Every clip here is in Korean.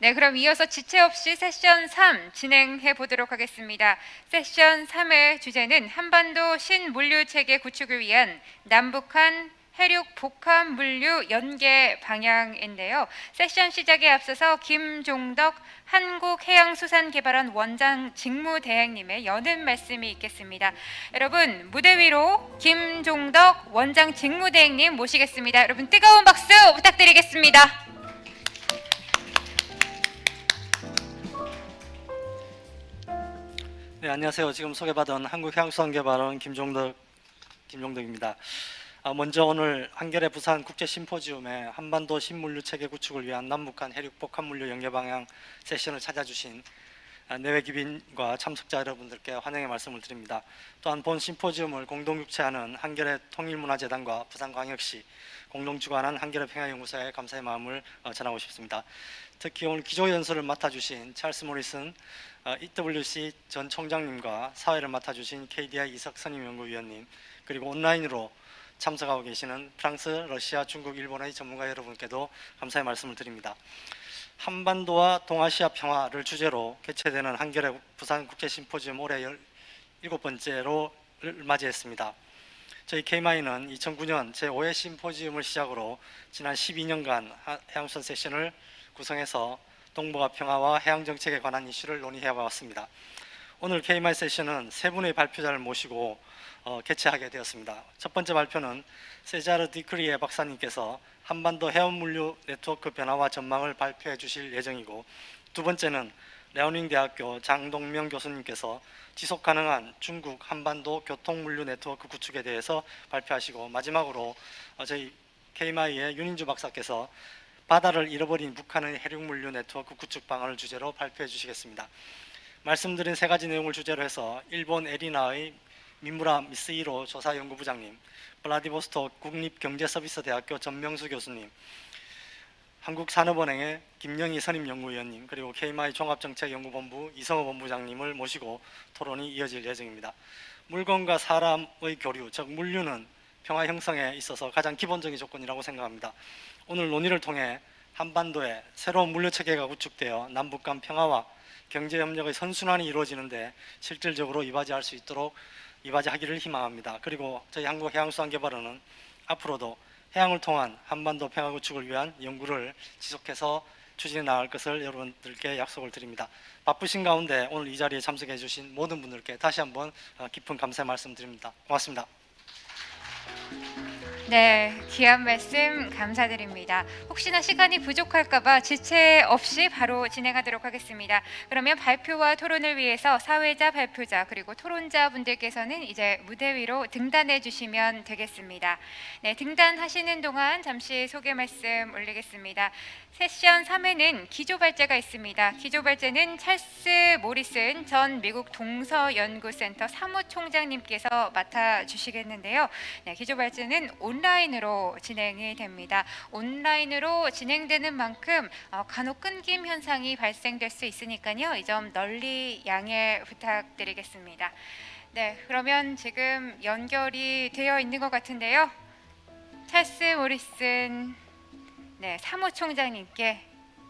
네, 그럼 이어서 지체 없이 세션 3 진행해 보도록 하겠습니다. 세션 3의 주제는 한반도 신물류 체계 구축을 위한 남북한 해륙 복합 물류 연계 방향인데요. 세션 시작에 앞서서 김종덕 한국해양수산개발원 원장 직무대행님의 여는 말씀이 있겠습니다. 여러분 무대 위로 김종덕 원장 직무대행님 모시겠습니다. 여러분 뜨거운 박수 부탁드리겠습니다. 네, 안녕하세요. 지금 소개받은 한국해양수산개발원 김종덕입니다. 먼저 오늘 한겨레 부산 국제 심포지움에 한반도 신물류 체계 구축을 위한 남북한 해륙 복합 물류 연계 방향 세션을 찾아주신 내외 기빈과 참석자 여러분들께 환영의 말씀을 드립니다. 또한 본 심포지움을 공동 주최하는 한겨레 통일문화재단과 부산광역시 공동 주관한 한겨레 평화연구소에 감사의 마음을 전하고 싶습니다. 특히 오늘 기조연설을 맡아주신 찰스 모리슨 EWC 전 총장님과 사회를 맡아주신 KDI 이석 선임연구위원님, 그리고 온라인으로 참석하고 계시는 프랑스, 러시아, 중국, 일본의 전문가 여러분께도 감사의 말씀을 드립니다. 한반도와 동아시아 평화를 주제로 개최되는 한겨레 부산 국제심포지움 올해 17번째로 맞이했습니다. 저희 KMI는 2009년 제5회 심포지움을 시작으로 지난 12년간 해양수산 세션을 구성해서 동북아 평화와 해양 정책에 관한 이슈를 논의해 왔습니다. 오늘 KMI 세션은 세 분의 발표자를 모시고 개최하게 되었습니다. 첫 번째 발표는 세자르 디크리에 박사님께서 한반도 해운 물류 네트워크 변화와 전망을 발표해 주실 예정이고, 두 번째는 레오닝 대학교 장동명 교수님께서 지속 가능한 중국 한반도 교통 물류 네트워크 구축에 대해서 발표하시고, 마지막으로 저희 KMI의 윤인주 박사께서 바다를 잃어버린 북한의 해륙 물류 네트워크 구축 방안을 주제로 발표해 주시겠습니다. 말씀드린 세 가지 내용을 주제로 해서 일본 에리나의 미무라 미스히로 조사연구부장님, 블라디보스토크 국립경제서비스대학교 전명수 교수님, 한국산업은행의 김영희 선임연구위원님, 그리고 KMI 종합정책연구본부 이성호 본부장님을 모시고 토론이 이어질 예정입니다. 물건과 사람의 교류, 즉 물류는 평화 형성에 있어서 가장 기본적인 조건이라고 생각합니다. 오늘 논의를 통해 한반도에 새로운 물류체계가 구축되어 남북 간 평화와 경제협력의 선순환이 이루어지는데 실질적으로 이바지할 수 있도록 이바지하기를 희망합니다. 그리고 저희 한국해양수산개발원은 앞으로도 해양을 통한 한반도 평화 구축을 위한 연구를 지속해서 추진해 나갈 것을 여러분들께 약속을 드립니다. 바쁘신 가운데 오늘 이 자리에 참석해 주신 모든 분들께 다시 한번 깊은 감사의 말씀 드립니다. 고맙습니다. 네, 귀한 말씀 감사드립니다. 혹시나 시간이 부족할까봐 지체 없이 바로 진행하도록 하겠습니다. 그러면 발표와 토론을 위해서 사회자, 발표자, 그리고 토론자 분들께서는 이제 무대 위로 등단해 주시면 되겠습니다. 네, 등단하시는 동안 잠시 소개 말씀 올리겠습니다. 세션 3회는 기조발제가 있습니다. 기조발제는 찰스 모리슨 전 미국 동서연구센터 사무총장님께서 맡아주시겠는데요. 네, 기조발제는 온라인으로 진행이 됩니다. 온라인으로 진행되는 만큼 간혹 끊김 현상이 발생될 수 있으니까요. 이 점 널리 양해 부탁드리겠습니다. 네, 그러면 지금 연결이 되어 있는 것 같은데요. 찰스 모리슨 사무총장님께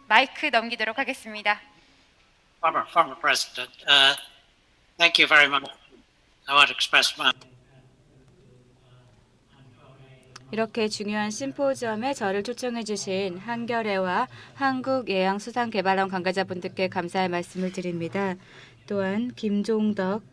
마이크 넘기도록 하겠습니다. Former President, thank you very much. I want to express my 이렇게 중요한 심포지엄에 저를 초청해 주신 한겨레와 한국해양수산개발원 관계자분들께 감사의 말씀을 드립니다. 또한 김종덕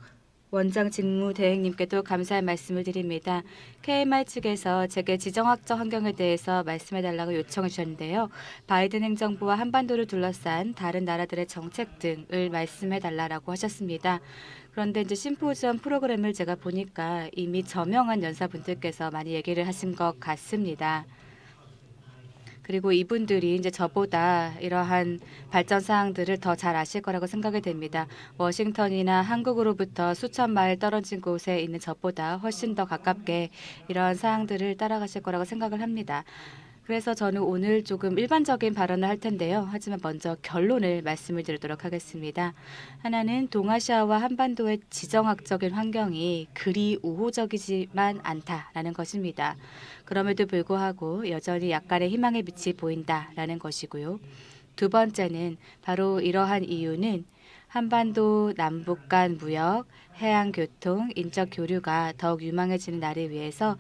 원장 직무대행님께도 감사의 말씀을 드립니다. KMI 측에서 제게 지정학적 환경에 대해서 말씀해달라고 요청을 주셨는데요. 바이든 행정부와 한반도를 둘러싼 다른 나라들의 정책 등을 말씀해달라고 하셨습니다. 그런데 이제 심포지엄 프로그램을 제가 보니까 이미 저명한 연사분들께서 많이 얘기를 하신 것 같습니다. 그리고 이분들이 이제 저보다 이러한 발전 사항들을 더 잘 아실 거라고 생각이 됩니다. 워싱턴이나 한국으로부터 수천 마일 떨어진 곳에 있는 저보다 훨씬 더 가깝게 이러한 사항들을 따라가실 거라고 생각을 합니다. 그래서 저는 오늘 조금 일반적인 발언을 할 텐데요. 하지만 먼저 결론을 말씀을 드리도록 하겠습니다. 하나는 동아시아와 한반도의 지정학적인 환경이 그리 우호적이지만 않다라는 것입니다. 그럼에도 불구하고 여전히 약간의 희망의 빛이 보인다라는 것이고요. 두 번째는 바로 이러한 이유는 한반도 남북 간 무역, 해양 교통, 인적 교류가 더욱 유망해지는 날을 위해서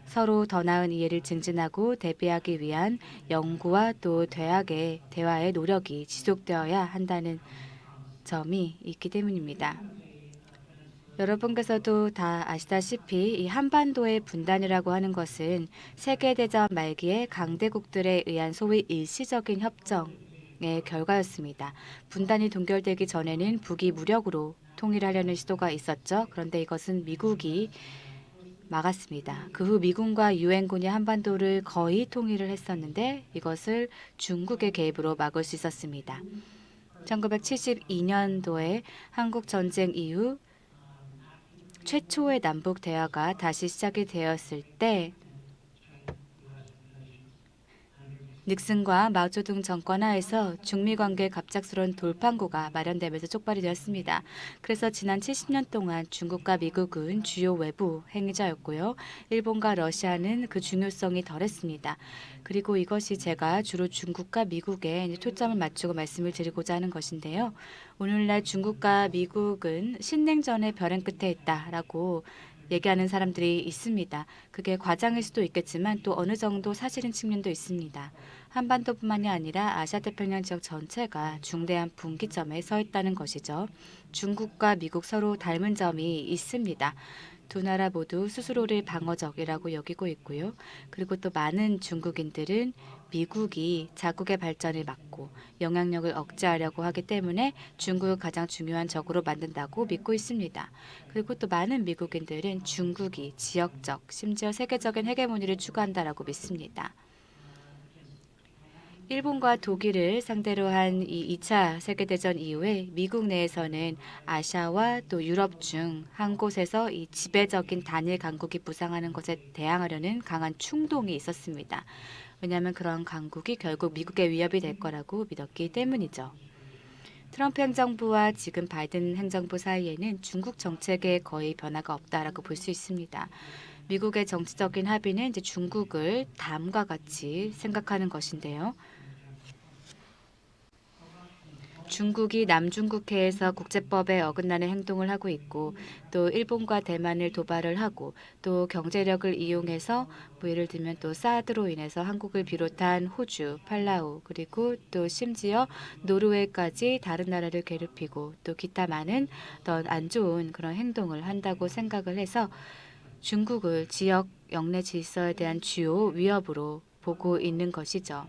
서로 더 나은 이해를 증진하고 대비하기 위한 연구와 또 대화의 노력이 지속되어야 한다는 점이 있기 때문입니다. 여러분께서도 다 아시다시피 이 한반도의 분단이라고 하는 것은 세계대전 말기에 강대국들에 의한 소위 일시적인 협정의 결과였습니다. 분단이 동결되기 전에는 북이 무력으로 통일하려는 시도가 있었죠. 그런데 이것은 미국이 막았습니다. 그 후 미군과 유엔군이 한반도를 거의 통일을 했었는데 이것을 중국의 개입으로 막을 수 있었습니다. 1972년도에 한국 전쟁 이후 최초의 남북 대화가 다시 시작이 되었을 때 닉슨과 마오쩌둥 정권 하에서 중미 관계의 갑작스러운 돌판구가 마련되면서 촉발이 되었습니다. 그래서 지난 70년 동안 중국과 미국은 주요 외부 행위자였고요. 일본과 러시아는 그 중요성이 덜했습니다. 그리고 이것이 제가 주로 중국과 미국에 초점을 맞추고 말씀을 드리고자 하는 것인데요. 오늘날 중국과 미국은 신냉전의 벼랑 끝에 있다라고 얘기하는 사람들이 있습니다. 그게 과장일 수도 있겠지만 또 어느 정도 사실인 측면도 있습니다. 한반도뿐만이 아니라 아시아태평양 지역 전체가 중대한 분기점에 서 있다는 것이죠. 중국과 미국 서로 닮은 점이 있습니다. 두 나라 모두 스스로를 방어적이라고 여기고 있고요. 그리고 또 많은 중국인들은 미국이 자국의 발전을 막고 영향력을 억제하려고 하기 때문에 중국을 가장 중요한 적으로 만든다고 믿고 있습니다. 그리고 또 많은 미국인들은 중국이 지역적, 심지어 세계적인 헤게모니를 추구한다라고 믿습니다. 일본과 독일을 상대로 한 이 2차 세계대전 이후에 미국 내에서는 아시아와 또 유럽 중 한 곳에서 이 지배적인 단일 강국이 부상하는 것에 대항하려는 강한 충동이 있었습니다. 왜냐하면 그런 강국이 결국 미국의 위협이 될 거라고 믿었기 때문이죠. 트럼프 행정부와 지금 바이든 행정부 사이에는 중국 정책에 거의 변화가 없다라고 볼 수 있습니다. 미국의 정치적인 합의는 이제 중국을 담과 같이 생각하는 것인데요. 중국이 남중국해에서 국제법에 어긋나는 행동을 하고 있고 또 일본과 대만을 도발을 하고 또 경제력을 이용해서 뭐 예를 들면 또 사드로 인해서 한국을 비롯한 호주, 팔라우 그리고 또 심지어 노르웨이까지 다른 나라를 괴롭히고 또 기타 많은 더 안 좋은 그런 행동을 한다고 생각을 해서 중국을 지역 영내 질서에 대한 주요 위협으로 보고 있는 것이죠.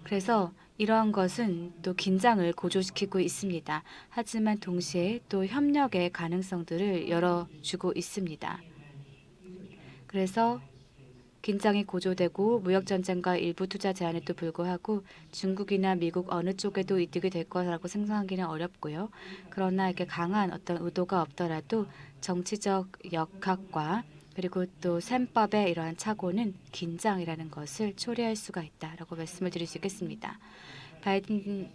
그래서 이러한 것은 또 긴장을 고조시키고 있습니다. 하지만 동시에 또 협력의 가능성들을 열어주고 있습니다. 그래서 긴장이 고조되고 무역전쟁과 일부 투자 제한에도 불구하고 중국이나 미국 어느 쪽에도 이득이 될 거라고 생각하기는 어렵고요. 그러나 이렇게 강한 어떤 의도가 없더라도 정치적 역학과 그리고 또 셈법의 이러한 착오는 긴장이라는 것을 초래할 수가 있다라고 말씀을 드릴 수 있겠습니다. 바이든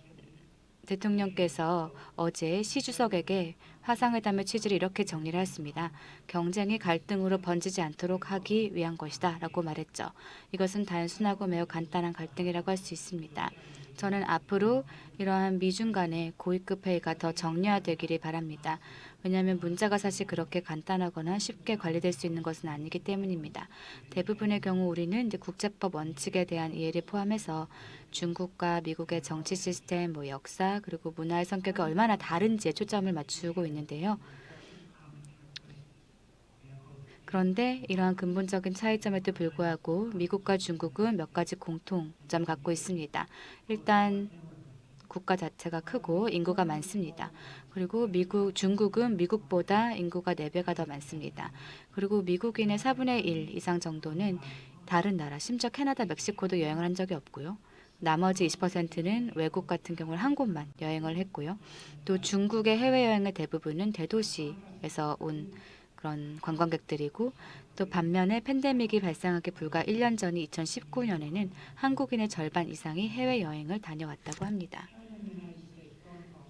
대통령께서 어제 시 주석에게 화상회담의 취지를 이렇게 정리를 했습니다. 경쟁이 갈등으로 번지지 않도록 하기 위한 것이다 라고 말했죠. 이것은 단순하고 매우 간단한 갈등이라고 할 수 있습니다. 저는 앞으로 이러한 미중 간의 고위급 회의가 더 정례화되기를 바랍니다. 왜냐하면 문제가 사실 그렇게 간단하거나 쉽게 관리될 수 있는 것은 아니기 때문입니다. 대부분의 경우 우리는 이제 국제법 원칙에 대한 이해를 포함해서 중국과 미국의 정치 시스템, 역사 그리고 문화의 성격이 얼마나 다른지에 초점을 맞추고 있는데요. 그런데 이러한 근본적인 차이점에도 불구하고 미국과 중국은 몇 가지 공통점 갖고 있습니다. 일단 국가 자체가 크고 인구가 많습니다. 그리고 중국은 미국보다 인구가 4배가 더 많습니다. 그리고 미국인의 4분의 1 이상 정도는 다른 나라, 심지어 캐나다, 멕시코도 여행을 한 적이 없고요. 나머지 20%는 외국 같은 경우는 한 곳만 여행을 했고요. 또 중국의 해외여행의 대부분은 대도시에서 온 그런 관광객들이고 또 반면에 팬데믹이 발생하기 불과 1년 전인 2019년에는 한국인의 절반 이상이 해외여행을 다녀왔다고 합니다.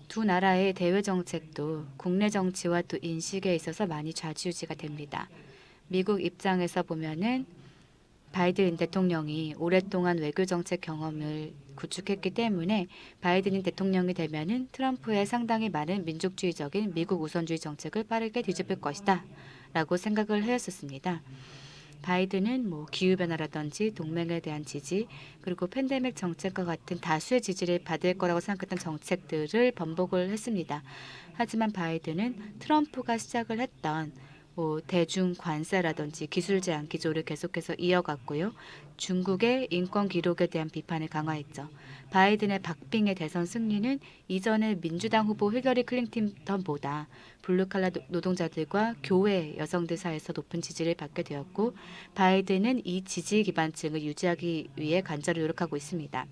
두 나라의 대외 정책도 국내 정치와 또 인식에 있어서 많이 좌지우지가 됩니다. 미국 입장에서 보면은 바이든 대통령이 오랫동안 외교 정책 경험을 구축했기 때문에 바이든이 대통령이 되면은 트럼프의 상당히 많은 민족주의적인 미국 우선주의 정책을 빠르게 뒤집을 것이다 라고 생각을 했었습니다. 바이든은 기후변화라든지 동맹에 대한 지지 그리고 팬데믹 정책과 같은 다수의 지지를 받을 거라고 생각했던 정책들을 번복을 했습니다. 하지만 바이든은 트럼프가 시작을 했던 대중 관세라든지 기술 제한 기조를 계속해서 이어갔고요. 중국의 인권 기록에 대한 비판을 강화했죠. 바이든의 박빙의 대선 승리는 이전의 민주당 후보 힐러리 클린턴보다 블루칼라 노동자들과 교회 여성들 사이에서 높은 지지를 받게 되었고 바이든은 이 지지 기반층을 유지하기 위해 간절히 노력하고 있습니다.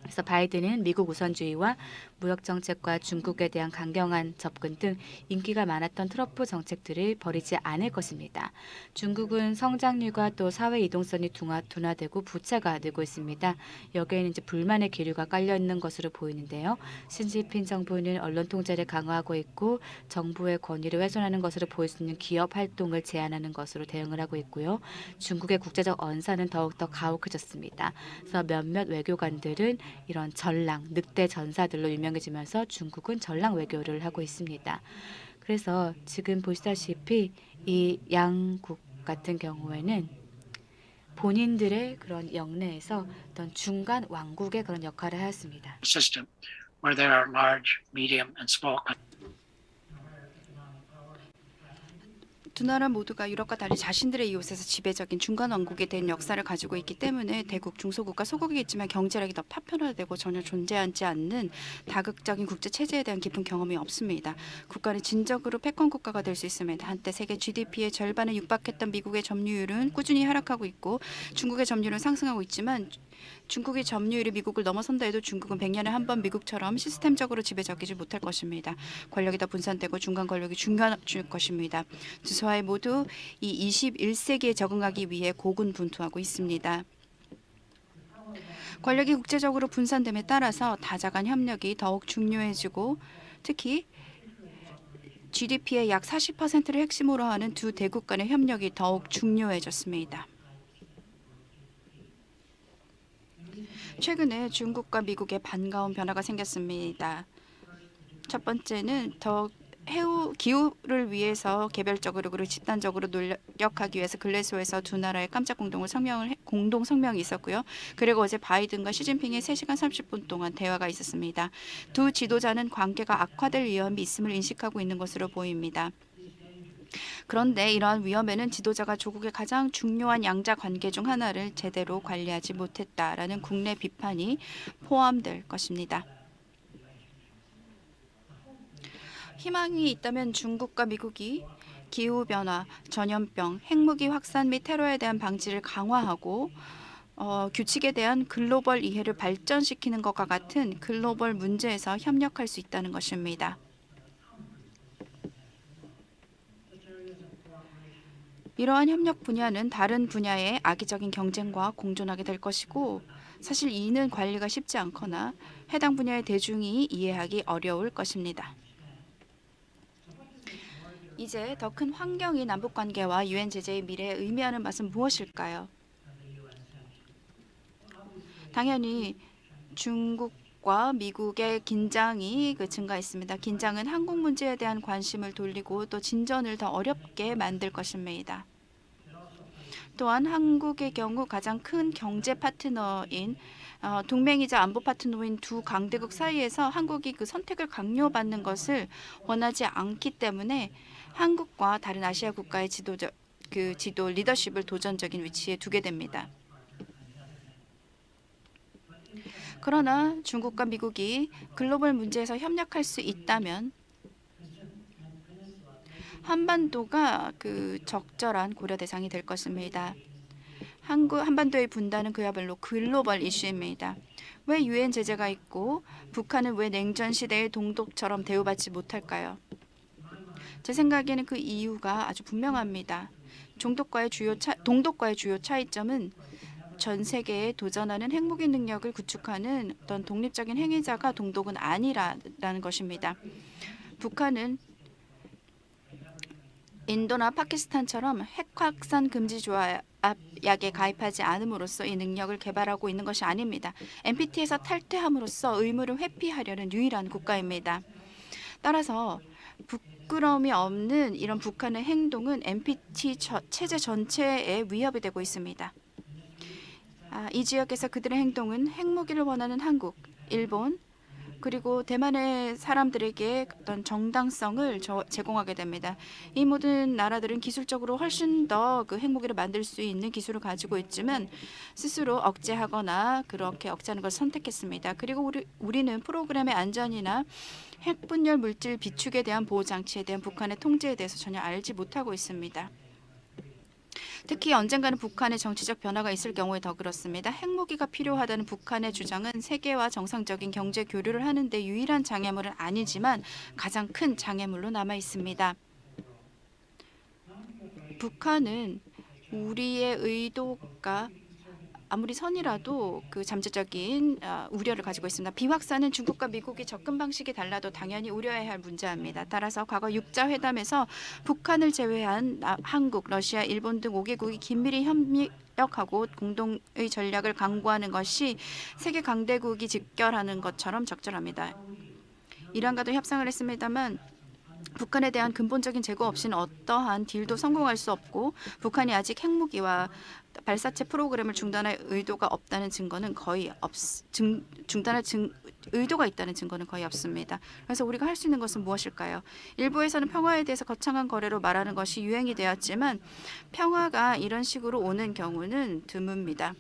그래서 바이든은 미국 우선주의와 무역 정책과 중국에 대한 강경한 접근 등 인기가 많았던 트럼프 정책들을 버리지 않을 것입니다. 중국은 성장률과 또 사회 이동성이 둔화되고 부채가 늘고 있습니다. 여기에는 이제 불만의 기류가 깔려 있는 것으로 보이는데요. 시진핑 정부는 언론 통제를 강화하고 있고 정부의 권위를 훼손하는 것으로 보일 수 있는 기업 활동을 제한하는 것으로 대응을 하고 있고요. 중국의 국제적 언사는 더욱더 가혹해졌습니다. 그래서 몇몇 외교관들은 이런 전랑, 늑대 전사들로 유명해지면서 중국은 전랑 외교를 하고 있습니다. 그래서 지금 보시다시피 이 양국 같은 경우에는 본인들의 그런 영내에서 어떤 중간 왕국의 그런 역할을 하였습니다. System where there are large, medium, and small countries. 두 나라 모두가 유럽과 달리 자신들의 이웃에서 지배적인 중간 왕국에 대한 역사를 가지고 있기 때문에 대국, 중소국가, 소국이겠지만 경제력이 더 파편화되고 전혀 존재하지 않는 다극적인 국제 체제에 대한 깊은 경험이 없습니다. 국가는 진적으로 패권 국가가 될 수 있습니다. 한때 세계 GDP의 절반을 육박했던 미국의 점유율은 꾸준히 하락하고 있고 중국의 점유율은 상승하고 있지만 중국의 점유율이 미국을 넘어선다 해도 중국은 100년에 한 번 미국처럼 시스템적으로 지배적이지 못할 것입니다. 권력이 더 분산되고 중간 권력이 중요해질 것입니다. 두 사회 모두 이 21세기에 적응하기 위해 고군분투하고 있습니다. 권력이 국제적으로 분산됨에 따라서 다자간 협력이 더욱 중요해지고 특히 GDP의 약 40%를 핵심으로 하는 두 대국 간의 협력이 더욱 중요해졌습니다. 최근에 중국과 미국의 반가운 변화가 생겼습니다. 첫 번째는 기후를 위해서 개별적으로 그리고 집단적으로 노력하기 위해서 글래스고에서 두 나라의 깜짝 공동 성명이 있었고요. 그리고 어제 바이든과 시진핑의 3시간 30분 동안 대화가 있었습니다. 두 지도자는 관계가 악화될 위험이 있음을 인식하고 있는 것으로 보입니다. 그런데 이러한 위험에는 지도자가 조국의 가장 중요한 양자 관계 중 하나를 제대로 관리하지 못했다라는 국내 비판이 포함될 것입니다. 희망이 있다면 중국과 미국이 기후변화, 전염병, 핵무기 확산 및 테러에 대한 방지를 강화하고 규칙에 대한 글로벌 이해를 발전시키는 것과 같은 글로벌 문제에서 협력할 수 있다는 것입니다. 이러한 협력 분야는 다른 분야의 악의적인 경쟁과 공존하게 될 것이고 사실 이는 관리가 쉽지 않거나 해당 분야의 대중이 이해하기 어려울 것입니다. 이제 더 큰 환경이 남북관계와 유엔 제재의 미래에 의미하는 것은 무엇일까요? 당연히 중국과 미국의 긴장이 증가했습니다. 긴장은 한국 문제에 대한 관심을 돌리고 또 진전을 더 어렵게 만들 것입니다. 또한 한국의 경우 가장 큰 경제 파트너인 동맹이자 안보 파트너인 두 강대국 사이에서 한국이 그 선택을 강요받는 것을 원하지 않기 때문에 한국과 다른 아시아 국가의 지도 리더십을 도전적인 위치에 두게 됩니다. 그러나 중국과 미국이 글로벌 문제에서 협력할 수 있다면 한반도가 적절한 고려 대상이 될 것입니다. 한반도의 분단은 그야말로 글로벌 이슈입니다. 왜 유엔 제재가 있고 북한은 왜 냉전 시대의 동독처럼 대우받지 못할까요? 제 생각에는 그 이유가 아주 분명합니다. 동독과의 주요 차이점은 전 세계에 도전하는 핵무기 능력을 구축하는 어떤 독립적인 행위자가 동독은 아니라는 것입니다. 북한은 인도나 파키스탄처럼 핵 확산 금지 조약에 가입하지 않음으로써 이 능력을 개발하고 있는 것이 아닙니다. NPT에서 탈퇴함으로써 의무를 회피하려는 유일한 국가입니다. 따라서 부끄러움이 없는 이런 북한의 행동은 NPT 체제 전체에 위협이 되고 있습니다. 이 지역에서 그들의 행동은 핵무기를 원하는 한국, 일본, 그리고 대만의 사람들에게 어떤 정당성을 제공하게 됩니다. 이 모든 나라들은 기술적으로 훨씬 더 그 핵무기를 만들 수 있는 기술을 가지고 있지만 스스로 억제하거나 그렇게 억제하는 것을 선택했습니다. 그리고 우리는 프로그램의 안전이나 핵분열 물질 비축에 대한 보호 장치에 대한 북한의 통제에 대해서 전혀 알지 못하고 있습니다. 특히 언젠가는 북한의 정치적 변화가 있을 경우에 더 그렇습니다. 핵무기가 필요하다는 북한의 주장은 세계와 정상적인 경제 교류를 하는데 유일한 장애물은 아니지만 가장 큰 장애물로 남아 있습니다. 북한은 우리의 의도가 아무리 선이라도 그 잠재적인 우려를 가지고 있습니다. 비확산은 중국과 미국이 접근 방식이 달라도 당연히 우려해야 할 문제입니다. 따라서 과거 육자회담에서 북한을 제외한 한국, 러시아, 일본 등 5개국이 긴밀히 협력하고 공동의 전략을 강구하는 것이 세계 강대국이 직결하는 것처럼 적절합니다. 이란과도 협상을 했습니다만 북한에 대한 근본적인 제고 없이는 어떠한 딜도 성공할 수 없고 북한이 아직 핵무기와 발사체 프로그램을 중단할 의도가 없다는 증거는 거의 의도가 있다는 증거는 거의 없습니다. 그래서 우리가 할 수 있는 것은 무엇일까요? 일부에서는 평화에 대해서 거창한 거래로 말하는 것이 유행이 되었지만 평화가 이런 식으로 오는 경우는 드뭅니다.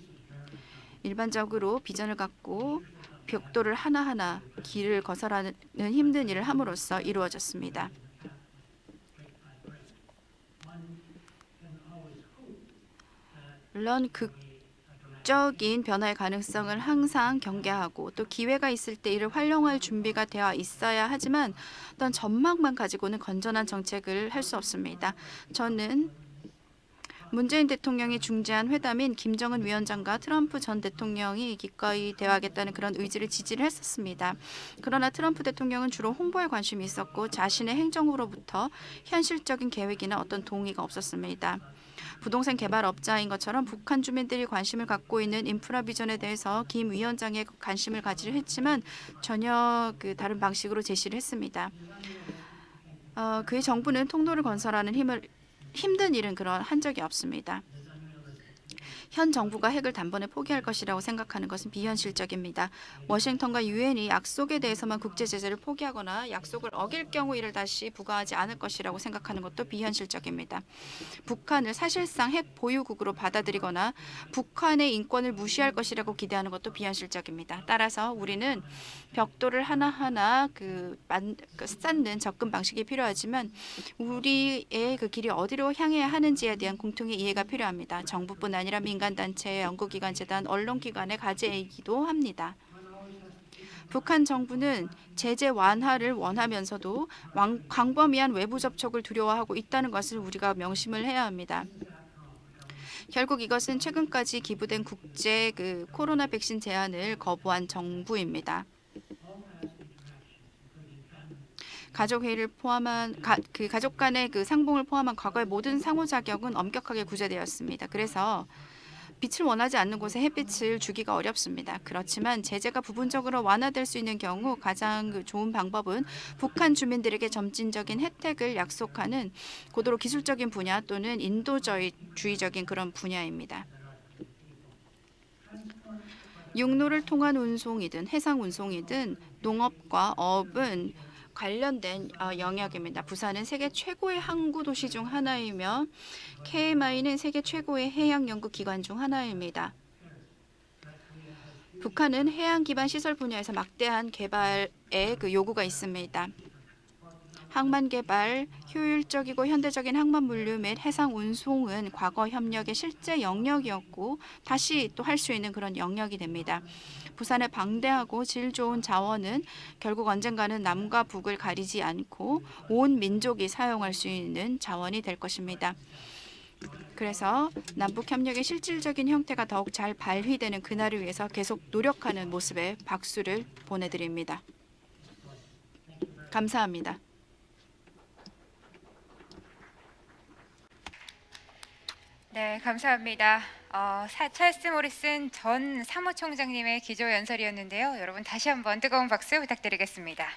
일반적으로 비전을 갖고 벽돌을 하나하나 길을 거설하는 힘든 일을 함으로써 이루어졌습니다. 물론 극적인 변화의 가능성을 항상 경계하고 또 기회가 있을 때 이를 활용할 준비가 되어 있어야 하지만 어떤 전망만 가지고는 건전한 정책을 할 수 없습니다. 저는 문재인 대통령이 중재한 회담인 김정은 위원장과 트럼프 전 대통령이 기꺼이 대화하겠다는 그런 의지를 지지를 했었습니다. 그러나 트럼프 대통령은 주로 홍보에 관심이 있었고 자신의 행정으로부터 현실적인 계획이나 어떤 동의가 없었습니다. 부동산 개발업자인 것처럼 북한 주민들이 관심을 갖고 있는 인프라 비전에 대해서 김 위원장의 관심을 가지려 했지만 전혀 다른 방식으로 제시를 했습니다. 그의 정부는 통로를 건설하는 힘든 일은 한 적이 없습니다. 현 정부가 핵을 단번에 포기할 것이라고 생각하는 것은 비현실적입니다. 워싱턴과 유엔이 약속에 대해서만 국제 제재를 포기하거나 약속을 어길 경우 이를 다시 부과하지 않을 것이라고 생각하는 것도 비현실적입니다. 북한을 사실상 핵 보유국으로 받아들이거나 북한의 인권을 무시할 것이라고 기대하는 것도 비현실적입니다. 따라서 우리는 벽돌을 하나하나 쌓는 접근 방식이 필요하지만 우리의 그 길이 어디로 향해야 하는지에 대한 공통의 이해가 필요합니다. 정부뿐 아니라 민간단체, 연구기관재단, 언론기관의 과제이기도 합니다. 북한 정부는 제재 완화를 원하면서도 광범위한 외부 접촉을 두려워하고 있다는 것을 우리가 명심을 해야 합니다. 결국 이것은 최근까지 기부된 국제 코로나 백신 제안을 거부한 정부입니다. 가족회의를 포함한 가족 간의 상봉을 포함한 과거의 모든 상호작용은 엄격하게 구제되었습니다. 그래서 빛을 원하지 않는 곳에 햇빛을 주기가 어렵습니다. 그렇지만 제재가 부분적으로 완화될 수 있는 경우 가장 좋은 방법은 북한 주민들에게 점진적인 혜택을 약속하는 고도로 기술적인 분야 또는 인도주의적인 그런 분야입니다. 육로를 통한 운송이든 해상 운송이든 농업과 어업은 관련된 영역입니다. 부산은 세계 최고의 항구 도시 중 하나이며 KMI는 세계 최고의 해양 연구 기관 중 하나입니다. 북한은 해양 기반 시설 분야에서 막대한 개발의 요구가 있습니다. 항만 개발, 효율적이고 현대적인 항만 물류 및 해상 운송은 과거 협력의 실제 영역이었고 다시 또 할 수 있는 그런 영역이 됩니다. 부산의 방대하고 질 좋은 자원은 결국 언젠가는 남과 북을 가리지 않고 온 민족이 사용할 수 있는 자원이 될 것입니다. 그래서 남북 협력의 실질적인 형태가 더욱 잘 발휘되는 그날을 위해서 계속 노력하는 모습에 박수를 보내드립니다. 감사합니다. 네, 감사합니다. 찰스 모리슨 전 사무총장님의 기조 연설이었는데요. 여러분 다시 한번 뜨거운 박수 부탁드리겠습니다.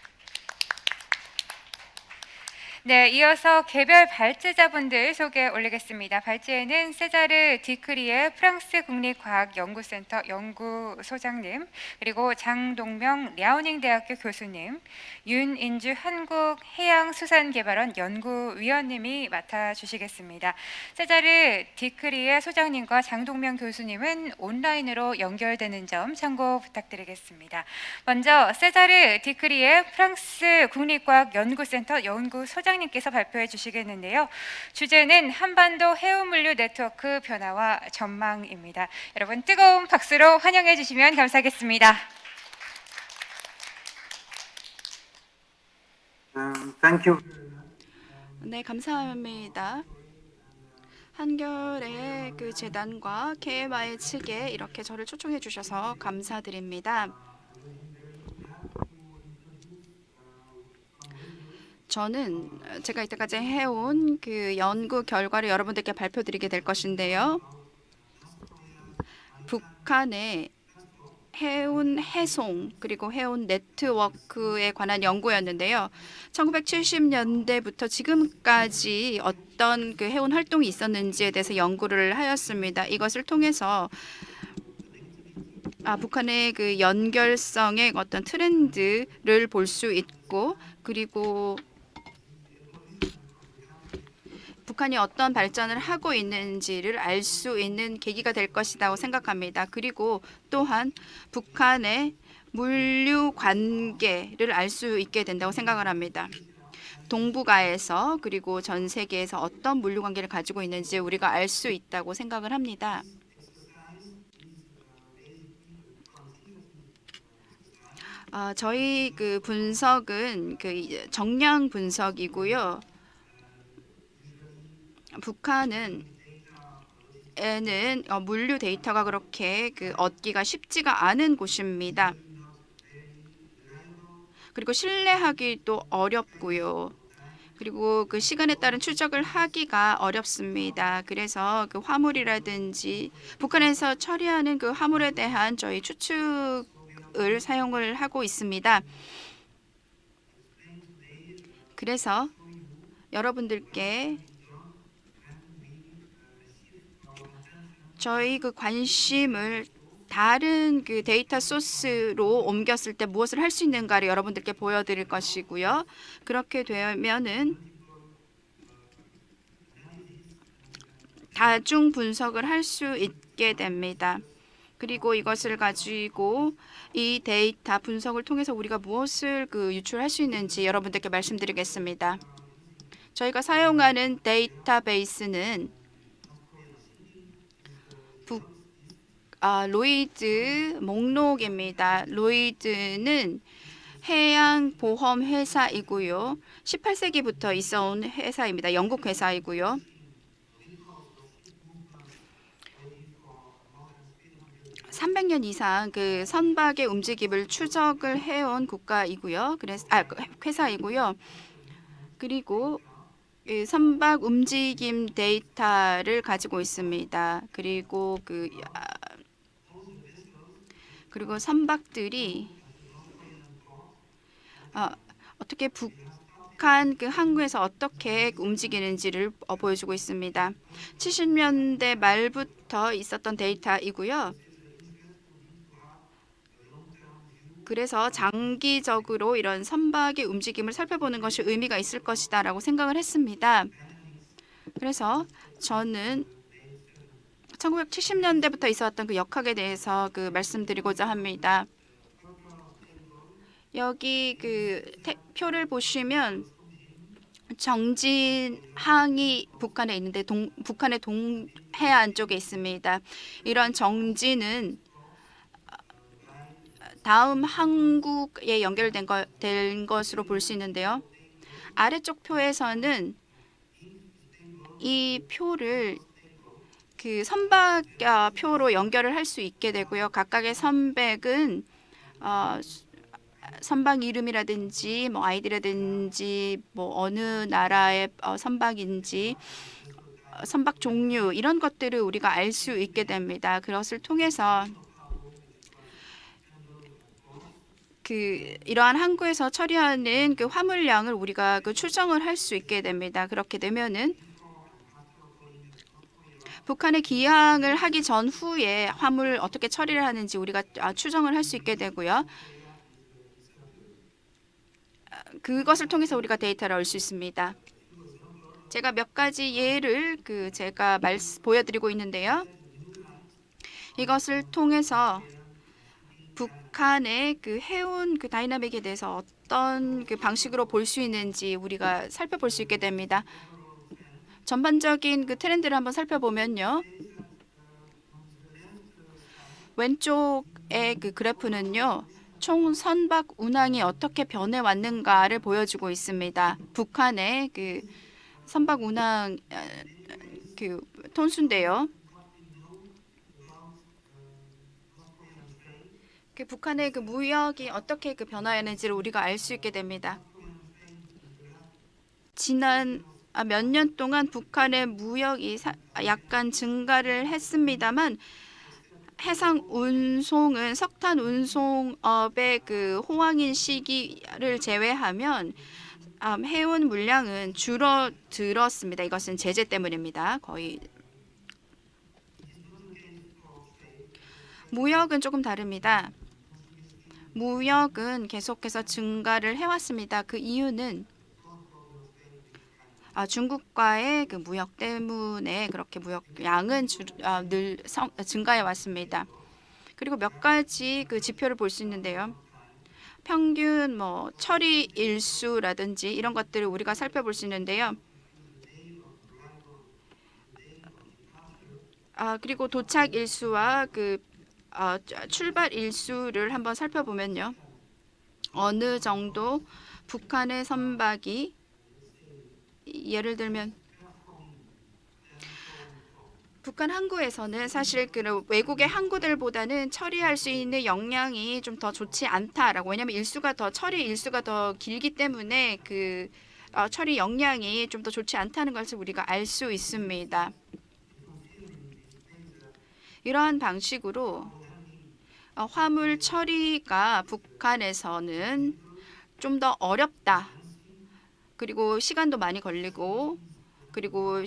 네, 이어서 개별 발제자분들 소개 올리겠습니다. 발제에는 세자르 디크리의 프랑스 국립과학연구센터 연구소장님, 그리고 장동명 랴오닝 대학교 교수님, 윤인주 한국해양수산개발원 연구위원님이 맡아주시겠습니다. 세자르 디크리의 소장님과 장동명 교수님은 온라인으로 연결되는 점 참고 부탁드리겠습니다. 먼저 세자르 디크리의 프랑스 국립과학연구센터 연구소장님께서 발표해 주시겠는데요. 주제는 한반도 해운물류 네트워크 변화와 전망입니다. 여러분 뜨거운 박수로 환영해 주시면 감사하겠습니다. Thank you. 네, 감사합니다. 한겨레 그 재단과 KMI 측에 이렇게 저를 초청해 주셔서 감사드립니다. 저는 제가 이때까지 해온 그 연구 결과를 여러분들께 발표드리게 될 것인데요. 북한의 해운 해송 그리고 해운 네트워크에 관한 연구였는데요. 1970년대부터 지금까지 어떤 그 해운 활동이 있었는지에 대해서 연구를 하였습니다. 이것을 통해서 북한의 그 연결성의 어떤 트렌드를 볼 수 있고, 그리고 북한이 어떤 발전을 하고 있는지를 알 수 있는 계기가 될 것이라고 생각합니다. 그리고 또한 북한의 물류 관계를 알 수 있게 된다고 생각을 합니다. 동북아에서 그리고 전 세계에서 어떤 물류 관계를 가지고 있는지 우리가 알 수 있다고 생각을 합니다. 저희 그 분석은 그 정량 분석이고요. 북한은 물류 데이터가 그렇게 그 얻기가 쉽지가 않은 곳입니다. 그리고 신뢰하기도 어렵고요. 그리고 그 시간에 따른 추적을 하기가 어렵습니다. 그래서 그 화물이라든지 북한에서 처리하는 그 화물에 대한 저희 추측을 사용을 하고 있습니다. 그래서 여러분들께 저희 그 관심을 다른 그 데이터 소스로 옮겼을 때 무엇을 할 수 있는가를 여러분들께 보여드릴 것이고요. 그렇게 되면은 다중 분석을 할 수 있게 됩니다. 그리고 이것을 가지고 이 데이터 분석을 통해서 우리가 무엇을 그 유출할 수 있는지 여러분들께 말씀드리겠습니다. 저희가 사용하는 데이터베이스는 로이드 목록입니다. 로이드는 해양보험 회사이고요. 18세기부터 있어온 회사입니다. 영국 회사이고요. (300년) 이상 그 선박의 움직임을 추적을 해온 국가이고요. 회사이고요. 그리고 그 선박 움직임 데이터를 가지고 있습니다. 그리고 그리고 선박들이 어떻게 북한 그 항구에서 어떻게 움직이는지를 보여주고 있습니다. 70년대 말부터 있었던 데이터이고요. 그래서 장기적으로 이런 선박의 움직임을 살펴보는 것이 의미가 있을 것이다라고 생각을 했습니다. 그래서 저는 1970년대부터 있어왔던 그 역학에 대해서 그 말씀드리고자 합니다. 여기 그 표를 보시면 정진항이 북한에 있는데 북한의 동해안 쪽에 있습니다. 이런 정진은 다음 항구에 연결된 것으로 볼 수 있는데요. 아래쪽 표에서는 이 표를 그 선박 표로 연결을 할 수 있게 되고요. 각각의 선박은 선박 이름이라든지 뭐 아이디라든지 뭐 어느 나라의 선박인지 선박 종류 이런 것들을 우리가 알 수 있게 됩니다. 그것을 통해서 이러한 항구에서 처리하는 그 화물량을 우리가 추정을 할 수 있게 됩니다. 그렇게 되면은 북한의 기항을 하기 전후에 화물 어떻게 처리를 하는지 우리가 추정을 할 수 있게 되고요. 그것을 통해서 우리가 데이터를 얻을 수 있습니다. 제가 몇 가지 예를 제가 보여드리고 있는데요. 이것을 통해서 북한의 해운 다이나믹에 대해서 어떤 방식으로 볼 수 있는지 우리가 살펴볼 수 있게 됩니다. 전반적인 트렌드를 한번 살펴보면요. 왼쪽의 그래프는요. 총 선박 운항이 어떻게 변해왔는가를 보여주고 있습니다. 북한의 선박 운항 톤수인데요. 북한의 무역이 어떻게 변화했는지를 우리가 알 수 있게 됩니다. 지난 몇 년 동안 북한의 무역이 약간 증가를 했습니다만 해상 운송은 석탄 운송업의 호황인 시기를 제외하면 해운 물량은 줄어들었습니다. 이것은 제재 때문입니다. 거의 무역은 조금 다릅니다. 무역은 계속해서 증가를 해왔습니다. 그 이유는 중국과의 무역 때문에 그렇게 무역량은 늘 증가해 왔습니다. 그리고 몇 가지 지표를 볼 수 있는데요. 평균 처리 일수라든지 이런 것들을 우리가 살펴볼 수 있는데요. 그리고 도착 일수와 출발 일수를 한번 살펴보면요. 어느 정도 북한의 선박이 예를 들면 북한 항구에서는 사실 외국의 항구들보다는 처리할 수 있는 역량이 좀 더 좋지 않다라고, 왜냐하면 처리 일수가 더 길기 때문에 처리 역량이 좀 더 좋지 않다는 것을 우리가 알 수 있습니다. 이러한 방식으로 화물 처리가 북한에서는 좀 더 어렵다. 그리고 시간도 많이 걸리고, 그리고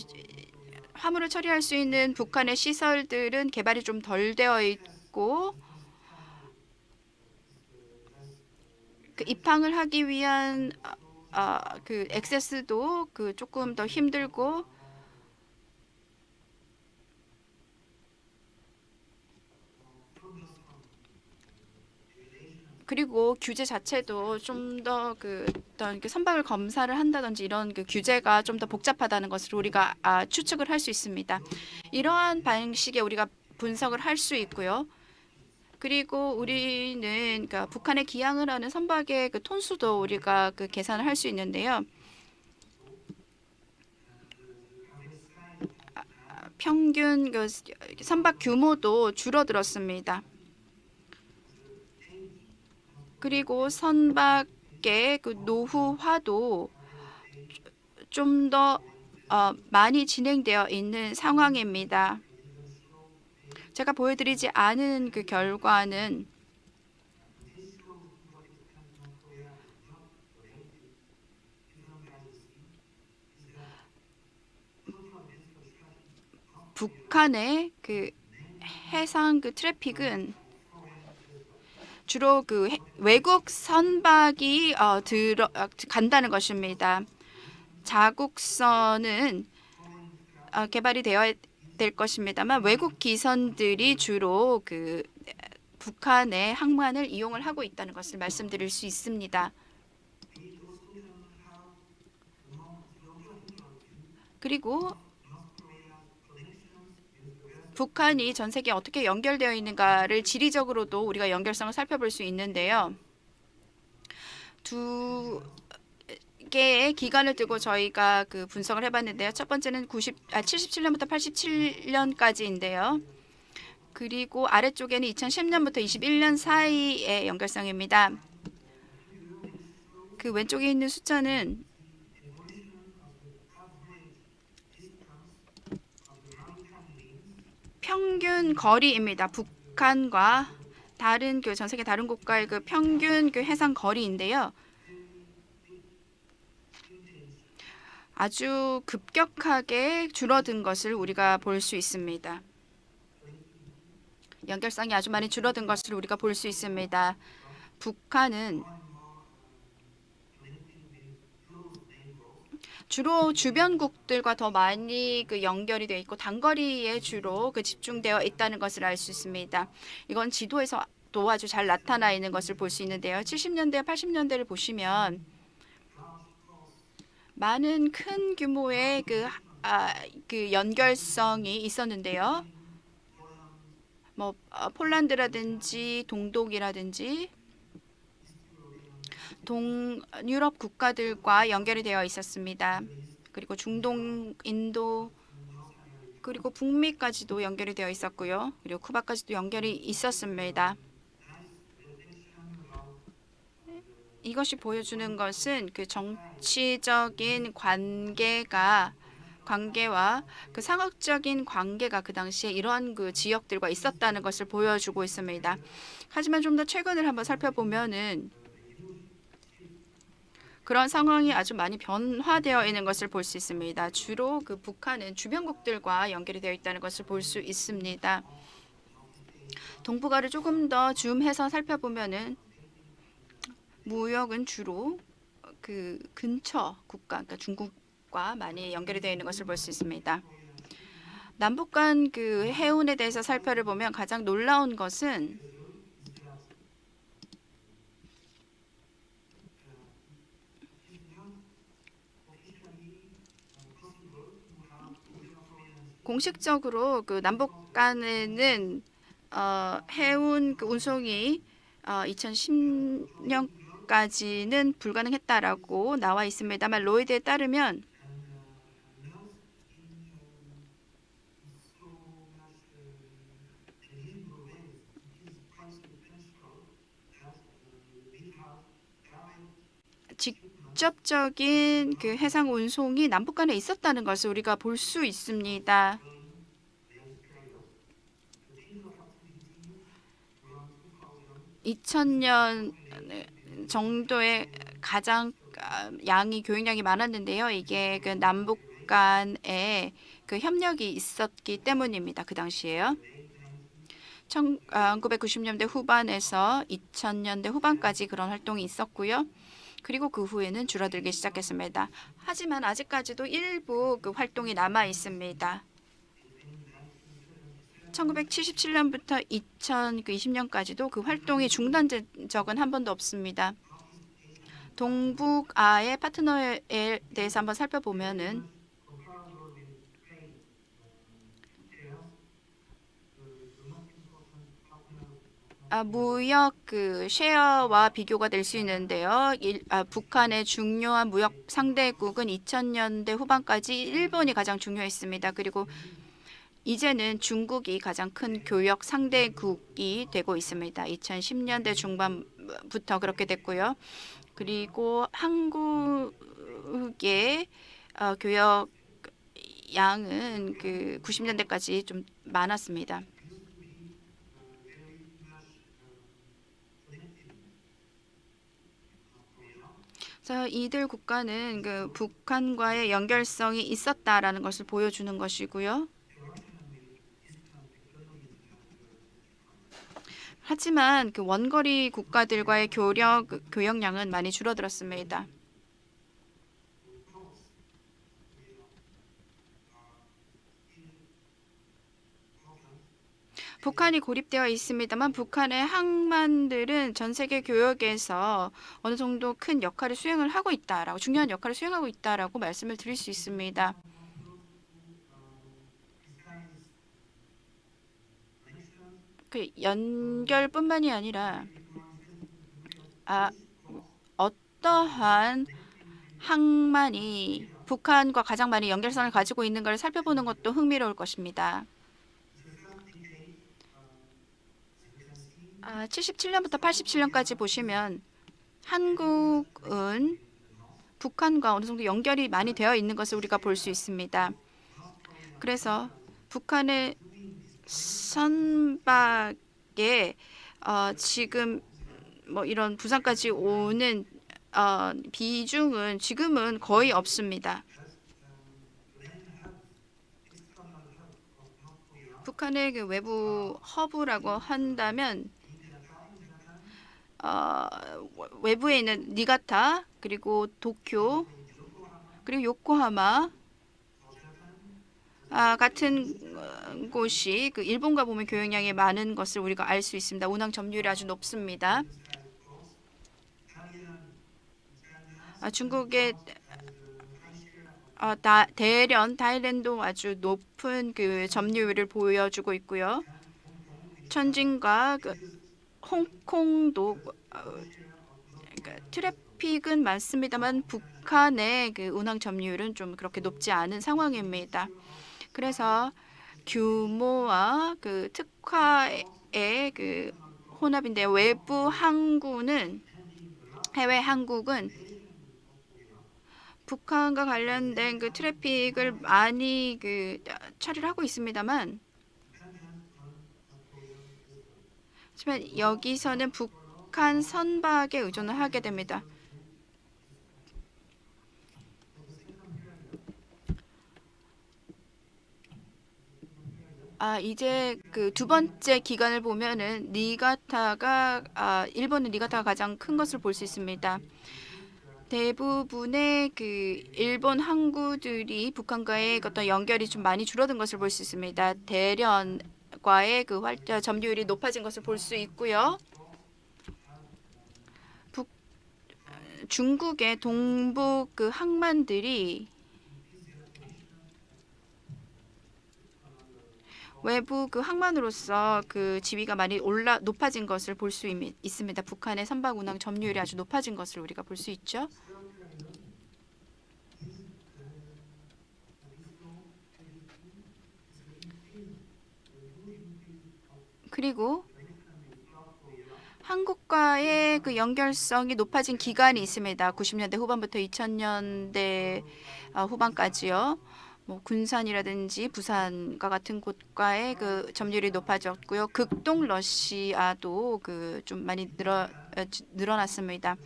화물을 처리할 수 있는 북한의 시설들은 개발이 좀 덜 되어 있고, 입항을 하기 위한 액세스도 조금 더 힘들고, 그리고 규제 자체도 좀 더 어떤 선박을 검사를 한다든지 이런 규제가 좀 더 복잡하다는 것을 우리가 추측을 할 수 있습니다. 이러한 방식에 우리가 분석을 할 수 있고요. 그리고 우리는 북한에 기항을 하는 선박의 톤수도 우리가 계산을 할 수 있는데요. 평균 선박 규모도 줄어들었습니다. 그리고 선박의 노후화도 좀 더 많이 진행되어 있는 상황입니다. 제가 보여드리지 않은 결과는 북한의 해상 트래픽은 주로 외국 선박이 간다는 것입니다. 자국선은 개발이 되어야 될 것입니다만 외국 기선들이 주로 북한의 항만을 이용을 하고 있다는 것을 말씀드릴 수 있습니다. 그리고 북한이 전 세계에 어떻게 연결되어 있는가를 지리적으로도 우리가 연결성을 살펴볼 수 있는데요. 두 개의 기간을 두고 저희가 분석을 해봤는데요. 첫 번째는 77년부터 87년까지인데요. 그리고 아래쪽에는 2010년부터 21년 사이의 연결성입니다. 왼쪽에 있는 숫자는 평균 거리입니다. 북한과 다른 전 세계 다른 국가의 평균 해상 거리인데요. 아주 급격하게 줄어든 것을 우리가 볼 수 있습니다. 연결성이 아주 많이 줄어든 것을 우리가 볼 수 있습니다. 북한은 주로 주변국들과 더 많이 연결이 되어 있고 단거리에 주로 집중되어 있다는 것을 알 수 있습니다. 이건 지도에서도 아주 잘 나타나 있는 것을 볼 수 있는데요. 70년대, 80년대를 보시면 많은 큰 규모의 연결성이 있었는데요. 폴란드라든지 동독이라든지 동유럽 국가들과 연결이 되어 있었습니다. 그리고 중동, 인도, 그리고 북미까지도 연결이 되어 있었고요. 그리고 쿠바까지도 연결이 있었습니다. 이것이 보여주는 것은 정치적인 관계와 상업적인 관계가 그 당시에 이러한 지역들과 있었다는 것을 보여주고 있습니다. 하지만 좀 더 최근을 한번 살펴보면은 그런 상황이 아주 많이 변화되어 있는 것을 볼 수 있습니다. 주로 북한은 주변국들과 연결이 되어 있다는 것을 볼 수 있습니다. 동북아를 조금 더 줌해서 살펴보면은 무역은 주로 근처 국가, 그러니까 중국과 많이 연결이 되어 있는 것을 볼 수 있습니다. 남북 간 해운에 대해서 살펴보면 가장 놀라운 것은 공식적으로 남북 간에는 해운 운송이 2010년까지는 불가능했다라고 나와 있습니다만 로이드에 따르면 직접적인 해상 운송이 남북 간에 있었다는 것을 우리가 볼 수 있습니다. (2000년) 정도의 가장 교역량이 많았는데요. 이게 남북 간의 협력이 있었기 때문입니다. 그 당시에요. 1990년대 후반에서 2000년대 후반까지 그런 활동이 있었고요. 그리고 그 후에는 줄어들기 시작했습니다. 하지만 아직까지도 일부 활동이 남아 있습니다. 1977년부터 2020년까지도 그 활동이 중단된 적은 한 번도 없습니다. 동북아의 파트너에 대해서 한번 살펴보면은 무역 쉐어와 비교가 될 수 있는데요. 북한의 중요한 무역 상대국은 2000년대 후반까지 일본이 가장 중요했습니다. 그리고 이제는 중국이 가장 큰 교역 상대국이 되고 있습니다. 2010년대 중반부터 그렇게 됐고요. 그리고 한국의 교역 양은 90년대까지 좀 많았습니다. 그래서 이들 국가는 북한과의 연결성이 있었다라는 것을 보여주는 것이고요. 하지만 원거리 국가들과의 교역량은 많이 줄어들었습니다. 북한이 고립되어 있습니다만 북한의 항만들은 전 세계 교역에서 어느 정도 큰 역할을 수행을 하고 있다라고 중요한 역할을 수행하고 있다라고 말씀을 드릴 수 있습니다. 연결뿐만이 아니라 어떠한 항만이 북한과 가장 많이 연결성을 가지고 있는 걸 살펴보는 것도 흥미로울 것입니다. 77년부터 87년까지 보시면 한국은 북한과 어느 정도 연결이 많이 되어 있는 것을 우리가 볼 수 있습니다. 그래서 북한의 선박에 지금 뭐 이런 부산까지 오는 비중은 지금은 거의 없습니다. 북한의 그 외부 허브라고 한다면 외부에 있는 니가타 그리고 도쿄 그리고 요코하마 같은 곳이 그 일본과 보면 교역량이 많은 것을 우리가 알 수 있습니다. 운항 점유율이 아주 높습니다. 중국의 대련 타일랜드 아주 높은 그 점유율을 보여주고 있고요. 천진과 그 홍콩도 그러니까 트래픽은 많습니다만 북한의 그 운항 점유율은 좀 그렇게 높지 않은 상황입니다. 그래서 규모와 그 특화의 그 혼합인데 외부 항구는 해외 항국은 북한과 관련된 그 트래픽을 많이 그 처리를 하고 있습니다만, 하지만 여기서는 북한 선박에 의존을 하게 됩니다. 이제 그 두 번째 기간을 보면은 니가타가 일본은 니가타가 가장 큰 것을 볼 수 있습니다. 대부분의 그 일본 항구들이 북한과의 어떤 연결이 좀 많이 줄어든 것을 볼 수 있습니다. 대련과의 그 점유율이 높아진 것을 볼 수 있고요. 중국의 동북 그 항만들이 외부 그 항만으로서 그 지위가 많이 높아진 것을 볼 수 있습니다. 북한의 선박 운항 점유율이 아주 높아진 것을 우리가 볼 수 있죠. 그리고 한국과의 그 연결성이 높아진 기간이 있습니다. 90년대 후반부터 2000년대 후반까지요. 뭐 군산이라든지 부산과 같은 곳과의 그 점유율이 높아졌고요. 극동 러시아도 그 좀 많이 늘어났습니다.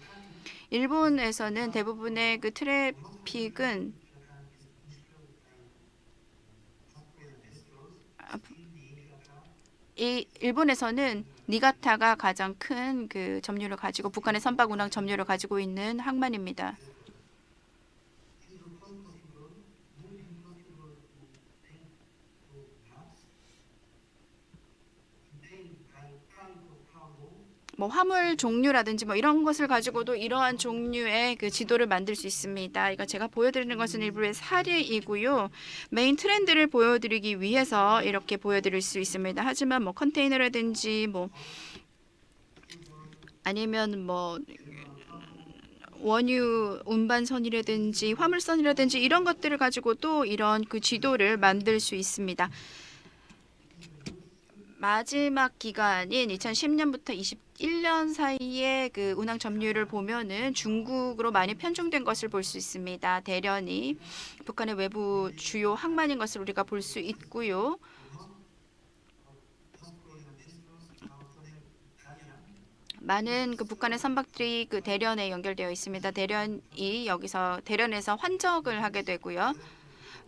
일본에서는 대부분의 그 트래픽은 일본에서는 니가타가 가장 큰 그 점유율을 가지고 북한의 선박 운항 점유율을 가지고 있는 항만입니다. 뭐 화물 종류라든지 뭐 이런 것을 가지고도 이러한 종류의 그 지도를 만들 수 있습니다. 이거 제가 보여드리는 것은 일부의 사례이고요. 메인 트렌드를 보여드리기 위해서 이렇게 보여드릴 수 있습니다. 하지만 뭐 컨테이너라든지 뭐 아니면 뭐 원유 운반선이라든지 화물선이라든지 이런 것들을 가지고도 이런 그 지도를 만들 수 있습니다. 마지막 기간인 2010년부터 21년 사이에 그 운항 점유율을 보면은 중국으로 많이 편중된 것을 볼 수 있습니다. 대련이 북한의 외부 주요 항만인 것을 우리가 볼 수 있고요. 많은 그 북한의 선박들이 그 대련에 연결되어 있습니다. 대련에서 환적을 하게 되고요.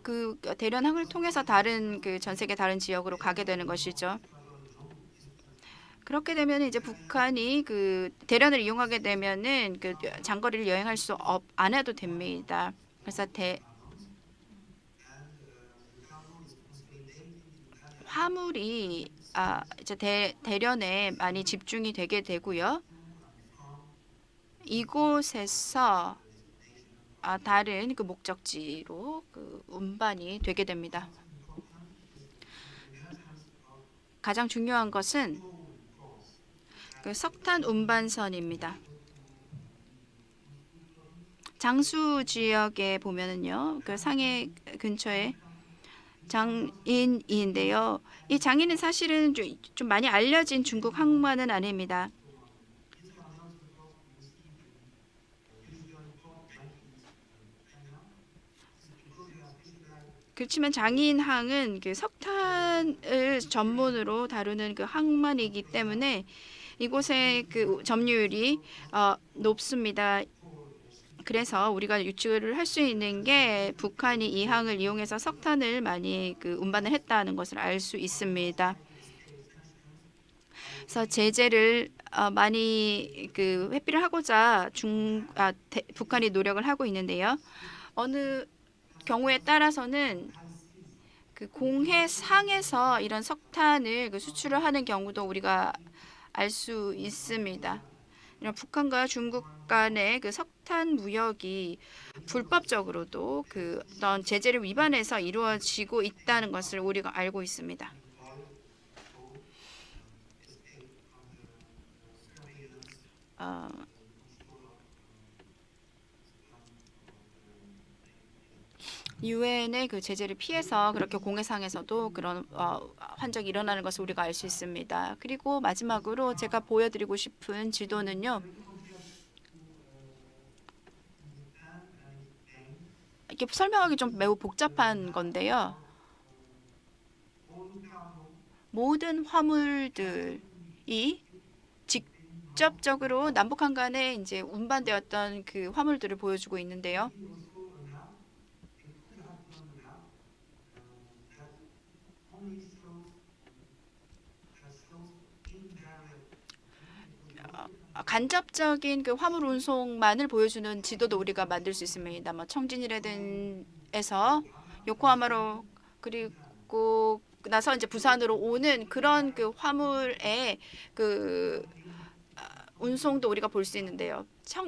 그 대련항을 통해서 다른 그 전 세계 다른 지역으로 가게 되는 것이죠. 그렇게 되면 이제 북한이 그 대련을 이용하게 되면은 그 장거리를 여행할 수 안 해도 됩니다. 그래서 화물이 이제 대련에 많이 집중이 되게 되고요. 이곳에서 다른 그 목적지로 그 운반이 되게 됩니다. 가장 중요한 것은 그 석탄 운반선입니다. 장수 지역에 보면은요, 그 상해 근처에 장인인데요. 이 장인은 사실은 좀 많이 알려진 중국 항만은 아닙니다. 그렇지만 장인항은 그 석탄 석탄을 전문으로 다루는 그 항만이기 때문에 이곳의 그 점유율이 높습니다. 그래서 우리가 유추를 할 수 있는 게 북한이 이 항을 이용해서 석탄을 많이 그 운반을 했다는 것을 알 수 있습니다. 그래서 제재를 많이 그 회피를 하고자 북한이 노력을 하고 있는데요. 어느 경우에 따라서는 그 공해상에서 이런 석탄을 그 수출을 하는 경우도 우리가 알 수 있습니다. 이런 북한과 중국 간의 그 석탄 무역이 불법적으로도 그 어떤 제재를 위반해서 이루어지고 있다는 것을 우리가 알고 있습니다. 유엔의 그 제재를 피해서 그렇게 공해상에서도 그런 환적이 일어나는 것을 우리가 알 수 있습니다. 그리고 마지막으로 제가 보여드리고 싶은 지도는요. 이렇게 설명하기 좀 매우 복잡한 건데요. 모든 화물들이 직접적으로 남북한 간에 이제 운반되었던 그 화물들을 보여주고 있는데요. 간접적인 그 화물 운송만을 보여주는 지도도 우리가 만들 수 있습니다. 뭐 청진이라든에서 요코하마로 그리고 나서 이제 부산으로 오는 그런 그 화물의 그 운송도 우리가 볼 수 있는데요.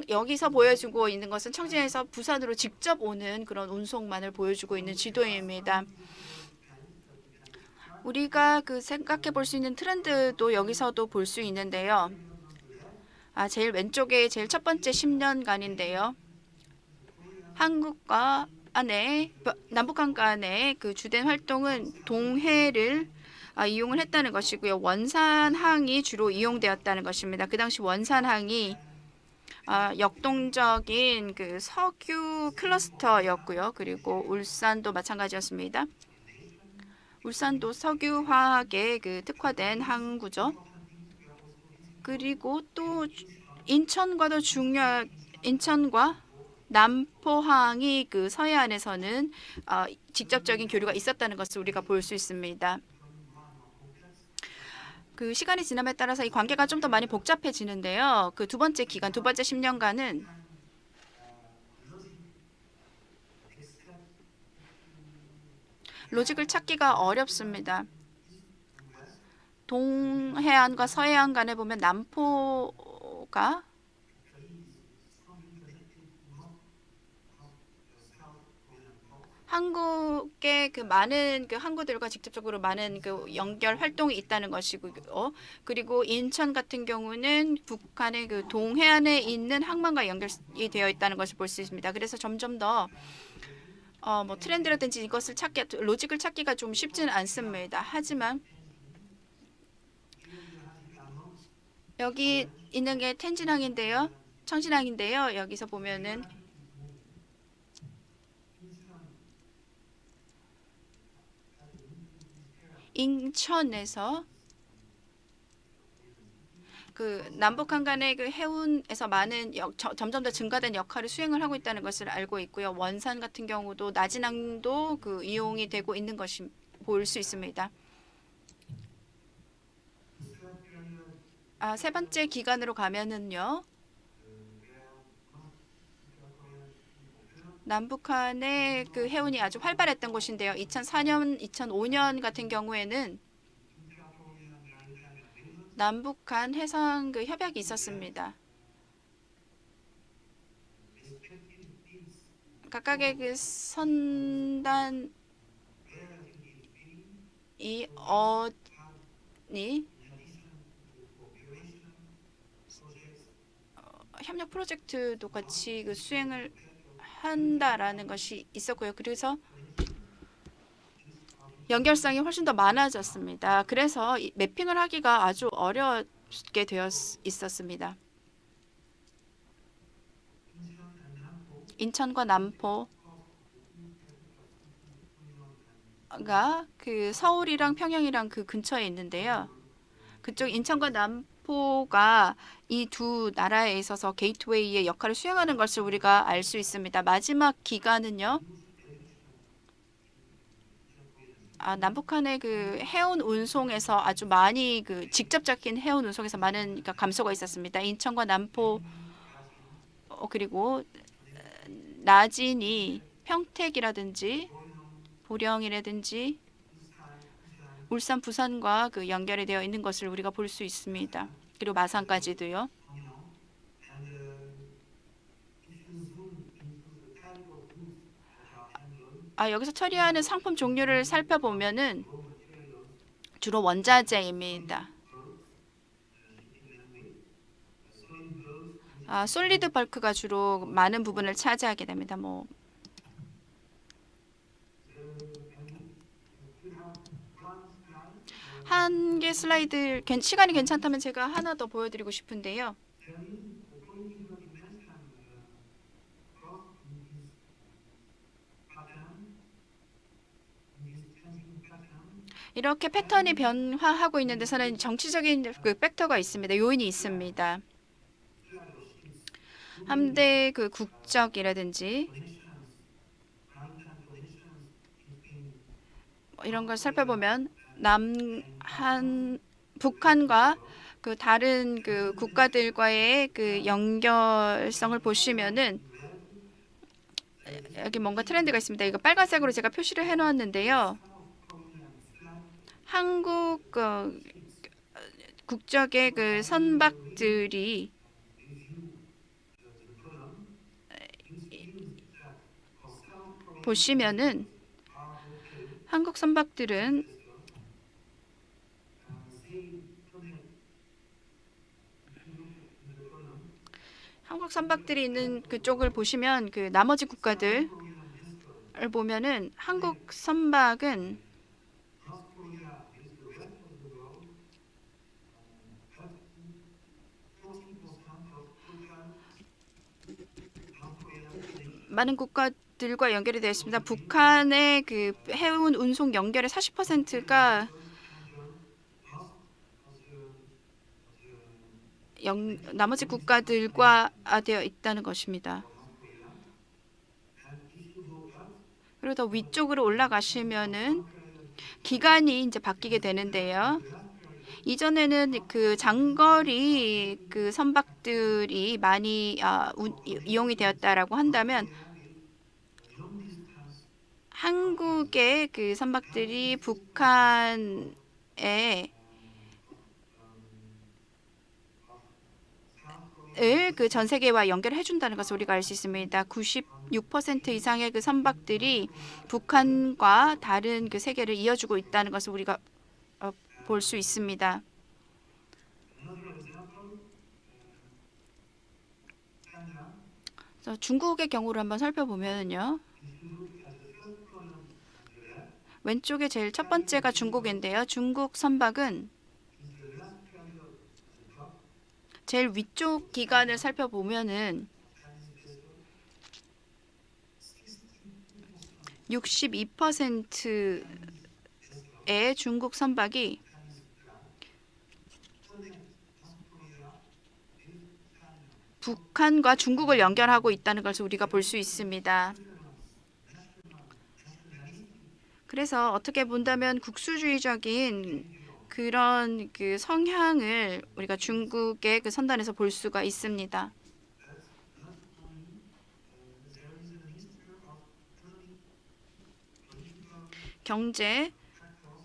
여기서 보여주고 있는 것은 청진에서 부산으로 직접 오는 그런 운송만을 보여주고 있는 지도입니다. 우리가 그 생각해 볼 수 있는 트렌드도 여기서도 볼 수 있는데요. 제일 왼쪽에 제일 첫 번째 10년간인데요. 한국과 남북한 간의 그 주된 활동은 동해를 이용을 했다는 것이고요. 원산항이 주로 이용되었다는 것입니다. 그 당시 원산항이 역동적인 그 석유 클러스터였고요. 그리고 울산도 마찬가지였습니다. 울산도 석유화학에 그 특화된 항구죠. 그리고 또 인천과도 인천과 남포항이 그 서해안에서는 직접적인 교류가 있었다는 것을 우리가 볼 수 있습니다. 그 시간이 지남에 따라서 이 관계가 좀 더 많이 복잡해지는데요. 그 두 번째 기간, 두 번째 10년간은 로직을 찾기가 어렵습니다. 동해안과 서해안 간에 보면 남포가 한국의 그 많은 그 항구들과 직접적으로 많은 그 연결 활동이 있다는 것이고요. 그리고 인천 같은 경우는 북한의 그 동해안에 있는 항만과 연결이 되어 있다는 것을 볼 수 있습니다. 그래서 점점 더 뭐 트렌드라든지 이것을 로직을 찾기가 좀 쉽지는 않습니다. 하지만 여기 있는 게 텐진항인데요. 청진항인데요. 여기서 보면은 인천에서 그 남북한 간의 그 해운에서 많은 점점 더 증가된 역할을 수행을 하고 있다는 것을 알고 있고요. 원산 같은 경우도 나진항도 그 이용이 되고 있는 것이 볼 수 있습니다. 세 번째 기간으로 가면은요. 남북한의 그 해운이 아주 활발했던 곳인데요. 2004년, 2005년 같은 경우에는 남북한 해상 그 협약이 있었습니다. 각각의 그 선단이 협력 프로젝트도 같이 그 수행을 한다라는 것이 있었고요. 그래서 연결성이 훨씬 더 많아졌습니다. 그래서 매핑을 하기가 아주 어렵게 되어 있었습니다. 인천과 남포 그 서울이랑 평양이랑 그 근처에 있는데요. 그쪽 인천과 남포가 이 두 나라에 있어서 게이트웨이의 역할을 수행하는 것을 우리가 알 수 있습니다. 마지막 기간은요. 남북한의 그 해운 운송에서 아주 많이 그 직접적인 해운 운송에서 많은 그러니까 감소가 있었습니다. 인천과 남포 그리고 나진이 평택이라든지 보령이라든지 울산, 부산과 그 연결이 되어 있는 것을 우리가 볼 수 있습니다. 그리고 마산까지도요. 여기서 처리하는 상품 종류를 살펴보면은 주로 원자재입니다. 솔리드 벌크가 주로 많은 부분을 차지하게 됩니다. 한 개 슬라이드 시간이 괜찮다면 제가 하나 더 보여드리고 싶은데요. 이렇게 패턴이 변화하고 있는 데서는 정치적인 그 팩터가 있습니다. 요인이 있습니다. 함대 그 국적이라든지 이런 걸 살펴보면 북한과 그 다른 그 국가들과의 그 연결성을 보시면은 여기 뭔가 트렌드가 있습니다. 이거 빨간색으로 제가 표시를 해놓았는데요. 한국 국적의 그 선박들이 보시면은 한국 선박들은 한국 선박들이 있는 그쪽을 보시면 그 나머지 국가들을 보면은 한국 선박은 많은 국가들과 연결이 되어 있습니다. 북한의 그 해운 운송 연결의 40%가 나머지 국가들과 되어 있다는 것입니다. 그리고 더 위쪽으로 올라가시면은 기간이 이제 바뀌게 되는데요. 이전에는 그 장거리 그 선박들이 많이 이용이 되었다라고 한다면 한국의 그 선박들이 북한에 그 전 세계와 연결해 준다는 것을 우리가 알 수 있습니다. 96% 이상의 그 선박들이 북한과 다른 그 세계를 이어주고 있다는 것을 우리가 볼 수 있습니다. 중국의 경우를 한번 살펴보면요. 왼쪽에 제일 첫 번째가 중국인데요. 중국 선박은 제일 위쪽 기간을 살펴보면은 62%의 중국 선박이 북한과 중국을 연결하고 있다는 것을 우리가 볼 수 있습니다. 그래서 어떻게 본다면 국수주의적인 그런 그 성향을 우리가 중국의 그 선단에서 볼 수가 있습니다. 경제,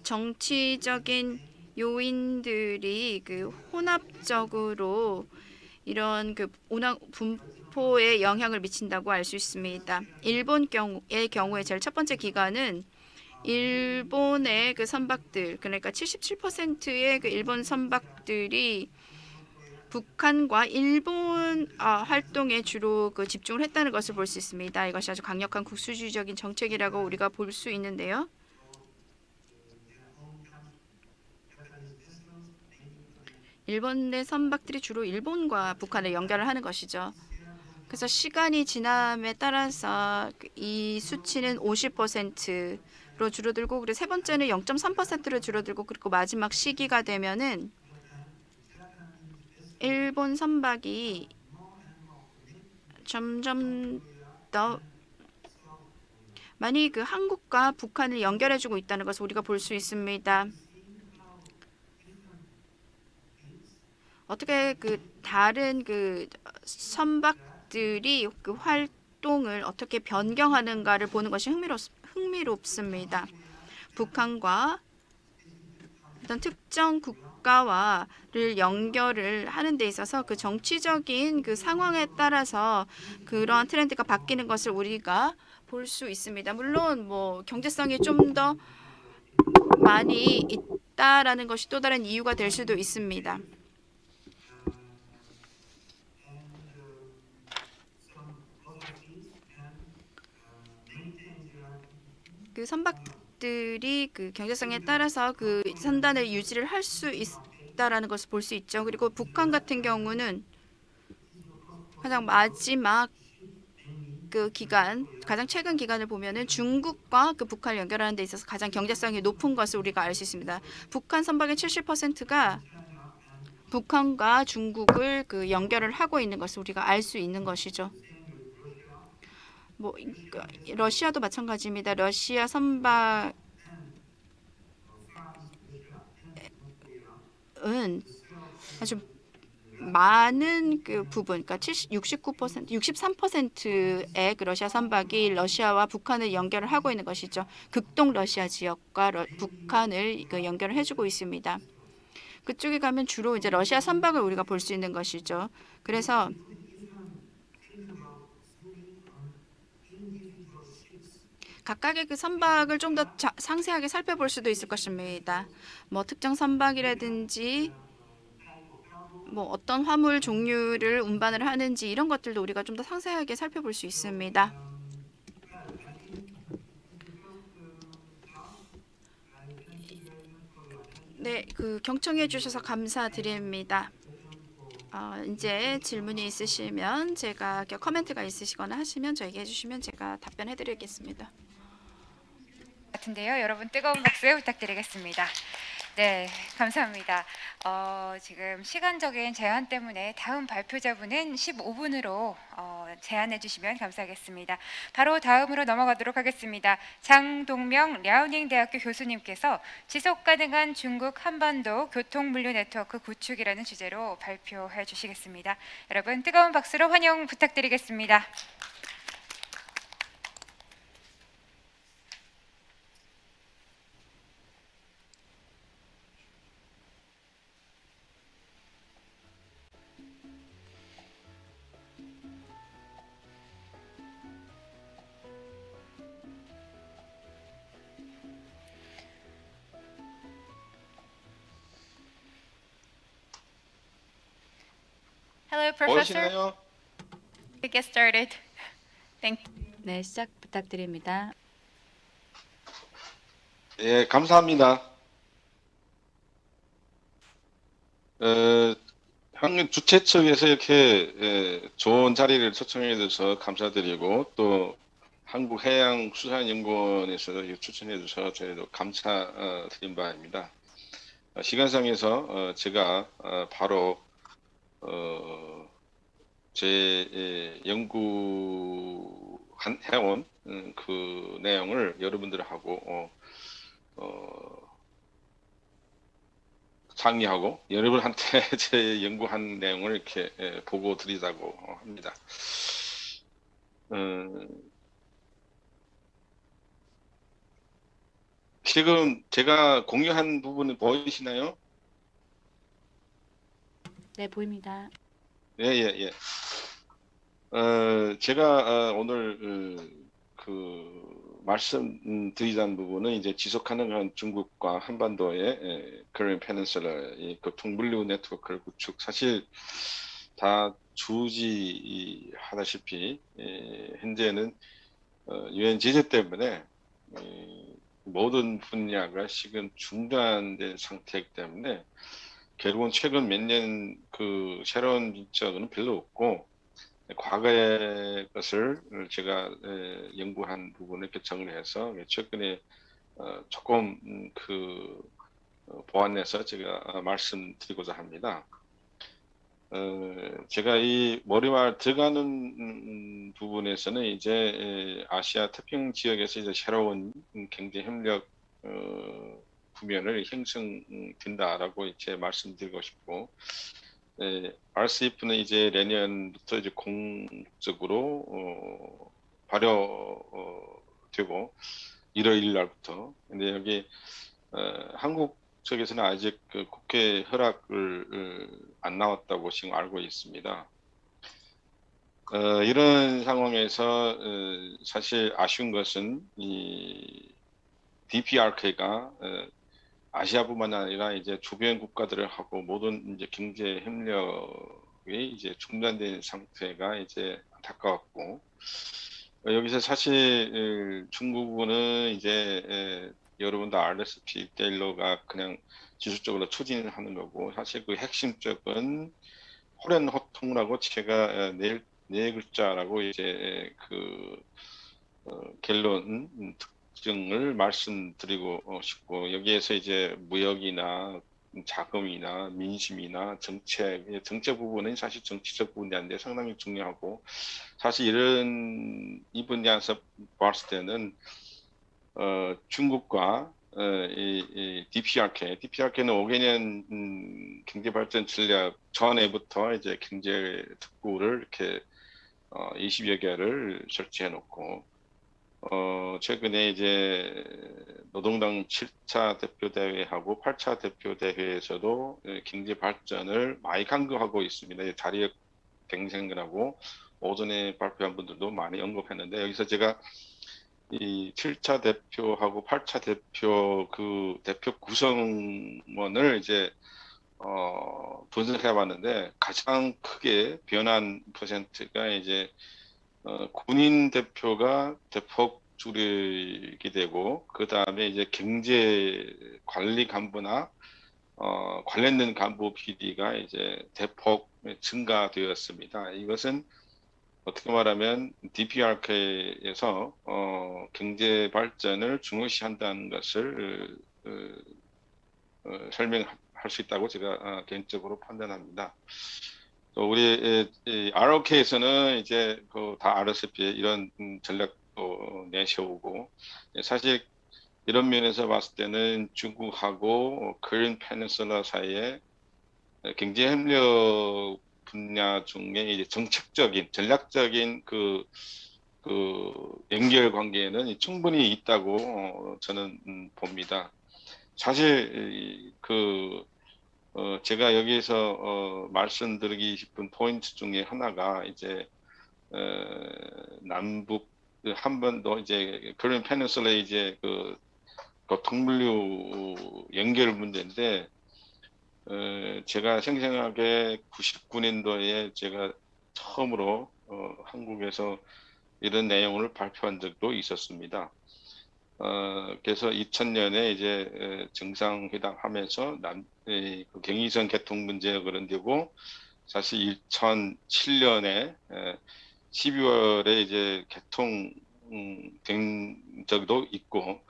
정치적인 요인들이 그 혼합적으로 이런 그 운항 분포에 영향을 미친다고 알 수 있습니다. 일본의 경우에 제일 첫 번째 기간은 일본의 그 선박들, 그러니까 77%의 그 일본 선박들이 북한과 일본 활동에 주로 그 집중을 했다는 것을 볼 수 있습니다. 이것이 아주 강력한 국수주의적인 정책이라고 우리가 볼 수 있는데요. 일본의 선박들이 주로 일본과 북한을 연결을 하는 것이죠. 그래서 시간이 지남에 따라서 이 수치는 50%, 줄어들고, 그리고 세 번째는 0.3%로 줄어들고, 그리고 마지막 시기가 되면은 일본 선박이 점점 더 많이 그 한국과 북한을 연결해주고 있다는 것을 우리가 볼 수 있습니다. 어떻게 그 다른 그 선박들이 그 활동을 어떻게 변경하는가를 보는 것이 흥미롭습니다. 북한과 어떤 특정 국가와를 연결을 하는 데 있어서 그 정치적인 그 상황에 따라서 그러한 트렌드가 바뀌는 것을 우리가 볼 수 있습니다. 물론 뭐 경제성이 좀 더 많이 있다라는 것이 또 다른 이유가 될 수도 있습니다. 그 선박들이 그 경제성에 따라서 그 선단을 유지를 할 수 있다라는 것을 볼 수 있죠. 그리고 북한 같은 경우는 가장 마지막 그 기간, 가장 최근 기간을 보면은 중국과 그 북한을 연결하는 데 있어서 가장 경제성이 높은 것을 우리가 알 수 있습니다. 북한 선박의 70%가 북한과 중국을 그 연결을 하고 있는 것을 우리가 알 수 있는 것이죠. 뭐 러시아도 마찬가지입니다. 러시아 선박은 아주 많은 그 부분, 그러니까 69%, 63%의 그 러시아 선박이 러시아와 북한을 연결을 하고 있는 것이죠. 극동 러시아 지역과 북한을 그 연결을 해주고 있습니다. 그쪽에 가면 주로 이제 러시아 선박을 우리가 볼 수 있는 것이죠. 그래서 각각의 그 선박을 좀 더 상세하게 살펴볼 수도 있을 것입니다. 뭐 특정 선박이라든지 뭐 어떤 화물 종류를 운반을 하는지 이런 것들도 우리가 좀 더 상세하게 살펴볼 수 있습니다. 네, 그 경청해 주셔서 감사드립니다. 이제 질문이 있으시면 제가 커멘트가 있으시거나 하시면 저에게 해주시면 제가 답변해 드리겠습니다. 같은데요. 여러분 뜨거운 박수 부탁드리겠습니다. 네, 감사합니다. 지금 시간적인 제한 때문에 다음 발표자분은 15분으로 제한해 주시면 감사하겠습니다. 바로 다음으로 넘어가도록 하겠습니다. 장동명 랴오닝대학교 교수님께서 지속 가능한 중국 한반도 교통물류 네트워크 구축이라는 주제로 발표해 주시겠습니다. 여러분 뜨거운 박수로 환영 부탁드리겠습니다. Hello, Professor. 보이시나요? We get started. Thank you. 네, 시작 부탁드립니다. 예, 감사합니다. 형 주최 측에서 이렇게 좋은 자리를 초청해 주셔서 감사드리고 또 한국해양수산연구원에서 추천해 주셔서 저희도 감사드린 바입니다. 시간상에서 제가 바로 제 연구해온 그 내용을 여러분들하고 상의하고 여러분한테 제 연구한 내용을 이렇게 보고 드리자고 합니다. 지금 제가 공유한 부분은 보이시나요? 네, 보입니다. 예. 제가 오늘 그 말씀드리자는 부분은 이제 지속 가능한 중국과 한반도의 Korean Peninsula 교통물류 네트워크를 구축, 사실 다 주지하다시피 현재는 유엔 제재 때문에 모든 분야가 지금 중단된 상태이기 때문에 결국은 최근 몇 년 그 새로운 정책은 별로 없고 과거의 것을 제가 연구한 부분을 결정을 해서 최근에 조금 보완해서 제가 말씀드리고자 합니다. 제가 이 머리말 들어가는 부분에서는 이제 아시아 태평양 지역에서 이제 새로운 경제 협력 구면을 형성된다라고 이제 말씀드리고 싶고, RCEP는 이제 내년부터 이제 공적으로 발효되고 1월 1일 날부터. 근데 여기 한국 쪽에서는 아직 그 국회 허락을 안 나왔다고 지금 알고 있습니다. 이런 상황에서 사실 아쉬운 것은 이 DPRK가 아시아뿐만 아니라 이제 주변 국가들을 하고 모든 이제 경제 협력이 이제 중단된 상태가 이제 안타까웠고, 여기서 사실 중국은 이제 여러분도 알다시피 테일러가 그냥 지속적으로 추진하는 거고, 사실 그 핵심적은 호렌호통이라고 제가 네 글자라고 이제 결론 특징을 말씀드리고 싶고, 여기에서 이제 무역이나 자금이나 민심이나 정책 부분은 사실 정치적 분야인데 상당히 중요하고, 사실 이 분야에서 봤을 때는 중국과 이 DPRK는 5개년 경제 발전 전략 전에부터 이제 경제 특구를 이렇게 20여 개를 설치해 놓고, 최근에 이제 노동당 7차 대표대회하고 8차 대표대회에서도 경제 발전을 많이 강조하고 있습니다. 자리역 경쟁이라고 오전에 발표한 분들도 많이 언급했는데, 여기서 제가 이 7차 대표하고 8차 대표 대표 구성원을 이제 분석해 봤는데, 가장 크게 변한 퍼센트가 이제 군인 대표가 대폭 줄이게 되고, 그 다음에 이제 경제 관리 간부나 관련된 간부 비리가 이제 대폭 증가되었습니다. 이것은 어떻게 말하면 DPRK에서 경제 발전을 중요시한다는 것을 설명할 수 있다고 제가 개인적으로 판단합니다. 또 우리 ROK에서는 이제 다 알다시피 이런 전략도 내세우고, 사실 이런 면에서 봤을 때는 중국하고 코리안 페닌슐라 사이에 경제 협력 분야 중에 이제 정책적인 전략적인 그 연결 관계는 충분히 있다고 저는 봅니다. 사실 제가 여기에서 말씀드리기 싶은 포인트 중에 하나가 이제 남북 한반도 이제 코리안 페닌슐라 이제 교통물류 연결 문제인데, 제가 생생하게 99년도에 제가 처음으로 한국에서 이런 내용을 발표한 적도 있었습니다. 그래서 2000년에 이제 정상회담 하면서 경의선 개통 문제가 거론되고, 사실 2007년에 12월에 이제 개통된 적도 있고,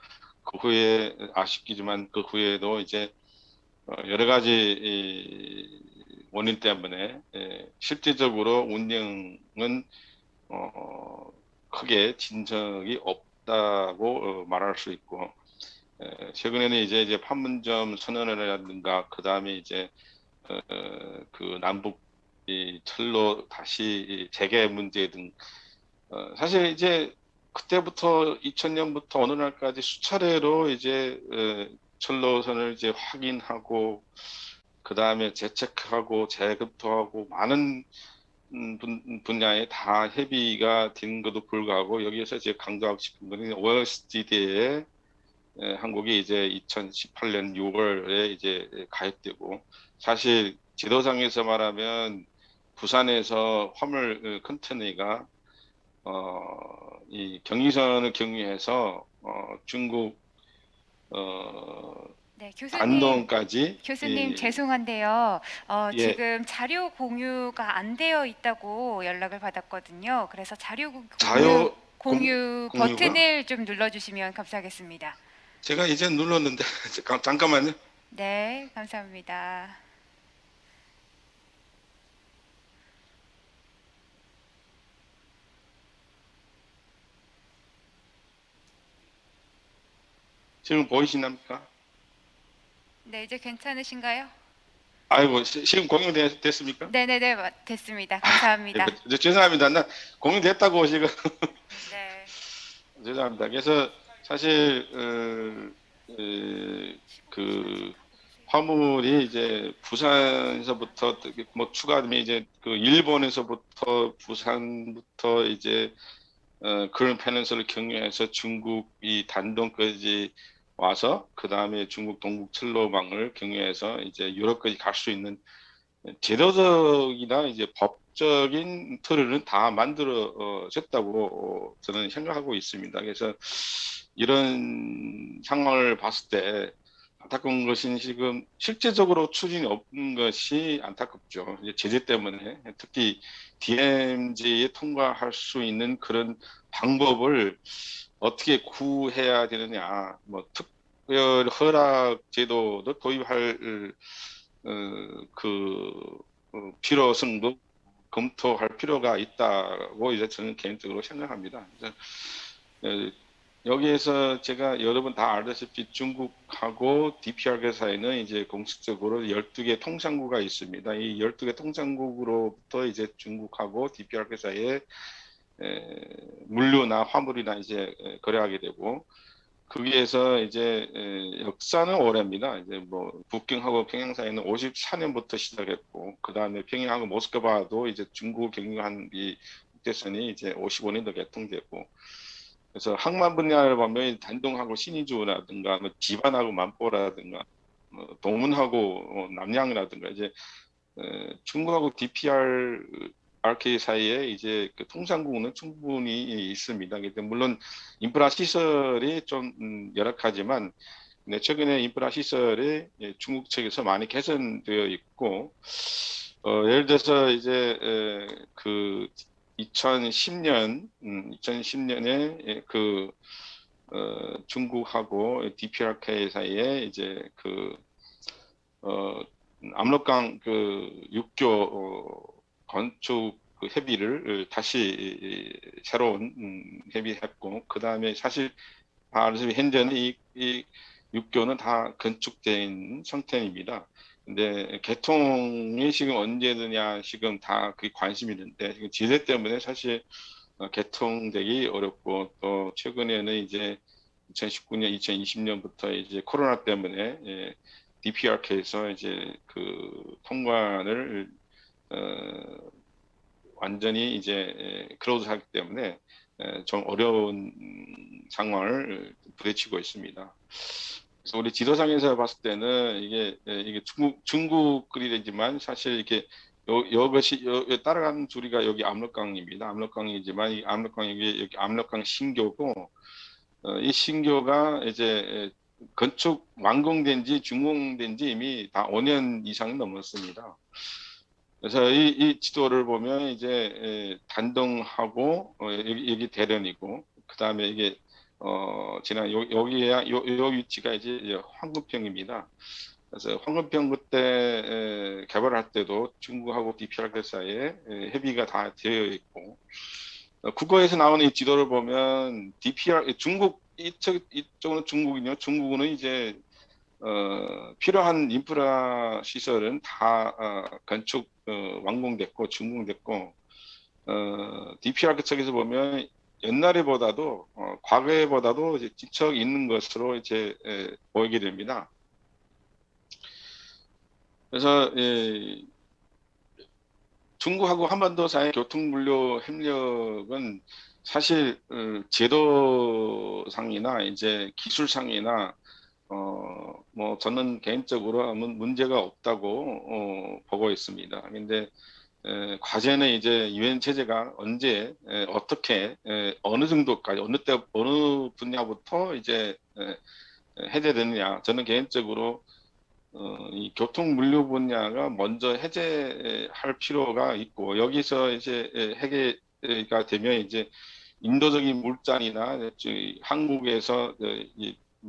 그 후에 아쉽기지만 그 후에도 이제 여러 가지 원인 때문에 실질적으로 운영은 크게 진척이 없다고 말할 수 있고, 최근에는 이제 판문점 선언이라든가 그 다음에 이제 남북 철로 다시 재개 문제 등, 사실 이제 그때부터 2000년부터 어느 날까지 수차례로 이제 철로선을 이제 확인하고, 그 다음에 재체크하고 재검토하고 많은 분야에 다 협의가 된 것도 불구하고, 여기에서 이제 강조하고 싶은 것은 OSCD에 한국이 이제 2018년 6월에 이제 가입되고, 사실 지도상에서 말하면 부산에서 화물 컨테이너가 이 경의선을 경유해서 중국 네, 교수님. 안동까지 교수님 죄송한데요. 예. 지금 자료 공유가 안 되어 있다고 연락을 받았거든요. 그래서 자료 공유 자료 공유 공유가? 버튼을 좀 눌러주시면 감사하겠습니다. 제가 이제 눌렀는데 잠깐만요. 네, 감사합니다. 지금 보이시납니까? 네, 이제 괜찮으신가요? 아이고, 지금 공유됐습니까? 네네네, 됐습니다. 감사합니다. 죄송합니다. 나 공유됐다고 지금 네. 죄송합니다. 그래서 사실 그 화물이 이제 부산에서부터 뭐 추가되면 이제 그 일본에서부터 부산부터 이제 그런 페닌슐라 경유해서 중국이 단동까지 와서 그 다음에 중국 동북 철로망을 경유해서 이제 유럽까지 갈 수 있는 제도적이나 이제 법적인 틀은 다 만들어졌다고 저는 생각하고 있습니다. 그래서 이런 상황을 봤을 때 안타까운 것은 지금 실제적으로 추진이 없는 것이 안타깝죠. 이제 제재 때문에 특히 DMZ에 통과할 수 있는 그런 방법을 어떻게 구해야 되느냐, 뭐 특별 허락 제도도 도입할 필요성도 검토할 필요가 있다고 이제 저는 개인적으로 생각합니다. 그래서 여기에서 제가 여러분 다 알다시피 중국하고 DPRK 사이는 이제 공식적으로 12개 통상국가 있습니다. 이 12개 통상국으로부터 이제 중국하고 DPRK 사이에 물류나 화물이나 이제 거래하게 되고 거기에서 이제 역사는 오래입니다. 이제 뭐 북경하고 평양 사이는 54년부터 시작했고 그 다음에 평양하고 모스크바도 이제 중국 경유한 이 국제선이 이제 55년도 개통되고 그래서 항만 분야를 보면 단동하고 신의주라든가 뭐 지반하고 만포라든가 동문하고 남양이라든가 이제 중국하고 RK 사이에 이제 그 통상국은 충분히 있습니다. 물론 인프라 시설이 좀 열악하지만 최근에 인프라 시설이 중국 측에서 많이 개선되어 있고 예를 들어서 이제 그 2010년에 그 중국하고 DPRK 사이에 이제 그 압록강 그 육교 건축 그 협의를 다시 새로운 협의했고 그 다음에 사실 현재는 이 육교는 다 건축된 상태입니다. 근데 개통이 지금 언제 되냐 지금 다 그게 관심이 있는데 지금 제재 때문에 사실 개통되기 어렵고 또 최근에는 이제 2019년, 2020년부터 이제 코로나 때문에 DPRK에서 이제 그 통관을 완전히 이제 클로즈하기 때문에 좀 어려운 상황을 부딪히고 있습니다. 그래서 우리 지도상에서 봤을 때는 이게 중국글이 되지만 사실 이렇게 이것이 따라가는 줄이가 여기 압록강입니다. 압록강이지만 이 압록강이 여기 압록강 신교고 이 신교가 이제 건축 완공된 지 준공된 지 이미 다 5년 이상이 넘었습니다. 그래서 이 지도를 보면 이제 단동하고 여기 대련이고 그 다음에 이게 지난 여기야 요 위치가 이제 황금평입니다. 그래서 황금평 그때 개발할 때도 중국하고 DPRK 사이에 협의가 다 되어 있고 국어에서 나오는 이 지도를 보면 중국 이쪽은 중국이요. 중국은 이제 필요한 인프라 시설은 다 건축 완공됐고 준공됐고 DPRK 측에서 보면 옛날에보다도 과거에보다도 이제 뒤척 있는 것으로 이제 보이게 됩니다. 그래서 중국하고 한반도 사이 교통물류 협력은 사실 제도상이나 이제 기술상이나 뭐 저는 개인적으로 문제가 없다고 보고 있습니다. 근데 과제는 이제 유엔 체제가 언제 어떻게 어느 정도까지 어느 분야부터 이제 해제되느냐. 저는 개인적으로 이 교통 물류 분야가 먼저 해제할 필요가 있고 여기서 이제 해제가 되면 이제 인도적인 물자이나 한국에서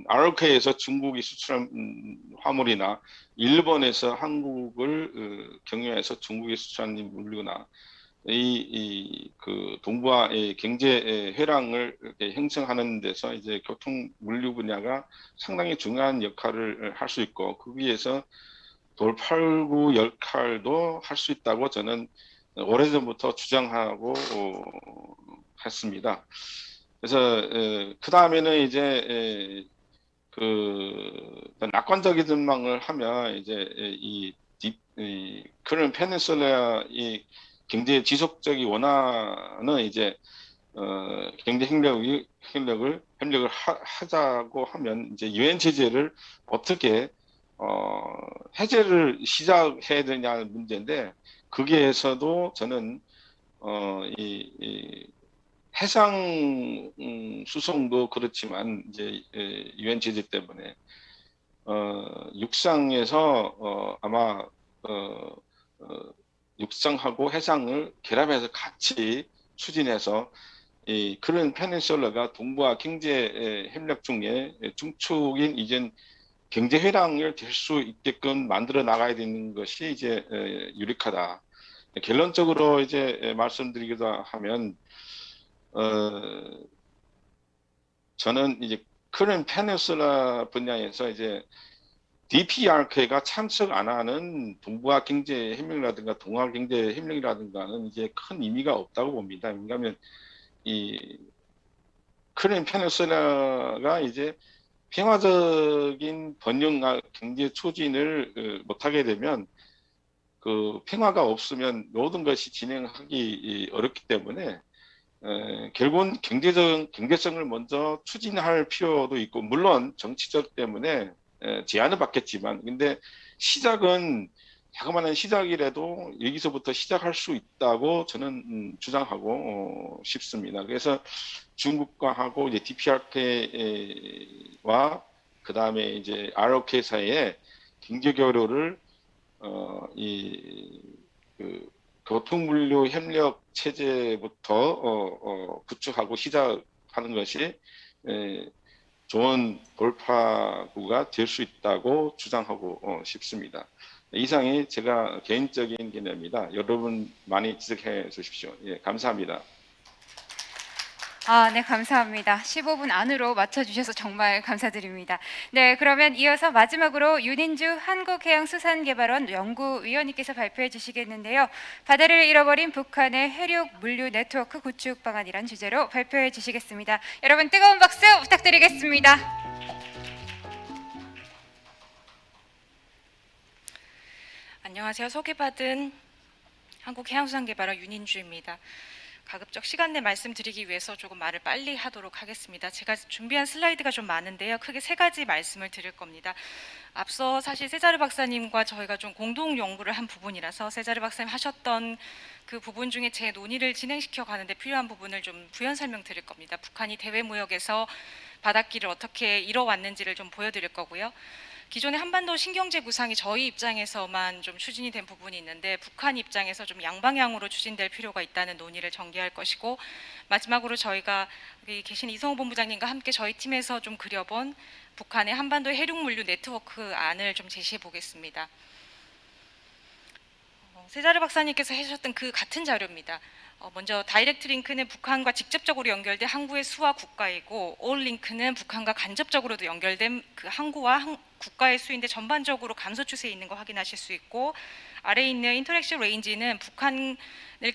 ROK에서 중국이 수출한 화물이나 일본에서 한국을 경유해서 중국에 수출한 물류나 그 동북아의 경제 회랑을 이렇게 형성하는 데서 이제 교통 물류 분야가 상당히 중요한 역할을 할 수 있고 거기에서 돌팔구 역할도 할 수 있다고 저는 오래전부터 주장하고 했습니다. 그래서 그 다음에는 이제 그 낙관적인 전망을 하면 이제 이 그런 페닌슐라 이 경제 지속적인 원화는 이제 경제 협력을 하자고 하면 이제 유엔 제재를 어떻게 해제를 시작해야 되냐는 문제인데 거기에서도 저는 이 해상 수송도 그렇지만 이제 유엔 제재 때문에 육상에서 아마 육상하고 해상을 결합해서 같이 추진해서 그런 페닌슐라가 동북아 경제 협력 중에 중축인 이전 경제 회랑을 될 수 있게끔 만들어 나가야 되는 것이 이제 유력하다. 결론적으로 이제 말씀드리기도 하면 저는 이제 그런 페닌슐라 분야에서 이제 DPRK가 참석 안 하는 동북아 경제 협력이라든가 동아 경제 협력이라든가는 이제 큰 의미가 없다고 봅니다. 왜냐하면 이 크림 페닌슐라가 이제 평화적인 번영과 경제 추진을 못하게 되면 그 평화가 없으면 모든 것이 진행하기 어렵기 때문에 결국은 경제성을 먼저 추진할 필요도 있고 물론 정치적 때문에 제한을 받겠지만 근데 시작은 자그마한 시작이라도 여기서부터 시작할 수 있다고 저는 주장하고 싶습니다. 그래서 중국과 하고 이제 DPRK와 그 다음에 이제 ROK 사이에 경제 교류를 그 교통물류 협력 체제부터 구축하고 시작하는 것이 좋은 돌파구가 될 수 있다고 주장하고 싶습니다. 이상이 제가 개인적인 개념입니다. 여러분 많이 지적해 주십시오. 예, 감사합니다. 네, 감사합니다. 15분 안으로 맞춰주셔서 정말 감사드립니다. 네, 그러면 이어서 마지막으로 윤인주 한국해양수산개발원 연구위원님께서 발표해 주시겠는데요. 바다를 잃어버린 북한의 해륙 물류 네트워크 구축 방안이란 주제로 발표해 주시겠습니다. 여러분 뜨거운 박수 부탁드리겠습니다. 안녕하세요. 소개받은 한국해양수산개발원 윤인주입니다. 가급적 시간 내 말씀드리기 위해서 조금 말을 빨리 하도록 하겠습니다. 제가 준비한 슬라이드가 좀 많은데요. 크게 세 가지 말씀을 드릴 겁니다. 앞서 사실 세자르 박사님과 저희가 좀 공동 연구를 한 부분이라서 세자르 박사님 하셨던 그 부분 중에 제 논의를 진행시켜 가는데 필요한 부분을 좀 부연 설명드릴 겁니다. 북한이 대외무역에서 바닷길을 어떻게 이뤄왔는지를 좀 보여드릴 거고요. 기존의 한반도 신경제 구상이 저희 입장에서만 좀 추진이 된 부분이 있는데 북한 입장에서 좀 양방향으로 추진될 필요가 있다는 논의를 전개할 것이고 마지막으로 저희가 여기 계신 이성호 본부장님과 함께 저희 팀에서 좀 그려본 북한의 한반도 해륙물류 네트워크 안을 좀 제시해 보겠습니다. 세자르 박사님께서 해주셨던 그 같은 자료입니다. 먼저 다이렉트 링크는 북한과 직접적으로 연결된 항구의 수와 국가이고 올 링크는 북한과 간접적으로도 연결된 그 항구와 국가의 수인데 전반적으로 감소 추세에 있는 거 확인하실 수 있고 아래에 있는 인터랙션 레인지는 북한을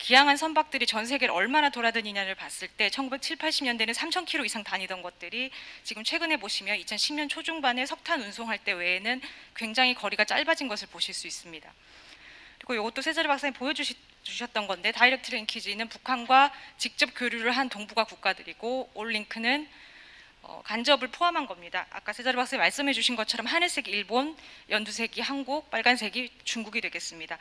기항한 선박들이 전 세계를 얼마나 돌아다니냐를 봤을 때 1970, 80년대는 3,000km 이상 다니던 것들이 지금 최근에 보시면 2010년 초중반에 석탄 운송할 때 외에는 굉장히 거리가 짧아진 것을 보실 수 있습니다. 그리고 이것도 세자르 박사님 보여주셨던 건데 다이렉트 링키지는 북한과 직접 교류를 한 동북아 국가들이고 올 링크는 간접을 포함한 겁니다. 아까 세자르 박사님 말씀해 주신 것처럼 하늘색이 일본, 연두색이 한국, 빨간색이 중국이 되겠습니다.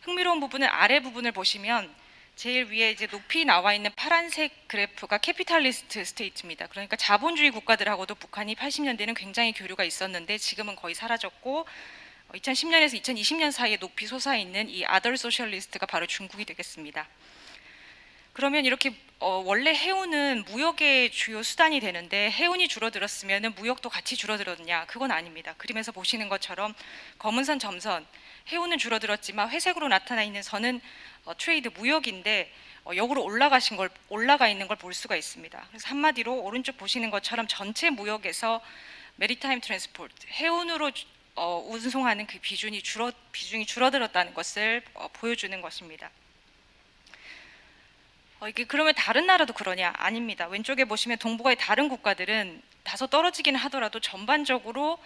흥미로운 부분은 아래 부분을 보시면 제일 위에 이제 높이 나와 있는 파란색 그래프가 캐피탈리스트 스테이트입니다. 그러니까 자본주의 국가들하고도 북한이 80년대는 굉장히 교류가 있었는데 지금은 거의 사라졌고 2010년에서 2020년 사이에 높이 솟아있는 이 아더 소셜리스트가 바로 중국이 되겠습니다. 그러면 이렇게 원래 해운은 무역의 주요 수단이 되는데 해운이 줄어들었으면 무역도 같이 줄어들었냐? 그건 아닙니다. 그림에서 보시는 것처럼 검은 선, 점선, 해운은 줄어들었지만 회색으로 나타나 있는 선은 트레이드 무역인데 역으로 올라가 있는 걸 볼 수가 있습니다. 그래서 한마디로 오른쪽 보시는 것처럼 전체 무역에서 메리타임 트랜스포트, 해운으로 운송하는 그 비중이 줄어들었다는 것을 보여주는 것입니다. 이게 그러면 다른 나라도 그러냐? 아닙니다. 왼쪽에 보시면 동북아의 다른 국가들은 다소 떨어지기는 하더라도 전반적으로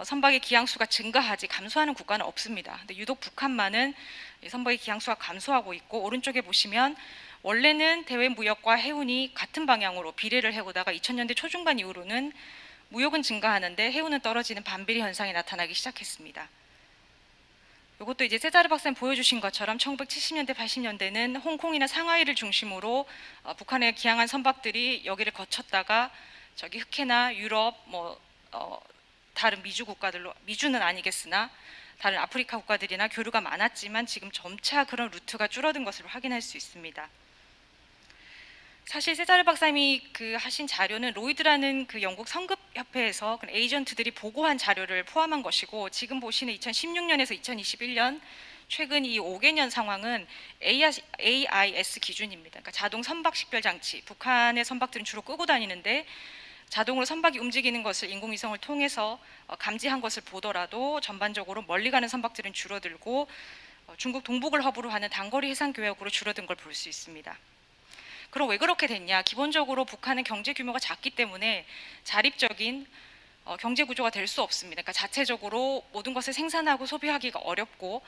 선박의 기항수가 증가하지 감소하는 국가는 없습니다. 근데 유독 북한만은 이 선박의 기항수가 감소하고 있고, 오른쪽에 보시면 원래는 대외 무역과 해운이 같은 방향으로 비례를 해오다가 2000년대 초중반 이후로는 무역은 증가하는데 해운은 떨어지는 반비례 현상이 나타나기 시작했습니다. 이것도 이제 세자르 박사님 보여주신 것처럼 1970년대, 80년대는 홍콩이나 상하이를 중심으로 북한에 기항한 선박들이 여기를 거쳤다가 저기 흑해나 유럽, 다른 미주 국가들로, 미주는 아니겠으나 다른 아프리카 국가들이나 교류가 많았지만 지금 점차 그런 루트가 줄어든 것을 확인할 수 있습니다. 사실 세자르 박사님이 하신 자료는 로이드라는 그 영국 성급협회에서 에이전트들이 보고한 자료를 포함한 것이고, 지금 보시는 2016년에서 2021년 최근 이 5개년 상황은 AIS 기준입니다. 그러니까 자동 선박 식별 장치. 북한의 선박들은 주로 끄고 다니는데 자동으로 선박이 움직이는 것을 인공위성을 통해서 감지한 것을 보더라도 전반적으로 멀리 가는 선박들은 줄어들고 중국 동북을 허브로 하는 단거리 해상 교역으로 줄어든 걸 볼 수 있습니다. 그럼 왜 그렇게 됐냐? 기본적으로 북한은 경제 규모가 작기 때문에 자립적인 경제 구조가 될 수 없습니다. 그러니까 자체적으로 모든 것을 생산하고 소비하기가 어렵고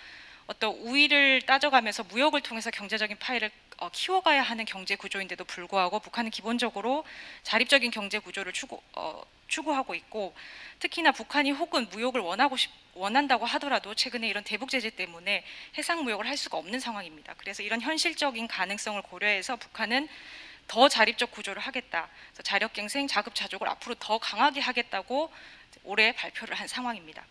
어떤 우위를 따져가면서 무역을 통해서 경제적인 파이를 키워가야 하는 경제 구조인데도 불구하고 북한은 기본적으로 자립적인 경제 구조를 추구하고 있고, 특히나 북한이 혹은 무역을 원한다고 하더라도 최근에 이런 대북 제재 때문에 해상 무역을 할 수가 없는 상황입니다. 그래서 이런 현실적인 가능성을 고려해서 북한은 더 자립적 구조를 하겠다. 그래서 자력갱생, 자급자족을 앞으로 더 강하게 하겠다고 올해 발표를 한 상황입니다.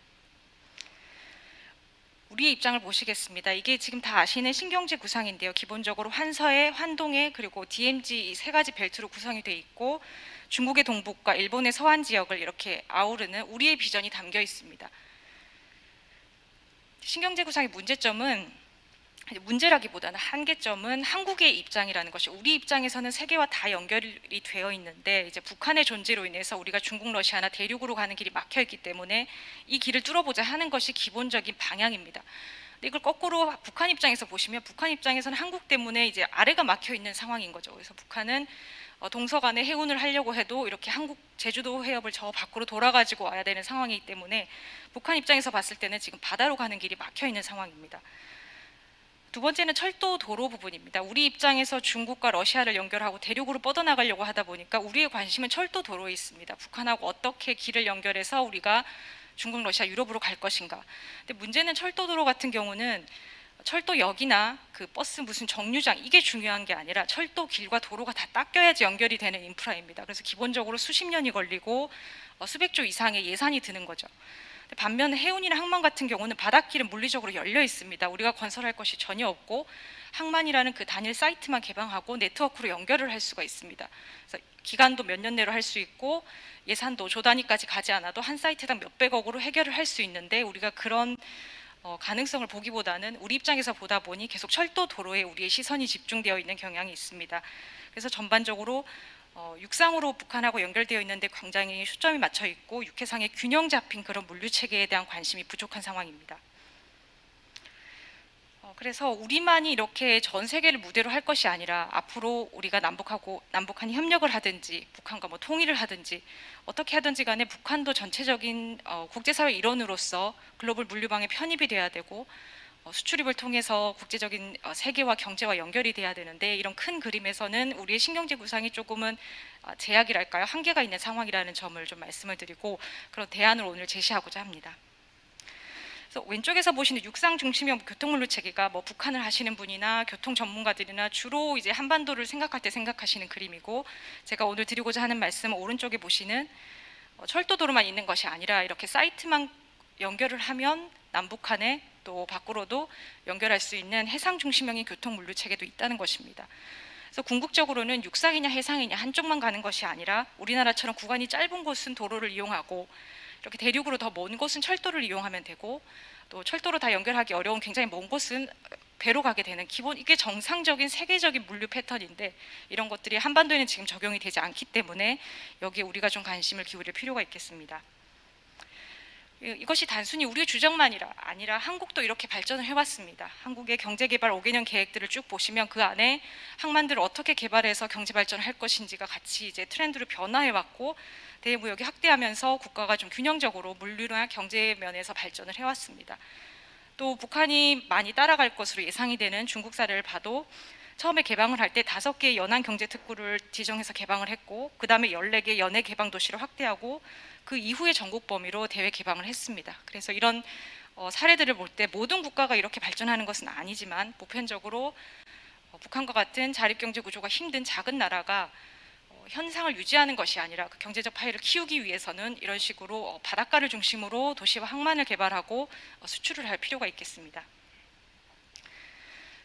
우리의 입장을 보시겠습니다. 이게 지금 다 아시는 신경제 구상인데요. 기본적으로 환서해, 환동해, 그리고 DMZ 이 세 가지 벨트로 구성이 돼 있고 중국의 동북과 일본의 서안 지역을 이렇게 아우르는 우리의 비전이 담겨 있습니다. 신경제 구상의 문제라기보다는 한계점은 한국의 입장이라는 것이, 우리 입장에서는 세계와 다 연결이 되어 있는데 이제 북한의 존재로 인해서 우리가 중국, 러시아나 대륙으로 가는 길이 막혀 있기 때문에 이 길을 뚫어보자 하는 것이 기본적인 방향입니다. 근데 이걸 거꾸로 북한 입장에서 보시면 북한 입장에서는 한국 때문에 이제 아래가 막혀 있는 상황인 거죠. 그래서 북한은 동서간에 해운을 하려고 해도 이렇게 한국 제주도 해협을 저 밖으로 돌아가지고 와야 되는 상황이기 때문에 북한 입장에서 봤을 때는 지금 바다로 가는 길이 막혀 있는 상황입니다. 두 번째는 철도 도로 부분입니다. 우리 입장에서 중국과 러시아를 연결하고 대륙으로 뻗어나가려고 하다 보니까 우리의 관심은 철도 도로에 있습니다. 북한하고 어떻게 길을 연결해서 우리가 중국, 러시아, 유럽으로 갈 것인가. 근데 문제는 철도 도로 같은 경우는 철도역이나 그 버스 무슨 정류장 이게 중요한 게 아니라 철도 길과 도로가 다 닦여야지 연결이 되는 인프라입니다. 그래서 기본적으로 수십 년이 걸리고 수백조 이상의 예산이 드는 거죠. 반면 해운이나 항만 같은 경우는 바닷길은 물리적으로 열려 있습니다. 우리가 건설할 것이 전혀 없고 항만이라는 그 단일 사이트만 개방하고 네트워크로 연결을 할 수가 있습니다. 그래서 기간도 몇 년 내로 할 수 있고 예산도 조 단위까지 가지 않아도 한 사이트당 몇백억으로 해결을 할 수 있는데 우리가 그런 가능성을 보기보다는 우리 입장에서 보다 보니 계속 철도 도로에 우리의 시선이 집중되어 있는 경향이 있습니다. 그래서 전반적으로 육상으로 북한하고 연결되어 있는데 굉장히 초점이 맞춰 있고 육해상의 균형 잡힌 그런 물류 체계에 대한 관심이 부족한 상황입니다. 그래서 우리만이 이렇게 전 세계를 무대로 할 것이 아니라 앞으로 우리가 남북한이 협력을 하든지 북한과 통일을 하든지 어떻게 하든지 간에 북한도 전체적인 국제사회 일원으로서 글로벌 물류망에 편입이 돼야 되고 수출입을 통해서 국제적인 세계와 경제와 연결이 돼야 되는데 이런 큰 그림에서는 우리의 신경제 구상이 조금은 제약이랄까요? 한계가 있는 상황이라는 점을 좀 말씀을 드리고 그런 대안을 오늘 제시하고자 합니다. 그래서 왼쪽에서 보시는 육상 중심형 교통물류 체계가 북한을 하시는 분이나 교통 전문가들이나 주로 이제 한반도를 생각할 때 생각하시는 그림이고, 제가 오늘 드리고자 하는 말씀은 오른쪽에 보시는 철도도로만 있는 것이 아니라 이렇게 사이트만 연결을 하면 남북한에 또 밖으로도 연결할 수 있는 해상 중심형의 교통물류 체계도 있다는 것입니다. 그래서 궁극적으로는 육상이냐 해상이냐 한쪽만 가는 것이 아니라 우리나라처럼 구간이 짧은 곳은 도로를 이용하고 이렇게 대륙으로 더 먼 곳은 철도를 이용하면 되고 또 철도로 다 연결하기 어려운 굉장히 먼 곳은 배로 가게 되는 기본 이게 정상적인 세계적인 물류 패턴인데 이런 것들이 한반도에는 지금 적용이 되지 않기 때문에 여기에 우리가 좀 관심을 기울일 필요가 있겠습니다. 이것이 단순히 우리의 주장만 아니라 한국도 이렇게 발전을 해왔습니다. 한국의 경제개발 5개년 계획들을 쭉 보시면 그 안에 항만들을 어떻게 개발해서 경제 발전을 할 것인지가 같이 이제 트렌드로 변화해왔고 대무역이 확대하면서 국가가 좀 균형적으로 물류나 경제 면에서 발전을 해왔습니다. 또 북한이 많이 따라갈 것으로 예상이 되는 중국 사례를 봐도 처음에 개방을 할 때 5개의 연안 경제 특구를 지정해서 개방을 했고 그 다음에 14개 연해 개방 도시를 확대하고 그 이후에 전국 범위로 대외 개방을 했습니다. 그래서 이런 사례들을 볼 때 모든 국가가 이렇게 발전하는 것은 아니지만 보편적으로 북한과 같은 자립경제 구조가 힘든 작은 나라가 현상을 유지하는 것이 아니라 그 경제적 파이를 키우기 위해서는 이런 식으로 바닷가를 중심으로 도시와 항만을 개발하고 수출을 할 필요가 있겠습니다.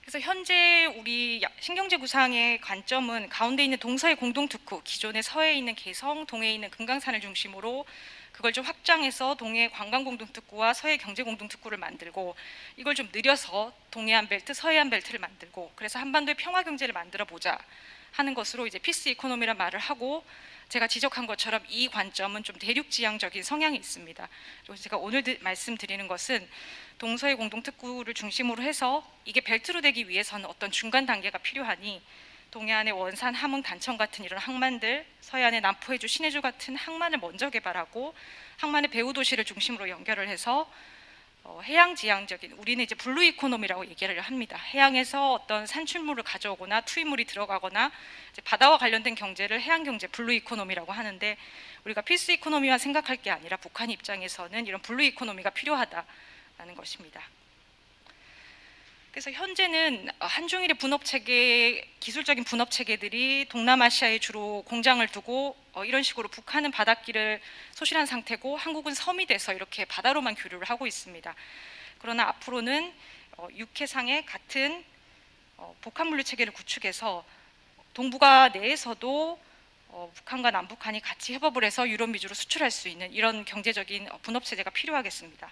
그래서 현재 우리 신경제 구상의 관점은 가운데 있는 동서의 공동특구, 기존의 서해에 있는 개성, 동해에 있는 금강산을 중심으로 그걸 좀 확장해서 동해 관광공동특구와 서해 경제공동특구를 만들고 이걸 좀 늘려서 동해안 벨트, 서해안 벨트를 만들고 그래서 한반도의 평화 경제를 만들어 보자 하는 것으로 이제 피스 이코노미란 말을 하고 제가 지적한 것처럼 이 관점은 좀 대륙지향적인 성향이 있습니다. 그리고 제가 오늘 말씀드리는 것은 동서의 공동특구를 중심으로 해서 이게 벨트로 되기 위해서는 어떤 중간 단계가 필요하니 동해안의 원산, 함흥, 단천 같은 이런 항만들, 서해안의 남포, 해주, 신해주 같은 항만을 먼저 개발하고 항만의 배후 도시를 중심으로 연결을 해서 해양지향적인 우리는 이제 블루 이코노미라고 얘기를 합니다. 해양에서 어떤 산출물을 가져오거나 투입물이 들어가거나 이제 바다와 관련된 경제를 해양 경제 블루 이코노미라고 하는데 우리가 필수 이코노미만 생각할 게 아니라 북한 입장에서는 이런 블루 이코노미가 필요하다라는 것입니다. 그래서 현재는 한중일의 분업 체계, 기술적인 분업 체계들이 동남아시아에 주로 공장을 두고 이런 식으로 북한은 바닷길을 소실한 상태고 한국은 섬이 돼서 이렇게 바다로만 교류를 하고 있습니다. 그러나 앞으로는 육해상의 같은 복합 물류 체계를 구축해서 동북아 내에서도 북한과 남북한이 같이 협업을 해서 유럽 위주로 수출할 수 있는 이런 경제적인 분업 체제가 필요하겠습니다.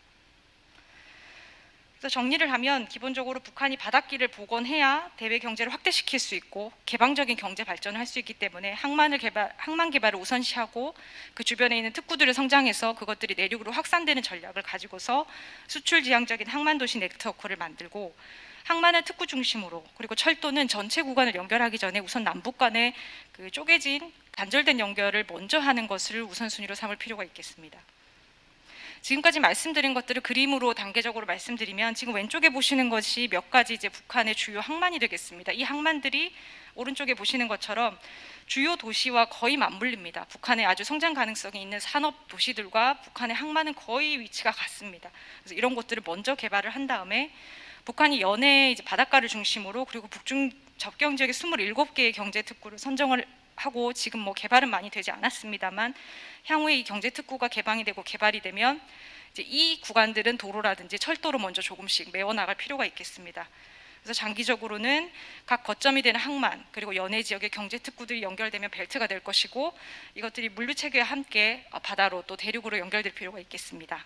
그래서 정리를 하면 기본적으로 북한이 바닷길을 복원해야 대외 경제를 확대시킬 수 있고 개방적인 경제 발전을 할 수 있기 때문에 항만 개발을 우선시하고 그 주변에 있는 특구들을 성장해서 그것들이 내륙으로 확산되는 전략을 가지고서 수출 지향적인 항만 도시 네트워크를 만들고 항만은 특구 중심으로 그리고 철도는 전체 구간을 연결하기 전에 우선 남북 간의 그 쪼개진 단절된 연결을 먼저 하는 것을 우선순위로 삼을 필요가 있겠습니다. 지금까지 말씀드린 것들을 그림으로 단계적으로 말씀드리면 지금 왼쪽에 보시는 것이 몇 가지 이제 북한의 주요 항만이 되겠습니다. 이 항만들이 오른쪽에 보시는 것처럼 주요 도시와 거의 맞물립니다. 북한의 아주 성장 가능성이 있는 산업 도시들과 북한의 항만은 거의 위치가 같습니다. 그래서 이런 것들을 먼저 개발을 한 다음에 북한이 연해 이제 바닷가를 중심으로 그리고 북중 접경 지역의 27개의 경제 특구를 선정을 하고 지금 뭐 개발은 많이 되지 않았습니다만 향후에 이 경제 특구가 개방이 되고 개발이 되면 이제 이 구간들은 도로라든지 철도로 먼저 조금씩 메워 나갈 필요가 있겠습니다. 그래서 장기적으로는 각 거점이 되는 항만 그리고 연해 지역의 경제 특구들이 연결되면 벨트가 될 것이고 이것들이 물류 체계와 함께 바다로 또 대륙으로 연결될 필요가 있겠습니다.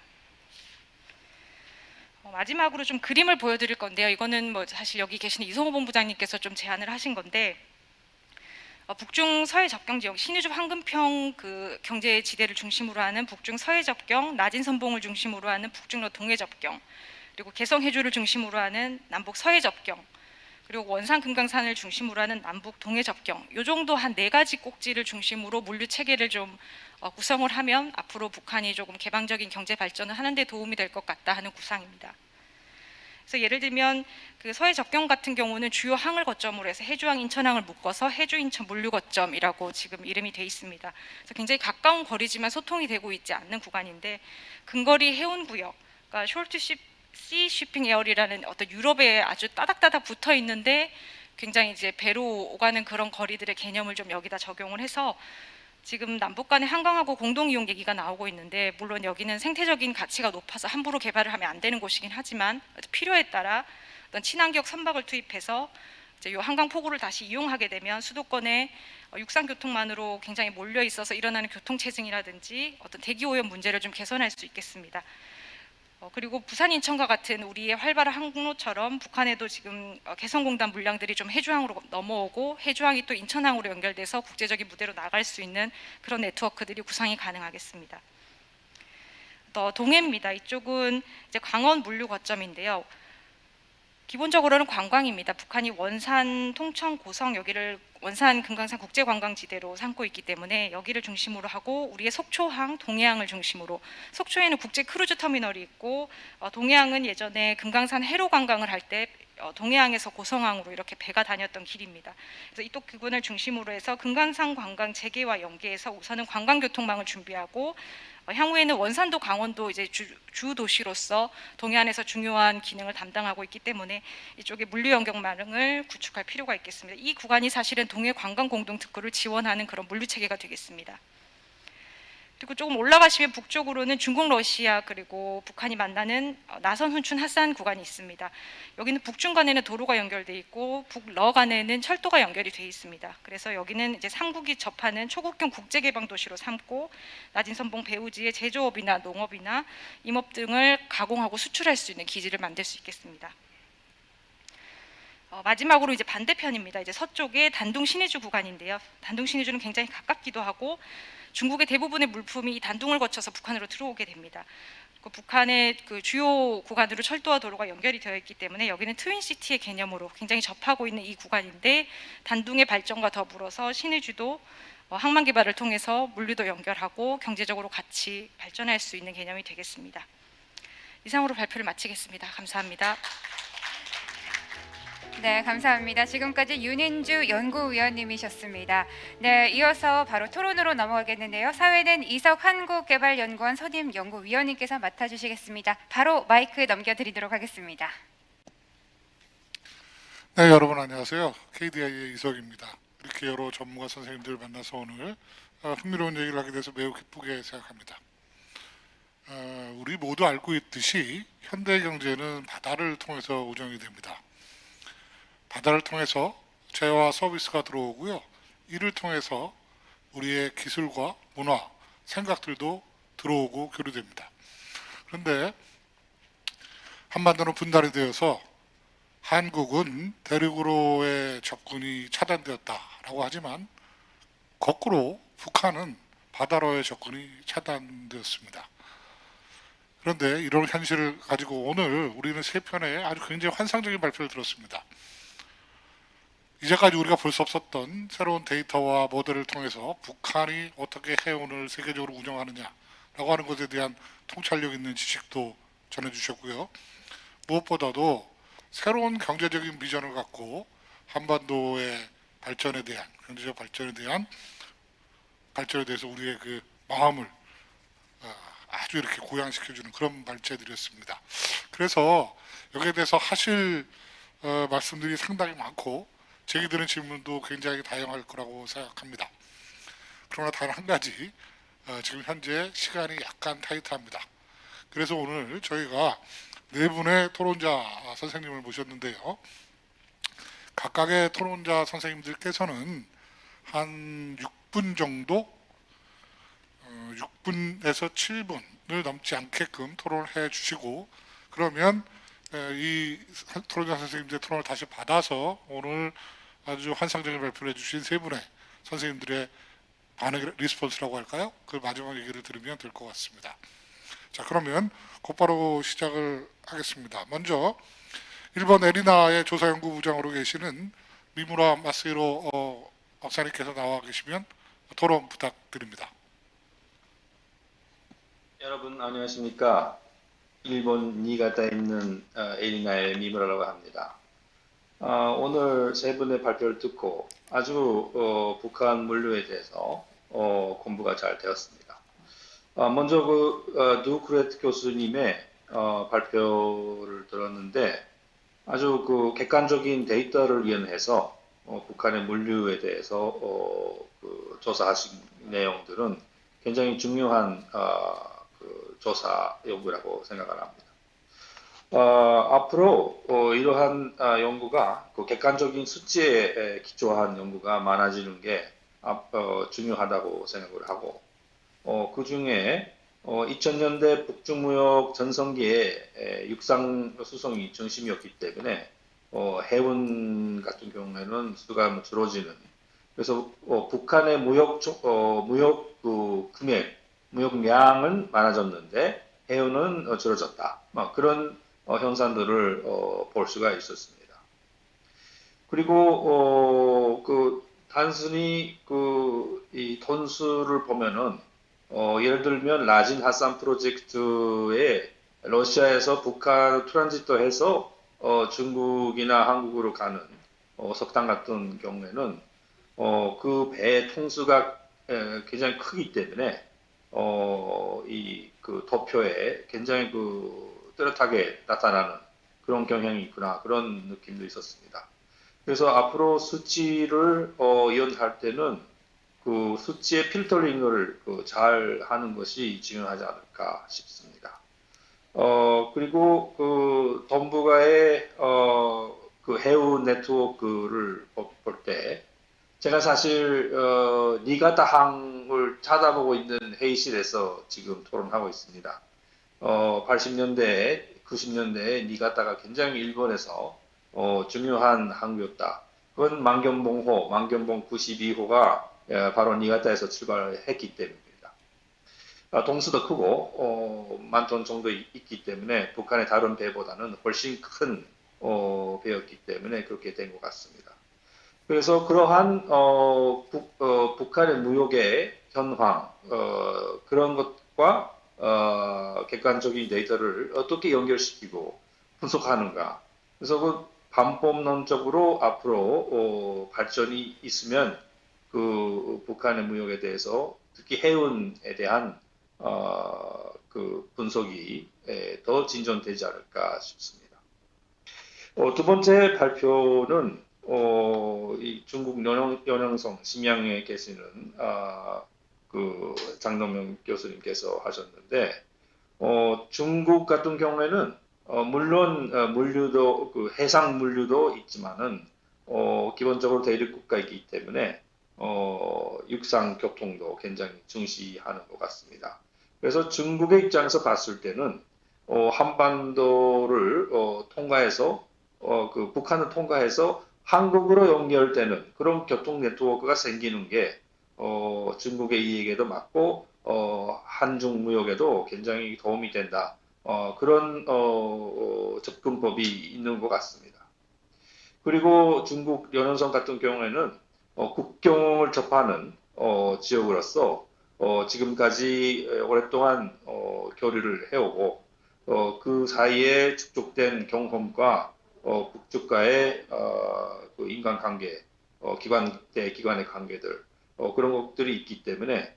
마지막으로 좀 그림을 보여드릴 건데요. 이거는 뭐 사실 여기 계시는 이성호 본부장님께서 좀 제안을 하신 건데. 북중 서해 접경 지역 신의주 황금평 그 경제 지대를 중심으로 하는 북중 서해 접경, 낮은 선봉을 중심으로 하는 북중로 동해 접경, 그리고 개성 해주를 중심으로 하는 남북 서해 접경, 그리고 원산 금강산을 중심으로 하는 남북 동해 접경. 이 정도 한 4가지 꼭지를 중심으로 물류 체계를 좀 구성을 하면 앞으로 북한이 조금 개방적인 경제 발전을 하는 데 도움이 될 것 같다 하는 구상입니다. 그래서 예를 들면 그 서해 접경 같은 경우는 주요 항을 거점으로 해서 해주항, 인천항을 묶어서 해주, 인천 물류 거점이라고 지금 이름이 돼 있습니다. 그래서 굉장히 가까운 거리지만 소통이 되고 있지 않는 구간인데 근거리 해운 구역, 그러니까 숄트 씨 쉬핑 에어리라는 어떤 유럽에 아주 따닥따닥 붙어 있는데 굉장히 이제 배로 오가는 그런 거리들의 개념을 좀 여기다 적용을 해서 지금 남북 간의 한강하고 공동 이용 얘기가 나오고 있는데 물론 여기는 생태적인 가치가 높아서 함부로 개발을 하면 안 되는 곳이긴 하지만 필요에 따라 어떤 친환경 선박을 투입해서 이제 요 한강 포구를 다시 이용하게 되면 수도권에 육상 교통만으로 굉장히 몰려 있어서 일어나는 교통 체증이라든지 어떤 대기 오염 문제를 좀 개선할 수 있겠습니다. 그리고 부산 인천과 같은 우리의 활발한 항로처럼 북한에도 지금 개성공단 물량들이 좀 해주항으로 넘어오고 해주항이 또 인천항으로 연결돼서 국제적인 무대로 나갈 수 있는 그런 네트워크들이 구상이 가능하겠습니다. 또 동해입니다. 이쪽은 이제 광원 물류 거점인데요. 기본적으로는 관광입니다. 북한이 원산, 통청, 고성 여기를 원산 금강산 국제관광지대로 삼고 있기 때문에 여기를 중심으로 하고 우리의 속초항, 동해항을 중심으로 속초에는 국제 크루즈 터미널이 있고 동해항은 예전에 금강산 해로 관광을 할 때 동해항에서 고성항으로 이렇게 배가 다녔던 길입니다. 그래서 이쪽 부분을 중심으로 해서 금강산 관광 재개와 연계해서 우선은 관광교통망을 준비하고 향후에는 원산도 강원도 이제 주 도시로서 동해안에서 중요한 기능을 담당하고 있기 때문에 이쪽에 물류 연결망을 구축할 필요가 있겠습니다. 이 구간이 사실은 동해 관광 공동 특구를 지원하는 그런 물류 체계가 되겠습니다. 그리고 조금 올라가시면 북쪽으로는 중국, 러시아 그리고 북한이 만나는 나선, 훈춘, 하산 구간이 있습니다. 여기는 북중간에는 도로가 연결돼 있고 북러 간에는 철도가 연결이 돼 있습니다. 그래서 여기는 이제 삼국이 접하는 초국경 국제개방 도시로 삼고 낮은 선봉 배후지의 제조업이나 농업이나 임업 등을 가공하고 수출할 수 있는 기지를 만들 수 있겠습니다. 마지막으로 이제 반대편입니다. 이제 서쪽에 단둥 신의주 구간인데요. 단둥 신의주는 굉장히 가깝기도 하고 중국의 대부분의 물품이 이 단둥을 거쳐서 북한으로 들어오게 됩니다. 북한의 그 주요 구간으로 철도와 도로가 연결이 되어 있기 때문에 여기는 트윈시티의 개념으로 굉장히 접하고 있는 이 구간인데 단둥의 발전과 더불어서 신의주도 항만 개발을 통해서 물류도 연결하고 경제적으로 같이 발전할 수 있는 개념이 되겠습니다. 이상으로 발표를 마치겠습니다. 감사합니다. 네, 감사합니다. 지금까지 윤인주 연구위원님이셨습니다. 네, 이어서 바로 토론으로 넘어가겠는데요. 사회는 이석 한국개발연구원 선임 연구위원님께서 맡아주시겠습니다. 바로 마이크 넘겨드리도록 하겠습니다. 네, 여러분 안녕하세요. KDI의 이석입니다. 이렇게 여러 전문가 선생님들 만나서 오늘 흥미로운 얘기를 하게 돼서 매우 기쁘게 생각합니다. 우리 모두 알고 있듯이 현대 경제는 바다를 통해서 운영이 됩니다. 바다를 통해서 재화와 서비스가 들어오고요. 이를 통해서 우리의 기술과 문화, 생각들도 들어오고 교류됩니다. 그런데 한반도는 분단이 되어서 한국은 대륙으로의 접근이 차단되었다라고 하지만 거꾸로 북한은 바다로의 접근이 차단되었습니다. 그런데 이런 현실을 가지고 오늘 우리는 세 편의 아주 굉장히 환상적인 발표를 들었습니다. 이제까지 우리가 볼 수 없었던 새로운 데이터와 모델을 통해서 북한이 어떻게 해운을 세계적으로 운영하느냐라고 하는 것에 대한 통찰력 있는 지식도 전해주셨고요. 무엇보다도 새로운 경제적인 비전을 갖고 한반도의 발전에 대한 경제적 발전에 대해서 우리의 그 마음을 아주 이렇게 고양시켜주는 그런 발제들이었습니다. 그래서 여기에 대해서 하실 말씀들이 상당히 많고 제기 드는 질문도 굉장히 다양할 거라고 생각합니다. 그러나 단 한 가지 지금 현재 시간이 약간 타이트합니다. 그래서 오늘 저희가 네 분의 토론자 선생님을 모셨는데요. 각각의 토론자 선생님들께서는 한 6분 정도 6분에서 7분을 넘지 않게끔 토론을 해 주시고 그러면 이 토론자 선생님들의 토론을 다시 받아서 오늘 아주 환상적인 발표를 해주신 세 분의 선생님들의 반응 리스폰스라고 할까요? 그 마지막 얘기를 들으면 될 것 같습니다. 자, 그러면 곧바로 시작을 하겠습니다. 먼저 1번 에리나의 조사연구부장으로 계시는 미무라 마스히로 박사님께서 나와 계시면 토론 부탁드립니다. 여러분 안녕하십니까? 일본 니가타에 있는 에리나의 미무라라고 합니다. 오늘 세 분의 발표를 듣고 아주 북한 물류에 대해서 공부가 잘 되었습니다. 먼저 누크레트 교수님의 발표를 들었는데 아주 그 객관적인 데이터를 이용해서 북한의 물류에 대해서 그 조사하신 내용들은 굉장히 중요한 그 조사 연구라고 생각을 합니다. 앞으로 이러한 연구가 그 객관적인 수치에 기초한 연구가 많아지는 게 중요하다고 생각을 하고 그 중에 2000년대 북중무역 전성기에 육상 수송이 중심이었기 때문에 해운 같은 경우에는 수가 뭐 줄어지는 그래서 북한의 무역 그 금액, 무역량은 많아졌는데 해운은 줄어졌다. 그런 현상들을 볼 수가 있었습니다. 그리고 그 단순히 이 톤수를 보면은 예를 들면 라진 하산 프로젝트에 러시아에서 북한 트란지터해서 중국이나 한국으로 가는 석탄 같은 경우에는 그 배 통수가 굉장히 크기 때문에 이 그 도표에 굉장히 그 뚜렷하게 나타나는 그런 경향이 있구나 그런 느낌도 있었습니다. 그래서 앞으로 수치를 이용할 때는 그 수치의 필터링을 잘 하는 것이 중요하지 않을까 싶습니다. 그리고 그 동북아의 그 해운 네트워크를 볼 때 제가 사실 니가타 항을 찾아보고 있는 회의실에서 지금 토론하고 있습니다. 80년대, 90년대에 니가타가 굉장히 일본에서 중요한 항구였다. 그건 만경봉호, 만경봉 92호가 바로 니가타에서 출발했기 때문입니다. 동수도 크고 10,000톤 정도 있기 때문에 북한의 다른 배보다는 훨씬 큰 배였기 때문에 그렇게 된 것 같습니다. 그래서 그러한 북한의 무역의 현황 그런 것과 객관적인 데이터를 어떻게 연결시키고 분석하는가. 그래서 그 반법론적으로 앞으로 발전이 있으면 그 북한의 무역에 대해서 특히 해운에 대한 그 분석이 더 진전되지 않을까 싶습니다. 두 번째 발표는 이 중국 연영성 심양에 계시는 그 장동명 교수님께서 하셨는데 중국 같은 경우에는 물론 물류도 그 해상 물류도 있지만은 기본적으로 대륙 국가이기 때문에 육상 교통도 굉장히 중시하는 것 같습니다. 그래서 중국의 입장에서 봤을 때는 한반도를 통과해서 그 북한을 통과해서 한국으로 연결되는 그런 교통 네트워크가 생기는 게 중국의 이익에도 맞고 한중 무역에도 굉장히 도움이 된다. 그런 접근법이 있는 것 같습니다. 그리고 중국 연원성 같은 경우에는 국경을 접하는 지역으로서 지금까지 오랫동안 교류를 해오고 그 사이에 축적된 경험과 북측과의 그 인간관계, 기관 대 기관의 관계들 그런 것들이 있기 때문에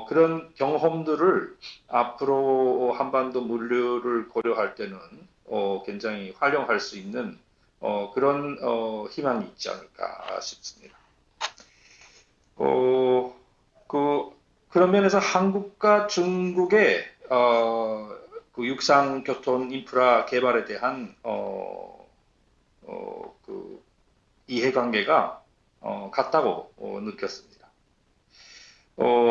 그런 경험들을 앞으로 한반도 물류를 고려할 때는 굉장히 활용할 수 있는 그런 희망이 있지 않을까 싶습니다. 그런 면에서 한국과 중국의 그 육상 교통 인프라 개발에 대한 그 이해관계가 같다고 느꼈습니다.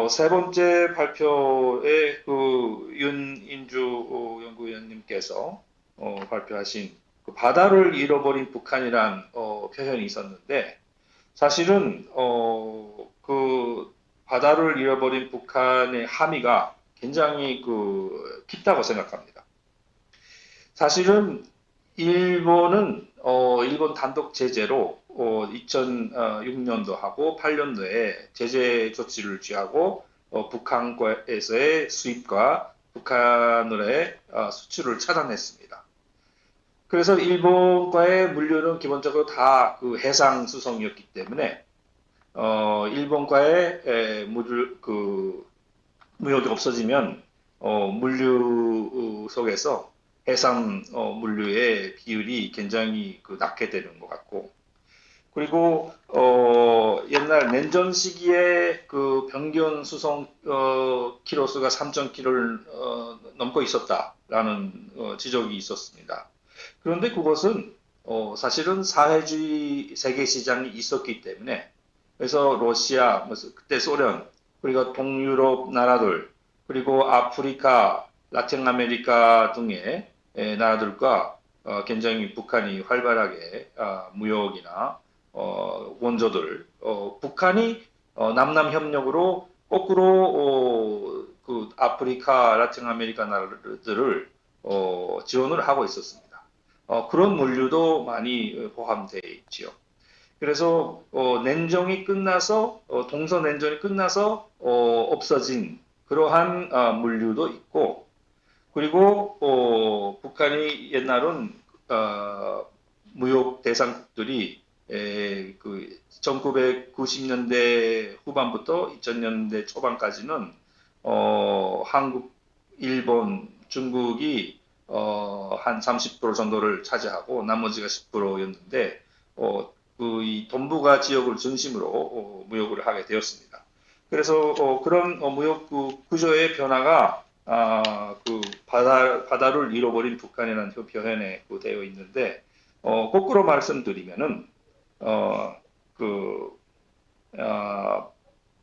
세 번째 발표에 그 윤인주 연구위원님께서 발표하신 그 바다를 잃어버린 북한이란 표현이 있었는데 사실은 그 바다를 잃어버린 북한의 함의가 굉장히 그 깊다고 생각합니다. 사실은 일본은 일본 단독 제재로 2006년도 하고 8년도에 제재 조치를 취하고 북한에서의 수입과 북한으로의 수출을 차단했습니다. 그래서 일본과의 물류는 기본적으로 다 그 해상 수송이었기 때문에 일본과의 무역이 없어지면 물류 속에서 해상 물류의 비율이 굉장히 낮게 되는 것 같고 그리고 옛날 냉전 시기에 그 평균 수송 키로수가 3,000km를 넘고 있었다라는 지적이 있었습니다. 그런데 그것은 사실은 사회주의 세계 시장이 있었기 때문에, 그래서 러시아, 그때 소련, 그리고 동유럽 나라들, 그리고 아프리카, 라틴 아메리카 등의 나라들과 굉장히 북한이 활발하게 무역이나 원조들, 북한이 남남 협력으로 거꾸로 그 아프리카, 라틴 아메리카 나라들을 지원을 하고 있었습니다. 그런 물류도 많이 포함되어 있지요. 그래서 냉전이 끝나서 동서 냉전이 끝나서 없어진 그러한 물류도 있고, 그리고 북한이 옛날은 무역 대상국들이 그 1990년대 후반부터 2000년대 초반까지는 한국, 일본, 중국이 한 30% 정도를 차지하고 나머지가 10%였는데 이 동북아 지역을 중심으로 무역을 하게 되었습니다. 그래서 그런 무역 구조의 변화가 그 바다를 잃어버린 북한이라는 표현에 되어 있는데, 거꾸로 말씀드리면은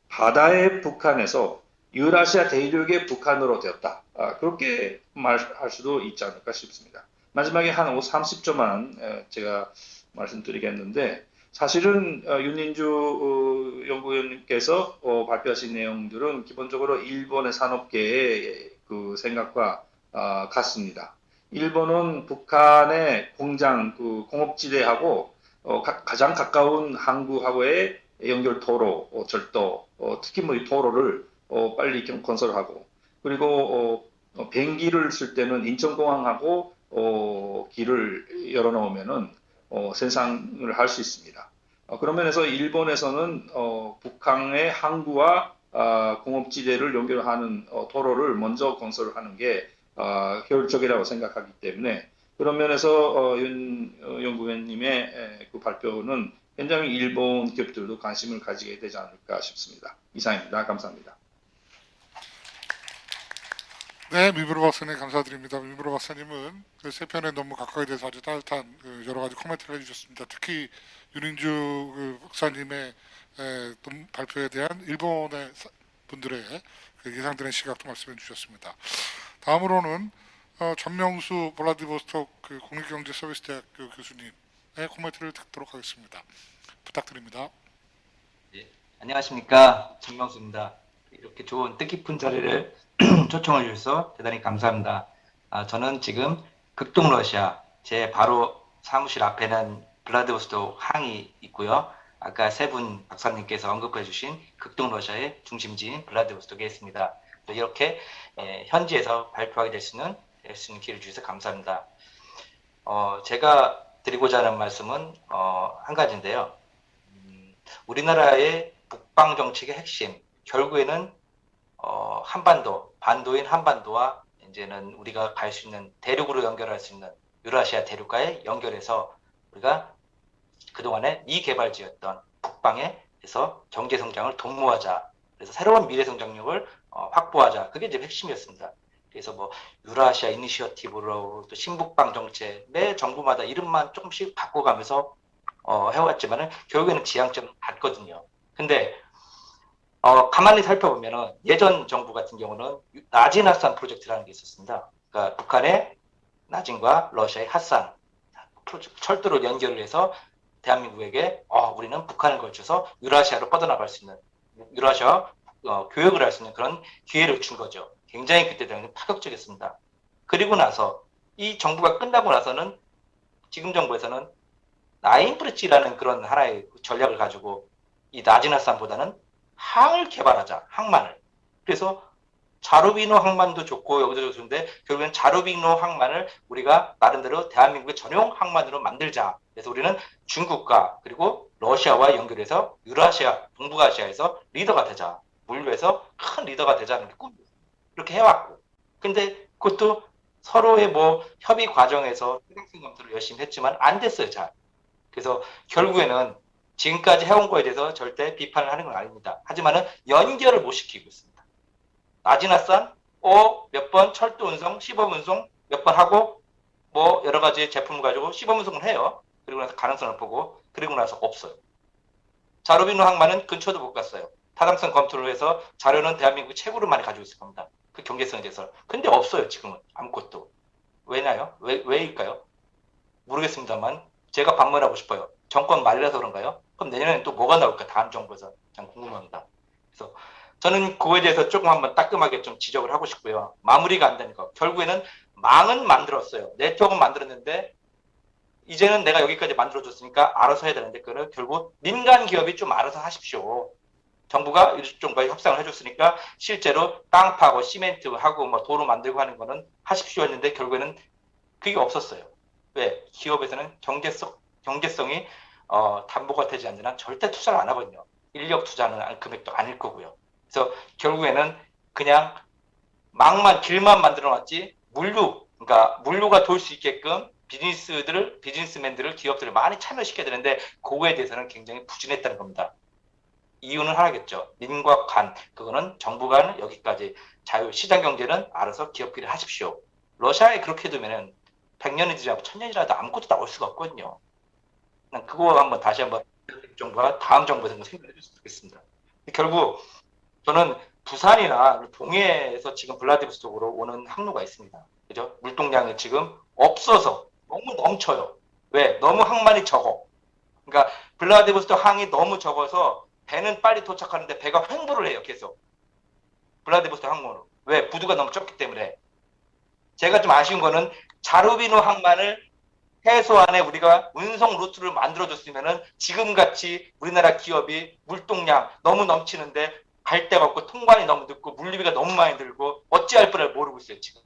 바다의 북한에서 유라시아 대륙의 북한으로 되었다. 그렇게 말할 수도 있지 않을까 싶습니다. 마지막에 한 30초만 제가 말씀드리겠는데, 사실은 윤인주 연구위원님께서 발표하신 내용들은 기본적으로 일본의 산업계의 그 생각과 같습니다. 일본은 북한의 공장, 그 공업지대하고 가장 가까운 항구하고의 연결 도로, 절도, 특히 이 도로를 빨리 건설하고, 그리고 비행기를 쓸 때는 인천공항하고 길을 열어놓으면은 생산을 할 수 있습니다. 그런 면에서 일본에서는 북한의 항구와 공업지대를 연결하는 도로를 먼저 건설하는 게 효율적이라고 생각하기 때문에, 그런 면에서 윤 연구위원님의 그 발표는 굉장히 일본 기업들도 관심을 가지게 되지 않을까 싶습니다. 이상입니다. 감사합니다. 네, 미브로 박사님 감사드립니다. 미브로 박사님은 그 세 편의 논문 각각에 대해서 아주 따뜻한 여러 가지 코멘트를 해주셨습니다. 특히 윤인주 박사님의 발표에 대한 일본의 분들의 그 예상되는 시각도 말씀해 주셨습니다. 다음으로는 전명수 블라디보스톡 그 국립경제서비스대학교 교수님의 코멘트를 듣도록 하겠습니다. 부탁드립니다. 예, 안녕하십니까, 전명수입니다. 이렇게 좋은 뜻깊은 자리를 초청을 주셔서 대단히 감사합니다. 저는 지금 극동 러시아 제 바로 사무실 앞에는 블라디보스톡 항이 있고요. 아까 세 분 박사님께서 언급해 주신 극동 러시아의 중심지인 블라디보스톡에 있습니다. 이렇게 현지에서 발표하게 될 수 있는 기회를 주셔서 감사합니다. 제가 드리고자 하는 말씀은 한 가지인데요. 우리나라의 북방 정책의 핵심, 결국에는 반도인 한반도와 이제는 우리가 갈 수 있는 대륙으로 연결할 수 있는 유라시아 대륙과의 연결해서 우리가 그동안에 미개발지였던 북방에서 경제 성장을 도모하자. 그래서 새로운 미래 성장력을 확보하자. 그게 이제 핵심이었습니다. 그래서 뭐 유라시아 이니셔티브로 또 신북방 정책, 매 정부마다 이름만 조금씩 바꿔가면서 해왔지만은 결국에는 지향점은 같거든요. 근데 가만히 살펴보면은 예전 정부 같은 경우는 나진 핫산 프로젝트라는 게 있었습니다. 그러니까 북한의 나진과 러시아의 핫산 철도로 연결을 해서 대한민국에게 우리는 북한을 거쳐서 유라시아로 뻗어나갈 수 있는 유라시아 교역을 할 수 있는 그런 기회를 준 거죠. 굉장히 그때 당시 파격적이었습니다. 그리고 나서 이 정부가 끝나고 나서는 지금 정부에서는 나인브릿지라는 그런 하나의 전략을 가지고 이 나진 핫산보다는 항을 개발하자, 항만을. 그래서 자루비노 항만도 좋고 여기도 좋은데 결국엔 자루비노 항만을 우리가 나름대로 대한민국의 전용 항만으로 만들자. 그래서 우리는 중국과 그리고 러시아와 연결해서 유라시아, 동북아시아에서 리더가 되자. 물류에서 큰 리더가 되자는 게 꿈이에요. 이렇게 해왔고. 근데 그것도 서로의 협의 과정에서 생각성 검토를 열심히 했지만 안 됐어요, 잘. 그래서 결국에는 지금까지 해온 거에 대해서 절대 비판을 하는 건 아닙니다. 하지만은 연결을 못 시키고 있습니다. 나지나산 몇 번 철도 운송, 시범 운송 몇 번 하고 뭐 여러 가지 제품을 가지고 시범 운송을 해요. 그리고 나서 가능성을 보고 그리고 나서 없어요. 자루비누 항만은 근처도 못 갔어요. 타당성 검토를 해서 자료는 대한민국 최고로 많이 가지고 있을 겁니다. 그 경제성에 대해서. 근데 없어요, 지금은. 아무것도. 왜냐요? 왜일까요? 모르겠습니다만 제가 반문하고 싶어요. 정권 말이라서 그런가요? 그럼 내년에는 또 뭐가 나올까? 다음 정부에서. 참 궁금합니다. 그래서 저는 그거에 대해서 조금 한번 따끔하게 좀 지적을 하고 싶고요. 마무리가 안 되는 거. 결국에는 망은 만들었어요. 네트워크는 만들었는데 이제는 내가 여기까지 만들어줬으니까 알아서 해야 되는데 그거를 결국 민간 기업이 좀 알아서 하십시오. 정부가 일종과의 협상을 해줬으니까 실제로 땅 파고 시멘트 하고 뭐 도로 만들고 하는 거는 하십시오 했는데 결국에는 그게 없었어요. 왜? 기업에서는 경제성이 담보가 되지 않는 한 절대 투자를 안 하거든요. 인력 투자는 금액도 아닐 거고요. 그래서 결국에는 그냥 길만 만들어 놨지 그러니까 물류가 돌 수 있게끔 비즈니스맨들을 기업들을 많이 참여시켜야 되는데 그거에 대해서는 굉장히 부진했다는 겁니다. 이유는 하나겠죠. 민과 관, 그거는 정부가 여기까지 시장 경제는 알아서 기업끼리 하십시오. 러시아에 그렇게 두면은 100년이 지나고 1000년이라도 아무것도 나올 수가 없거든요. 그거 한번 다시 한번 정부가 다음 정부에서 생각해 줬으면 좋겠습니다. 결국 저는 부산이나 동해에서 지금 블라디보스톡으로 오는 항로가 있습니다. 그죠? 물동량이 지금 없어서 너무 넘쳐요. 왜? 너무 항만이 적어. 그러니까 블라디보스톡 항이 너무 적어서 배는 빨리 도착하는데 배가 횡보를 해요. 계속. 블라디보스톡 항로로. 왜? 부두가 너무 적기 때문에. 제가 좀 아쉬운 거는 자루비누 항만을 해소안에 우리가 운송 루트를 만들어줬으면은 지금같이 우리나라 기업이 물동량 너무 넘치는데 갈 데가 없고 통관이 너무 늦고 물류비가 너무 많이 들고 어찌할 뻔을 모르고 있어요. 지금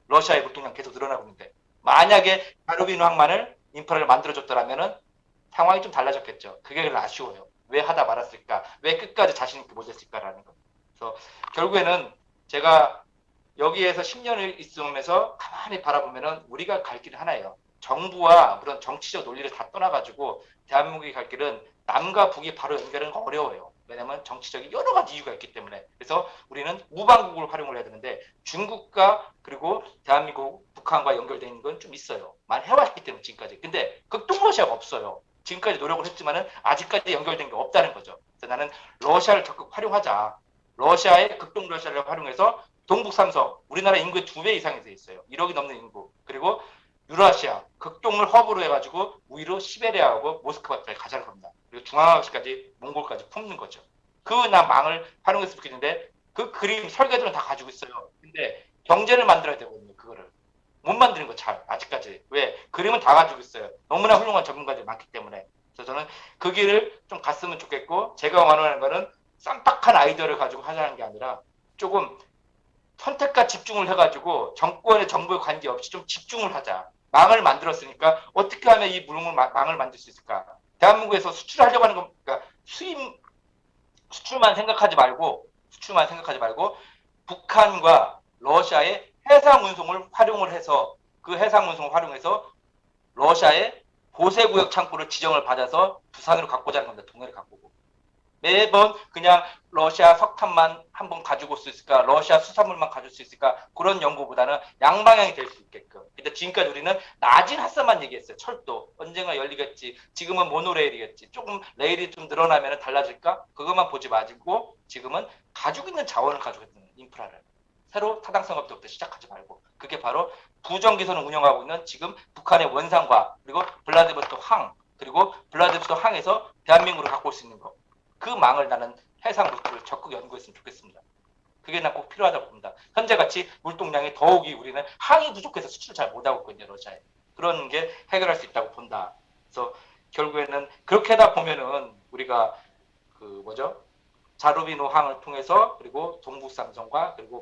러시아의 물동량 계속 늘어나고 있는데 만약에 자루비누 항만을 인프라를 만들어줬더라면은 상황이 좀 달라졌겠죠. 그게 아쉬워요. 왜 하다 말았을까? 왜 끝까지 자신 있게 못했을까라는 거. 그래서 결국에는 제가 여기에서 10년을 있으면서 가만히 바라보면은 우리가 갈 길은 하나예요. 정부와 그런 정치적 논리를 다 떠나가지고 대한민국이 갈 길은 남과 북이 바로 연결은 어려워요. 왜냐하면 정치적인 여러 가지 이유가 있기 때문에. 그래서 우리는 우방국을 활용을 해야 되는데 중국과 그리고 대한민국, 북한과 연결되어 있는 건 좀 있어요. 많이 해왔기 때문에 지금까지. 근데 극동러시아가 없어요. 지금까지 노력을 했지만은 아직까지 연결된 게 없다는 거죠. 그래서 나는 러시아를 적극 활용하자. 러시아의 극동러시아를 활용해서 동북삼성, 우리나라 인구의 2배 이상이 돼 있어요. 1억이 넘는 인구. 그리고 유라시아, 극동을 허브로 해가지고 우위로 시베리아하고 모스크바까지 가자는 겁니다. 그리고 중앙아시아까지 몽골까지 품는 거죠. 나 망을 활용했으면 좋겠는데 그 그림 설계들은 다 가지고 있어요. 근데 경제를 만들어야 되거든요. 그거를 못 만드는 거 잘 아직까지. 왜? 그림은 다 가지고 있어요. 너무나 훌륭한 전문가들이 많기 때문에. 그래서 저는 그 길을 좀 갔으면 좋겠고 제가 원하는 거는 쌈박한 아이디어를 가지고 하자는 게 아니라 조금 선택과 집중을 해가지고 정권의 정부에 관계없이 좀 집중을 하자. 망을 만들었으니까 어떻게 하면 이 망을 만들 수 있을까? 대한민국에서 수출하려고 하는 건 그러니까 수출만 생각하지 말고 북한과 러시아의 해상 운송을 활용을 해서 그 해상 운송을 활용해서 러시아의 보세구역 창구를 지정을 받아서 부산으로 갖고자 하는 겁니다. 동해를 갖고고. 매번 그냥 러시아 석탄만 한번 가지고 올 수 있을까? 러시아 수산물만 가질 수 있을까? 그런 연구보다는 양방향이 될 수 있게끔. 근데 지금까지 우리는 낮은 핫산만 얘기했어요. 철도 언젠가 열리겠지. 지금은 모노레일이겠지. 조금 레일이 좀 늘어나면 달라질까? 그것만 보지 마시고 지금은 가지고 있는 자원을 가지고 있는 인프라를 새로 타당성 업부터 시작하지 말고 그게 바로 부정기선을 운영하고 있는 지금 북한의 원산과 그리고 블라디보스톡 항 그리고 블라디보스톡 항에서 대한민국으로 갖고 올 수 있는 거. 그 망을 나는 해상 루트를 적극 연구했으면 좋겠습니다. 그게 난 꼭 필요하다고 봅니다. 현재같이 물동량이 더욱이 우리는 항이 부족해서 수출을 잘 못하고 있거든요. 러시아에. 그런 게 해결할 수 있다고 본다. 그래서 결국에는 그렇게 하다 보면은 우리가 자루비누 항을 통해서 그리고 동북삼성과 그리고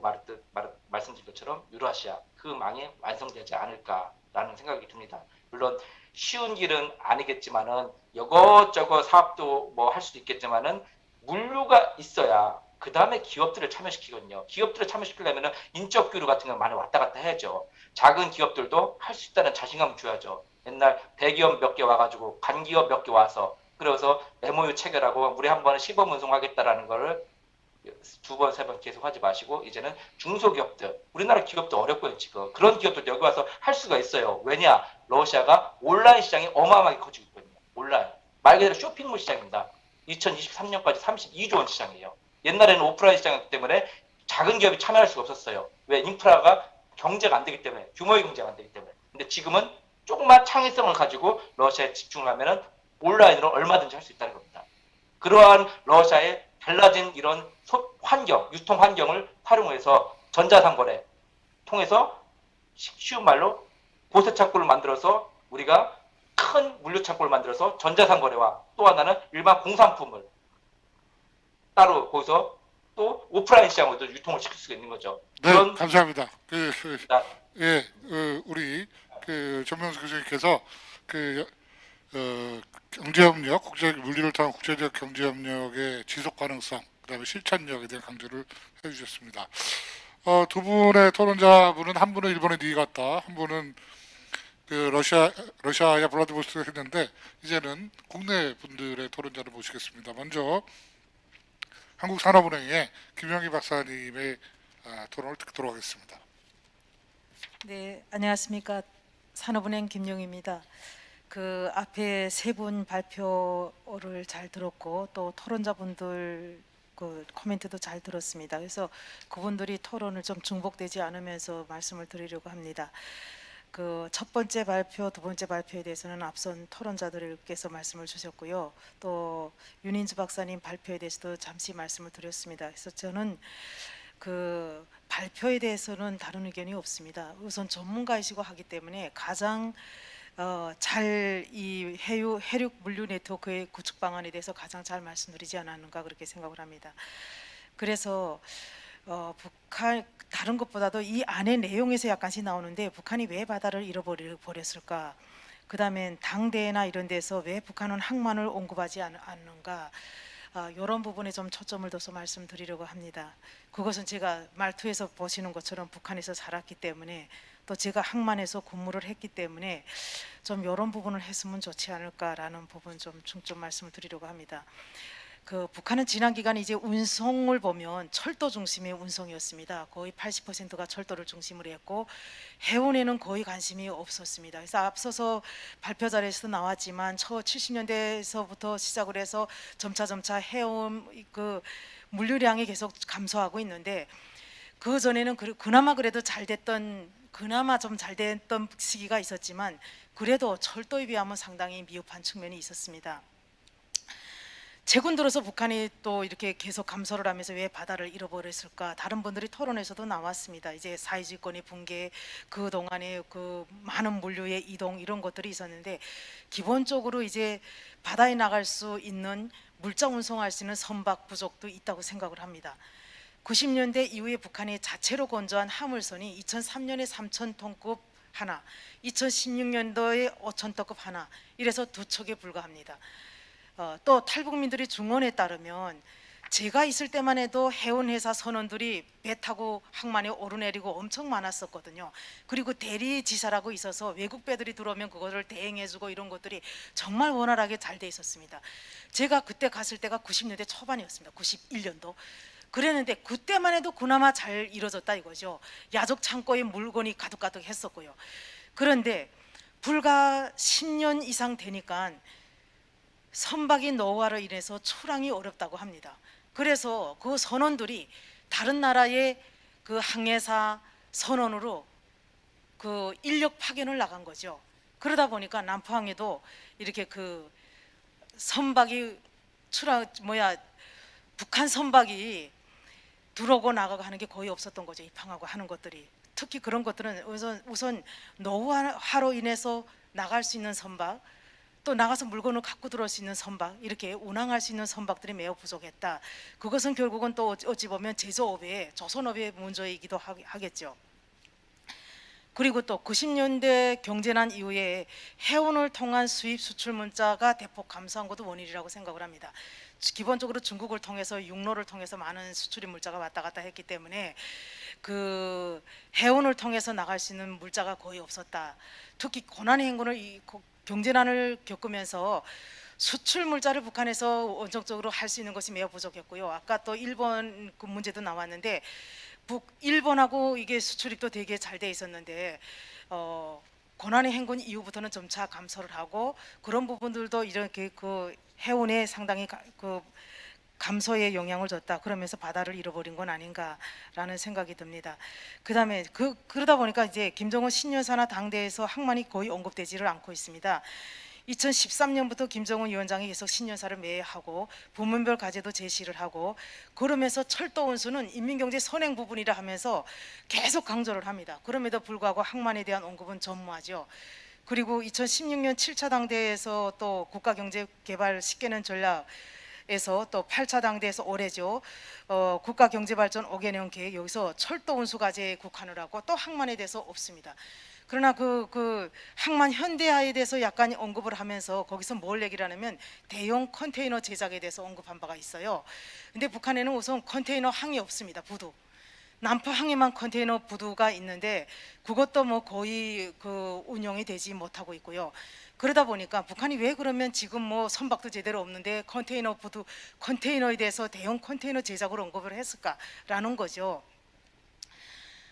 말씀드린 것처럼 유라시아 그 망이 완성되지 않을까라는 생각이 듭니다. 물론 쉬운 길은 아니겠지만은 이것저것 사업도 뭐 할 수도 있겠지만은 물류가 있어야 그 다음에 기업들을 참여시키거든요. 기업들을 참여시키려면은 인적 교류 같은 거 많이 왔다 갔다 해야죠. 작은 기업들도 할 수 있다는 자신감을 줘야죠. 옛날 대기업 몇 개 와가지고 간기업 몇 개 와서 그래서 MOU 체결하고 우리 한 번은 시범 운송하겠다라는 거를 두 번, 세 번 계속 하지 마시고 이제는 중소기업들, 우리나라 기업도 어렵고요 지금. 그런 기업들도 여기 와서 할 수가 있어요. 왜냐? 러시아가 온라인 시장이 어마어마하게 커지고 있거든요. 온라인. 말 그대로 쇼핑몰 시장입니다. 2023년까지 32조 원 시장이에요. 옛날에는 오프라인 시장이었기 때문에 작은 기업이 참여할 수가 없었어요. 왜? 인프라가 경제가 안 되기 때문에, 규모의 경제가 안 되기 때문에. 근데 지금은 조금만 창의성을 가지고 러시아에 집중을 하면은 온라인으로 얼마든지 할 수 있다는 겁니다. 그러한 러시아의 달라진 이런 환경, 유통 환경을 활용해서 전자상거래 통해서 쉬운 말로 고세 창고를 만들어서 우리가 큰 물류 창고를 만들어서 전자상거래와 또 하나는 일반 공산품을 따로 거기서 또 오프라인 시장으로도 유통을 시킬 수가 있는 거죠. 네, 그런 감사합니다. 나- 우리 전명수 교수님께서 경제협력, 물리를 통한 국제적 경제협력의 지속 가능성, 그다음에 실천력에 대한 강조를 해주셨습니다. 두 분의 토론자분은 한 분은 일본에 니 갔다, 한 분은 러시아의 블라디보스토크에 했는데 이제는 국내 분들의 토론자를 모시겠습니다. 먼저 한국산업은행의 김영희 박사님의 토론을 듣도록 하겠습니다. 네, 안녕하십니까. 산업은행 김용희입니다. 그 앞에 세 분 발표를 잘 들었고 또 토론자분들 그 코멘트도 잘 들었습니다. 그래서 그분들이 토론을 좀 중복되지 않으면서 말씀을 드리려고 합니다. 그 첫 번째 발표, 두 번째 발표에 대해서는 앞선 토론자들께서 말씀을 주셨고요. 또 윤인주 박사님 발표에 대해서도 잠시 말씀을 드렸습니다. 그래서 저는 그 발표에 대해서는 다른 의견이 없습니다. 우선 전문가이시고 하기 때문에 가장 잘 이 해륙 물류 네트워크의 구축 방안에 대해서 가장 잘 말씀드리지 않았는가 그렇게 생각을 합니다. 그래서 북한 다른 것보다도 이 안의 내용에서 약간씩 나오는데 북한이 왜 바다를 잃어버렸을까? 그다음에 당대나 이런 데서 왜 북한은 항만을 언급하지 않는가? 이런 부분에 좀 초점을 둬서 말씀드리려고 합니다. 그것은 제가 말투에서 보시는 것처럼 북한에서 살았기 때문에 또 제가 항만에서 근무를 했기 때문에 좀 이런 부분을 했으면 좋지 않을까라는 부분 좀 중점 말씀을 드리려고 합니다. 그 북한은 지난 기간 이제 운송을 보면 철도 중심의 운송이었습니다. 거의 80%가 철도를 중심으로 했고 해운에는 거의 관심이 없었습니다. 그래서 앞서서 발표 자리에서 나왔지만 70년대에서부터 시작을 해서 점차 해운 그 물류량이 계속 감소하고 있는데 그 전에는 그나마 그래도 그나마 좀 잘 됐던 시기가 있었지만 그래도 철도에 비하면 상당히 미흡한 측면이 있었습니다. 최근 들어서 북한이 또 이렇게 계속 감소를 하면서 왜 바다를 잃어버렸을까? 다른 분들이 토론에서도 나왔습니다. 이제 사회주의권의 붕괴, 그 동안에 그 많은 물류의 이동 이런 것들이 있었는데 기본적으로 이제 바다에 나갈 수 있는 물자 운송할 수 있는 선박 부족도 있다고 생각을 합니다. 90년대 이후에 북한이 자체로 건조한 화물선이 2003년에 3,000톤급 하나, 2016년도에 5,000톤급 하나, 이래서 2척에 불과합니다. 또 탈북민들이 증언에 따르면 제가 있을 때만 해도 해운회사 선원들이 배 타고 항만에 오르내리고 엄청 많았었거든요. 그리고 대리지사라고 있어서 외국 배들이 들어오면 그거를 대행해주고 이런 것들이 정말 원활하게 잘 돼 있었습니다. 제가 그때 갔을 때가 90년대 초반이었습니다. 91년도. 그랬는데 그때만 해도 그나마 잘 이루어졌다 이거죠. 야적 창고에 물건이 가득가득 했었고요. 그런데 불과 10년 이상 되니까 선박이 노후화로 인해서 출항이 어렵다고 합니다. 그래서 그 선원들이 다른 나라의 그 항해사 선원으로 그 인력 파견을 나간 거죠. 그러다 보니까 남포항에도 이렇게 그 선박이 북한 선박이 들어오고 나가고 하는 게 거의 없었던 거죠. 입항하고 하는 것들이. 특히 그런 것들은 우선 노후화로 인해서 나갈 수 있는 선박, 또 나가서 물건을 갖고 들어올 수 있는 선박, 이렇게 운항할 수 있는 선박들이 매우 부족했다. 그것은 결국은 또 어찌 보면 제조업의 조선업의 문제이기도 하겠죠. 그리고 또 90년대 경제난 이후에 해운을 통한 수입 수출 문자가 대폭 감소한 것도 원인이라고 생각을 합니다. 기본적으로 중국을 통해서 육로를 통해서 많은 수출입 물자가 왔다 갔다 했기 때문에 그 해운을 통해서 나갈 수 있는 물자가 거의 없었다. 특히 고난의 행군을 경제난을 겪으면서 수출 물자를 북한에서 원정적으로 할 수 있는 것이 매우 부족했고요. 아까 또 일본 그 문제도 나왔는데 일본하고 이게 수출입도 되게 잘 돼 있었는데 고난의 행군 이후부터는 점차 감소를 하고 그런 부분들도 이렇게 그 해운에 상당히 그 감소에 영향을 줬다. 그러면서 바다를 잃어버린 건 아닌가라는 생각이 듭니다. 그다음에 그러다 보니까 이제 김정은 신년사나 당대에서 항만이 거의 언급되지를 않고 있습니다. 2013년부터 김정은 위원장이 계속 신년사를 매해 하고 부문별 과제도 제시를 하고 그러면서 철도 운수는 인민경제 선행 부분이라 하면서 계속 강조를 합니다. 그럼에도 불구하고 항만에 대한 언급은 전무하죠. 그리고 2016년 7차 당대에서 또 국가경제개발 10개년 전략에서 또 8차 당대에서 올해죠. 국가경제발전 5개년 계획 여기서 철도 운수 과제에 국한을 하고 또 항만에 대해서 없습니다. 그러나 그 항만 현대화에 대해서 약간 언급을 하면서 거기서 뭘 얘기를 하냐면 대형 컨테이너 제작에 대해서 언급한 바가 있어요. 근데 북한에는 우선 컨테이너 항이 없습니다. 부두. 남포항에만 컨테이너 부두가 있는데 그것도 뭐 거의 그 운영이 되지 못하고 있고요. 그러다 보니까 북한이 왜 그러면 지금 뭐 선박도 제대로 없는데 컨테이너 부두 컨테이너에 대해서 대형 컨테이너 제작을 언급을 했을까라는 거죠.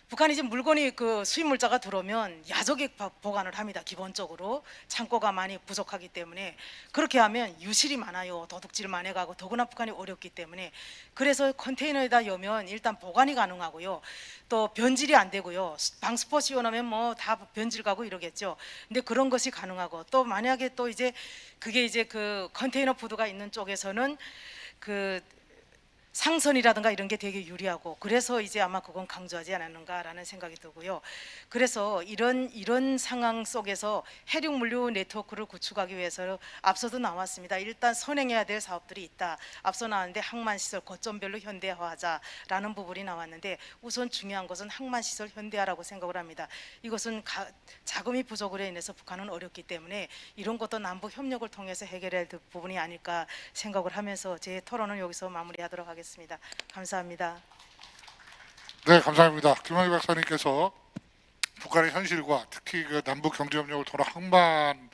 북한이 이제 물건이 그 수입 물자가 들어오면 야적에 보관을 합니다. 기본적으로 창고가 많이 부족하기 때문에 그렇게 하면 유실이 많아요. 도둑질 많이 가고 더구나 북한이 어렵기 때문에 그래서 컨테이너에다 여면 일단 보관이 가능하고요. 또 변질이 안 되고요. 방수포 씌워놓으면 뭐 다 변질 가고 이러겠죠. 근데 그런 것이 가능하고 또 만약에 또 이제 그게 이제 그 컨테이너 부두가 있는 쪽에서는 그 상선이라든가 이런 게 되게 유리하고 그래서 이제 아마 그건 강조하지 않았는가라는 생각이 들고요. 그래서 이런 상황 속에서 해륙 물류 네트워크를 구축하기 위해서 앞서도 나왔습니다. 일단 선행해야 될 사업들이 있다. 앞서 나왔는데 항만 시설 거점별로 현대화하자라는 부분이 나왔는데 우선 중요한 것은 항만 시설 현대화라고 생각을 합니다. 이것은 자금이 부족으로 인해서 북한은 어렵기 때문에 이런 것도 남북 협력을 통해서 해결해야 될 부분이 아닐까 생각을 하면서 제 토론을 여기서 마무리하도록 하겠습니다. 감사합니다. 네, 감사합니다. 김학의 박사님께서 북한의 현실과 특히 그 남북 경제 협력을 통한 항만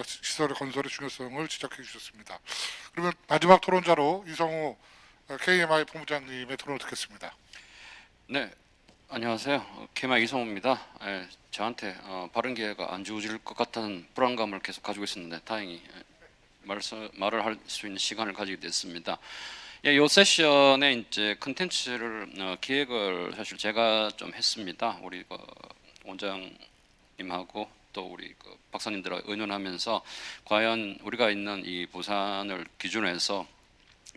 시설의 건설의 중요성을 지적해 주셨습니다. 그러면 마지막 토론자로 이성우 KMI 본부장님의 토론을 듣겠습니다. 네, 안녕하세요. KMI 이성우입니다. 저한테 발언 기회가 안 주어질 것 같다는 불안감을 계속 가지고 있었는데 다행히 말을 할 수 있는 시간을 가지게 됐습니다. 이 세션에 이제 컨텐츠를 기획을 사실 제가 좀 했습니다. 우리 원장님하고 또 우리 박사님들하고 의논하면서 과연 우리가 있는 이 부산을 기준으로 해서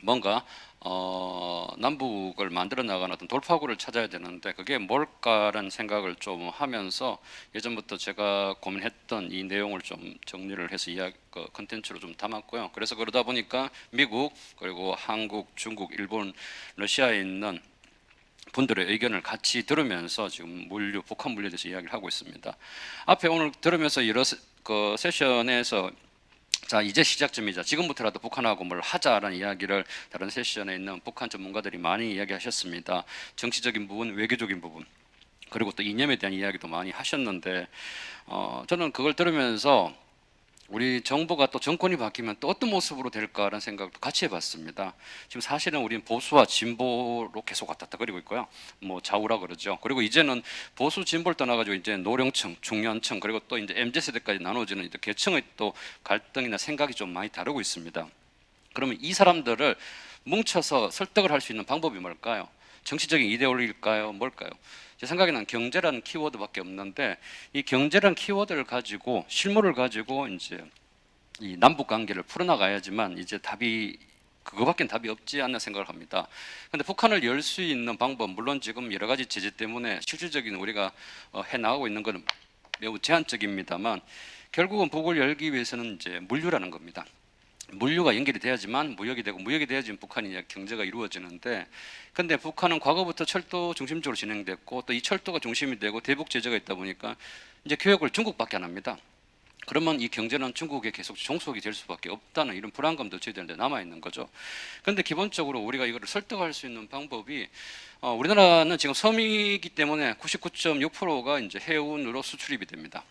뭔가 남북을 만들어 나가는 어떤 돌파구를 찾아야 되는데 그게 뭘까라는 생각을 좀 하면서 예전부터 제가 고민했던 이 내용을 좀 정리를 해서 컨텐츠로 좀 담았고요. 그래서 그러다 보니까 미국 그리고 한국, 중국, 일본, 러시아에 있는 분들의 의견을 같이 들으면서 지금 북한 물류에 대해서 이야기를 하고 있습니다. 앞에 오늘 들으면서 여러 세션에서 자 이제 시작점이자 지금부터라도 북한하고 뭘 하자라는 이야기를 다른 세션에 있는 북한 전문가들이 많이 이야기하셨습니다. 정치적인 부분, 외교적인 부분 그리고 또 이념에 대한 이야기도 많이 하셨는데 저는 그걸 들으면서 우리 정부가 또 정권이 바뀌면 또 어떤 모습으로 될까라는 생각도 같이 해봤습니다. 지금 사실은 우리는 보수와 진보로 계속 왔다 갔다 그리고 있고요. 뭐 좌우라 그러죠. 그리고 이제는 보수 진보를 떠나가지고 이제 노령층, 중년층 그리고 또 이제 MZ 세대까지 나눠지는 이제 계층의 또 갈등이나 생각이 좀 많이 다르고 있습니다. 그러면 이 사람들을 뭉쳐서 설득을 할 수 있는 방법이 뭘까요? 정치적인 이데올로기일까요? 뭘까요? 제 생각에는 경제라는 키워드밖에 없는데 이 경제라는 키워드를 가지고 실물을 가지고 이제 이 남북 관계를 풀어나가야지만 이제 그거밖에 답이 없지 않나 생각을 합니다. 그런데 북한을 열 수 있는 방법 물론 지금 여러 가지 제재 때문에 실질적인 우리가 해 나가고 있는 것은 매우 제한적입니다만 결국은 북을 열기 위해서는 이제 물류라는 겁니다. 물류가 연결이 돼야지만 무역이 되고 무역이 돼야지만 북한이 경제가 이루어지는데 근데 북한은 과거부터 철도 중심적으로 진행됐고 또 이 철도가 중심이 되고 대북 제재가 있다 보니까 이제 교역을 중국밖에 안 합니다. 그러면 이 경제는 중국에 계속 종속이 될 수밖에 없다는 이런 불안감도 저희들한테 남아 있는 거죠. 그런데 기본적으로 우리가 이거를 설득할 수 있는 방법이 우리나라는 지금 섬이기 때문에 99.6%가 이제 해운으로 수출입이 됩니다.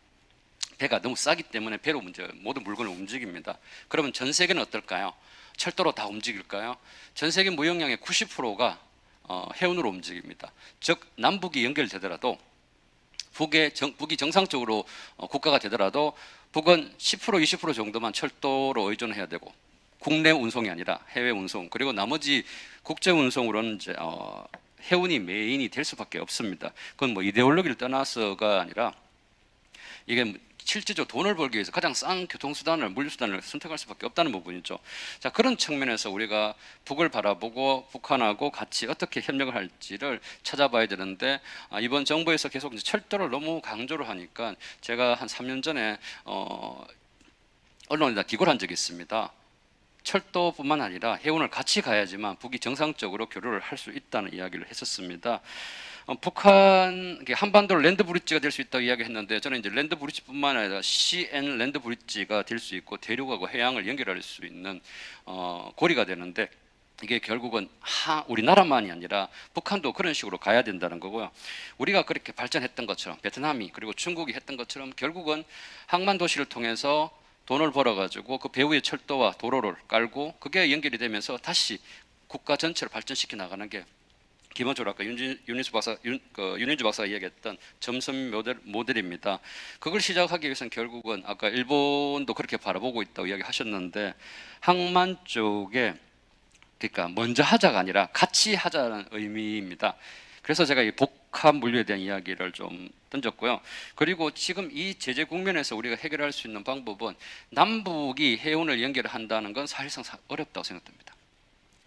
배가 너무 싸기 때문에 배로 모든 물건을 움직입니다. 그러면 전 세계는 어떨까요? 철도로 다 움직일까요? 전 세계 무역량의 90%가 해운으로 움직입니다. 즉 남북이 연결되더라도 북이 정상적으로 국가가 되더라도 북은 10% 20% 정도만 철도로 의존해야 되고 국내 운송이 아니라 해외 운송 그리고 나머지 국제 운송으로는 이제 해운이 메인이 될 수밖에 없습니다. 그건 뭐 이데올로기를 떠나서가 아니라 이게 실제적으로 돈을 벌기 위해서 가장 싼 교통수단을 물류수단을 선택할 수밖에 없다는 부분이죠. 자, 그런 측면에서 우리가 북을 바라보고 북한하고 같이 어떻게 협력을 할지를 찾아봐야 되는데 이번 정부에서 계속 이제 철도를 너무 강조를 하니까 제가 한 3년 전에 언론에다 기고를 한 적이 있습니다. 철도뿐만 아니라 해운을 같이 가야지만 북이 정상적으로 교류를 할 수 있다는 이야기를 했었습니다. 북한 한반도 랜드 브릿지가 될 수 있다고 이야기했는데 저는 이제 랜드 브릿지뿐만 아니라 CN 랜드 브릿지가 될 수 있고 대륙하고 해양을 연결할 수 있는 고리가 되는데 이게 결국은 우리나라만이 아니라 북한도 그런 식으로 가야 된다는 거고요. 우리가 그렇게 발전했던 것처럼 베트남이 그리고 중국이 했던 것처럼 결국은 항만 도시를 통해서 돈을 벌어가지고 그 배후에 철도와 도로를 깔고 그게 연결이 되면서 다시 국가 전체를 발전시켜 나가는 게 기본적으로 아까 윤인주 박사가 이야기했던 점선 모델입니다. 그걸 시작하기 위해서는 결국은 아까 일본도 그렇게 바라보고 있다고 이야기하셨는데 항만 쪽에 그러니까 먼저 하자가 아니라 같이 하자는 의미입니다. 그래서 제가 이 복합 물류에 대한 이야기를 좀 던졌고요. 그리고 지금 이 제재 국면에서 우리가 해결할 수 있는 방법은 남북이 해운을 연결한다는 건 사실상 어렵다고 생각됩니다.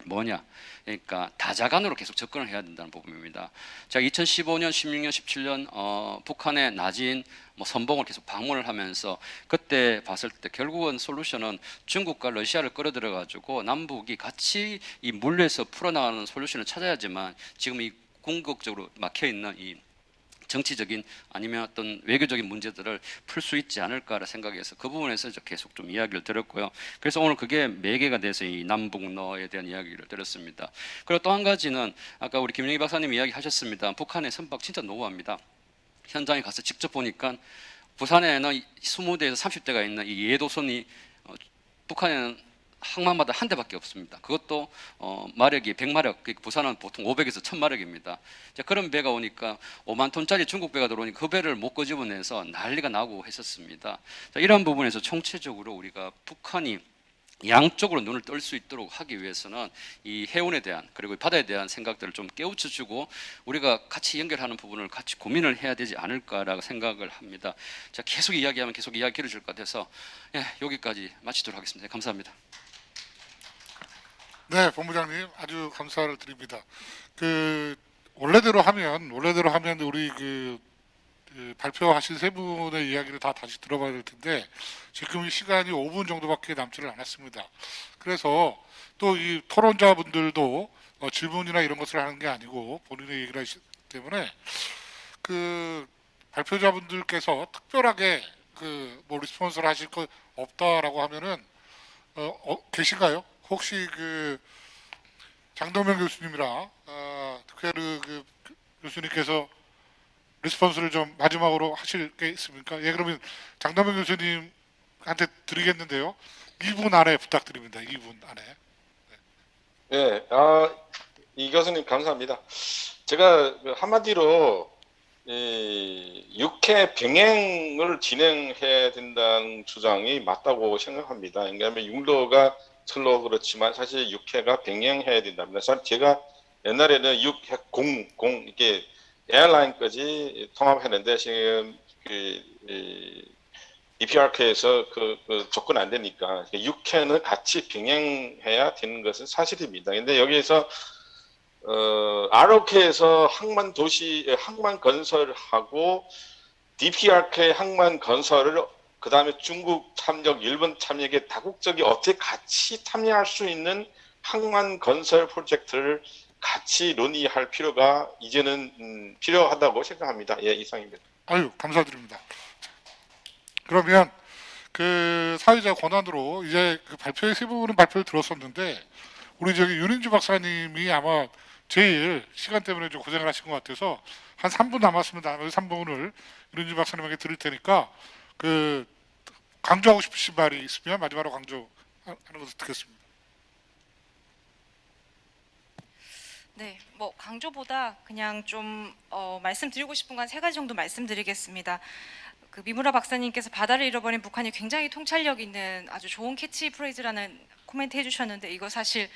뭐냐? 그러니까 다자간으로 계속 접근을 해야 된다는 부분입니다. 제가 2015년, 16년, 17년 북한의 나진, 선봉을 계속 방문을 하면서 그때 봤을 때 결국은 솔루션은 중국과 러시아를 끌어들여 가지고 남북이 같이 이 물류에서 풀어나가는 솔루션을 찾아야지만 지금 이 궁극적으로 막혀 있는 이 정치적인 아니면 어떤 외교적인 문제들을 풀 수 있지 않을까라 생각해서 그 부분에서 계속 좀 이야기를 드렸고요. 그래서 오늘 그게 매개가 돼서 이 남북러에 대한 이야기를 드렸습니다. 그리고 또 한 가지는 아까 우리 김영희 박사님 이야기하셨습니다. 북한의 선박 진짜 노후합니다. 현장에 가서 직접 보니까 부산에는 20대에서 30대가 있는 이 예도선이 북한에는 항만마다 한 대밖에 없습니다. 그것도 마력이 100마력, 부산은 보통 500에서 1000마력입니다. 그런 배가 오니까 5만 톤짜리 중국 배가 들어오니까 그 배를 못 끄집어내서 난리가 나고 했었습니다. 이런 부분에서 총체적으로 우리가 북한이 양쪽으로 눈을 뜰 수 있도록 하기 위해서는 이 해운에 대한 그리고 바다에 대한 생각들을 좀 깨우쳐주고 우리가 같이 연결하는 부분을 같이 고민을 해야 되지 않을까라고 생각을 합니다. 자, 계속 이야기하면 계속 이야기 길어질 것 같아서 여기까지 마치도록 하겠습니다. 감사합니다. 네, 본부장님 아주 감사를 드립니다. 원래대로 하면 우리 발표하신 세 분의 이야기를 다 다시 들어봐야 될 텐데 지금 이 시간이 5분 정도밖에 남지를 않았습니다. 그래서 또 이 토론자분들도 질문이나 이런 것을 하는 게 아니고 본인의 얘기를 하시기 때문에 발표자분들께서 특별하게 리스폰스를 하실 거 없다라고 하면은 계신가요? 혹시 장동명 교수님이랑 특별히 교수님께서 리스폰스를 좀 마지막으로 하실 게 있습니까? 예, 그러면 장동명 교수님한테 드리겠는데요. 2분 안에 부탁드립니다. 2분 안에. 네, 이 교수님 감사합니다. 제가 한마디로 육해 병행을 진행해야 된다는 주장이 맞다고 생각합니다. 왜냐하면 육로가 철로 그렇지만 사실 육해가 병행해야 된답니다. 제가 옛날에는 육해공 이게 에어라인까지 통합했는데 지금 EPRK에서 조건 안 되니까 육해는 같이 병행해야 되는 것은 사실입니다. 근데 여기에서 ROK에서 항만 건설하고 DPRK 항만 건설을 그 다음에 중국 참여, 일본 참여에 다국적이 어떻게 같이 참여할 수 있는 항만 건설 프로젝트를 같이 논의할 필요가 이제는 필요하다고 생각합니다. 예, 이상입니다. 아유, 감사드립니다. 그러면 사회자 권한으로 이제 발표의 세 부분은 발표를 들었었는데 우리 윤인주 박사님이 아마 제일 시간 때문에 좀 고생을 하신 것 같아서 한 3분 남았으면 나머지 3분을 윤인주 박사님에게 드릴 테니까 그 강조하고 싶으신 말이 있으면 마지막으로 강조하는 것을 듣겠습니다. 네, 뭐 강조보다 그냥 좀 말씀드리고 싶은 건 세 가지 정도 말씀드리겠습니다. 그 미무라 박사님께서 바다를 잃어버린 북한이 굉장히 통찰력 있는 아주 좋은 캐치프레이즈라는 코멘트 해주셨는데 이거 사실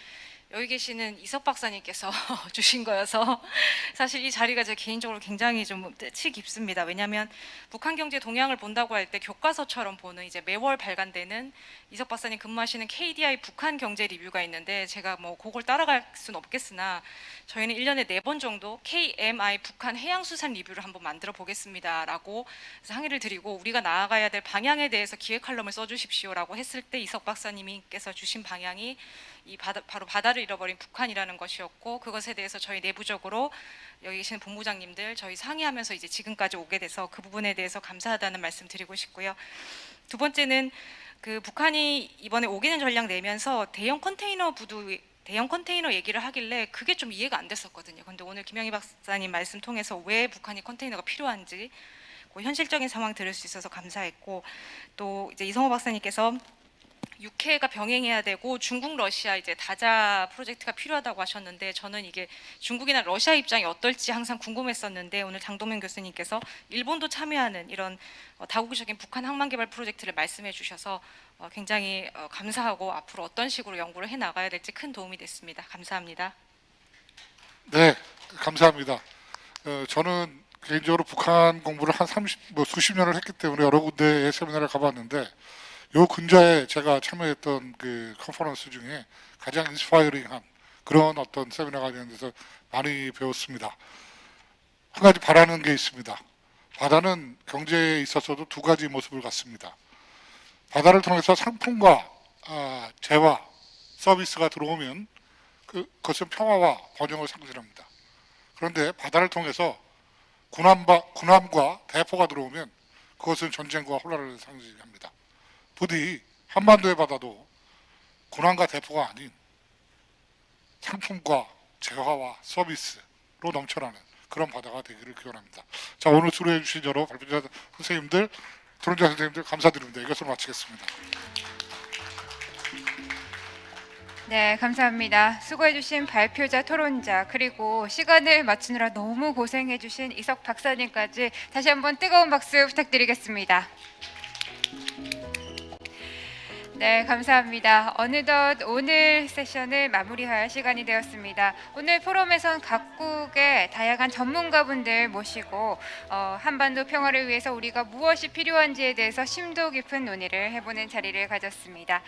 여기 계시는 이석 박사님께서 주신 거여서 사실 이 자리가 제 개인적으로 굉장히 좀 뜻이 깊습니다. 왜냐하면 북한 경제 동향을 본다고 할 때 교과서처럼 보는 이제 매월 발간되는 이석 박사님 근무하시는 KDI 북한 경제 리뷰가 있는데 제가 뭐 그걸 따라갈 수는 없겠으나 저희는 1년에 4번 정도 KMI 북한 해양수산 리뷰를 한번 만들어 보겠습니다라고 항의를 드리고 우리가 나아가야 될 방향에 대해서 기획 칼럼을 써주십시오라고 했을 때 이석 박사님께서 주신 방향이 바로 바다를 잃어버린 북한이라는 것이었고 그것에 대해서 저희 내부적으로 여기 계시는 본부장님들 저희 상의하면서 이제 지금까지 오게 돼서 그 부분에 대해서 감사하다는 말씀 드리고 싶고요. 두 번째는 그 북한이 이번에 5개년 전략 내면서 대형 컨테이너 얘기를 하길래 그게 좀 이해가 안 됐었거든요. 근데 오늘 김영희 박사님 말씀 통해서 왜 북한이 컨테이너가 필요한지 그 현실적인 상황 들을 수 있어서 감사했고 또 이제 이성호 박사님께서 육해가 병행해야 되고 중국 러시아 이제 다자 프로젝트가 필요하다고 하셨는데 저는 이게 중국이나 러시아 입장이 어떨지 항상 궁금했었는데 오늘 장동민 교수님께서 일본도 참여하는 이런 다국적인 북한 항만 개발 프로젝트를 말씀해 주셔서 굉장히 감사하고 앞으로 어떤 식으로 연구를 해 나가야 될지 큰 도움이 됐습니다. 감사합니다. 네, 감사합니다. 저는 개인적으로 북한 공부를 한 수십 년을 했기 때문에 여러 군데의 세미나를 가봤는데 요 근자에 제가 참여했던 그 컨퍼런스 중에 가장 인스파이링한 그런 어떤 세미나가 되는 데서 많이 배웠습니다. 한 가지 바라는 게 있습니다. 바다는 경제에 있어서도 두 가지 모습을 갖습니다. 바다를 통해서 상품과 재화, 서비스가 들어오면 그것은 평화와 번영을 상징합니다. 그런데 바다를 통해서 군함과 대포가 들어오면 그것은 전쟁과 혼란을 상징합니다. 부디 한반도의 바다도 군함과 대포가 아닌 상품과 재화와 서비스로 넘쳐나는 그런 바다가 되기를 기원합니다. 자, 오늘 수료해 주신 여러 발표자 선생님들, 토론자 선생님들 감사드립니다. 이것으로 마치겠습니다. 네, 감사합니다. 수고해주신 발표자, 토론자, 그리고 시간을 맞추느라 너무 고생해주신 이석 박사님까지 다시 한번 뜨거운 박수 부탁드리겠습니다. 네, 감사합니다. 어느덧 오늘 세션을 마무리할 시간이 되었습니다. 오늘 포럼에선 각국의 다양한 전문가분들 모시고 한반도 평화를 위해서 우리가 무엇이 필요한지에 대해서 심도 깊은 논의를 해보는 자리를 가졌습니다.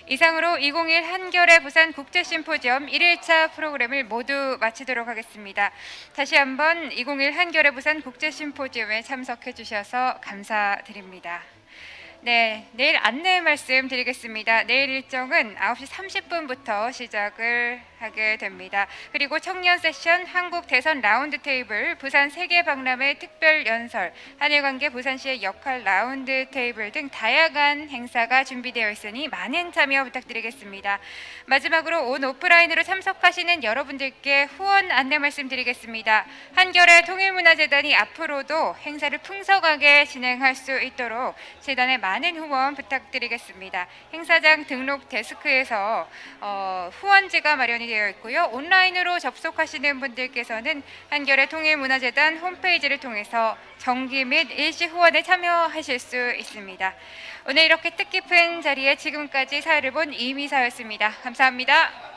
이상으로 2021 한겨레 부산 국제심포지엄 1일차 프로그램을 모두 마치도록 하겠습니다. 다시 한번 2021 한겨레 부산 국제심포지엄에 참석해 주셔서 감사드립니다. 네, 내일 안내 말씀 드리겠습니다. 내일 일정은 9시 30분부터 시작을 하게 됩니다. 그리고 청년 세션, 한국 대선 라운드 테이블, 부산 세계 박람회 특별 연설, 한일관계 부산시의 역할 라운드 테이블 등 다양한 행사가 준비되어 있으니 많은 참여 부탁드리겠습니다. 마지막으로 온 오프라인으로 참석하시는 여러분들께 후원 안내 말씀드리겠습니다. 한겨레 통일문화재단이 앞으로도 행사를 풍성하게 진행할 수 있도록 재단의 많은 후원 부탁드리겠습니다. 행사장 등록 데스크에서 후원지가 마련이 되어 있고요. 온라인으로 접속하시는 분들께서는 한겨레 통일문화재단 홈페이지를 통해서 정기 및 일시 후원에 참여하실 수 있습니다. 오늘 이렇게 뜻깊은 자리에 지금까지 사회를 본 이미사였습니다. 감사합니다.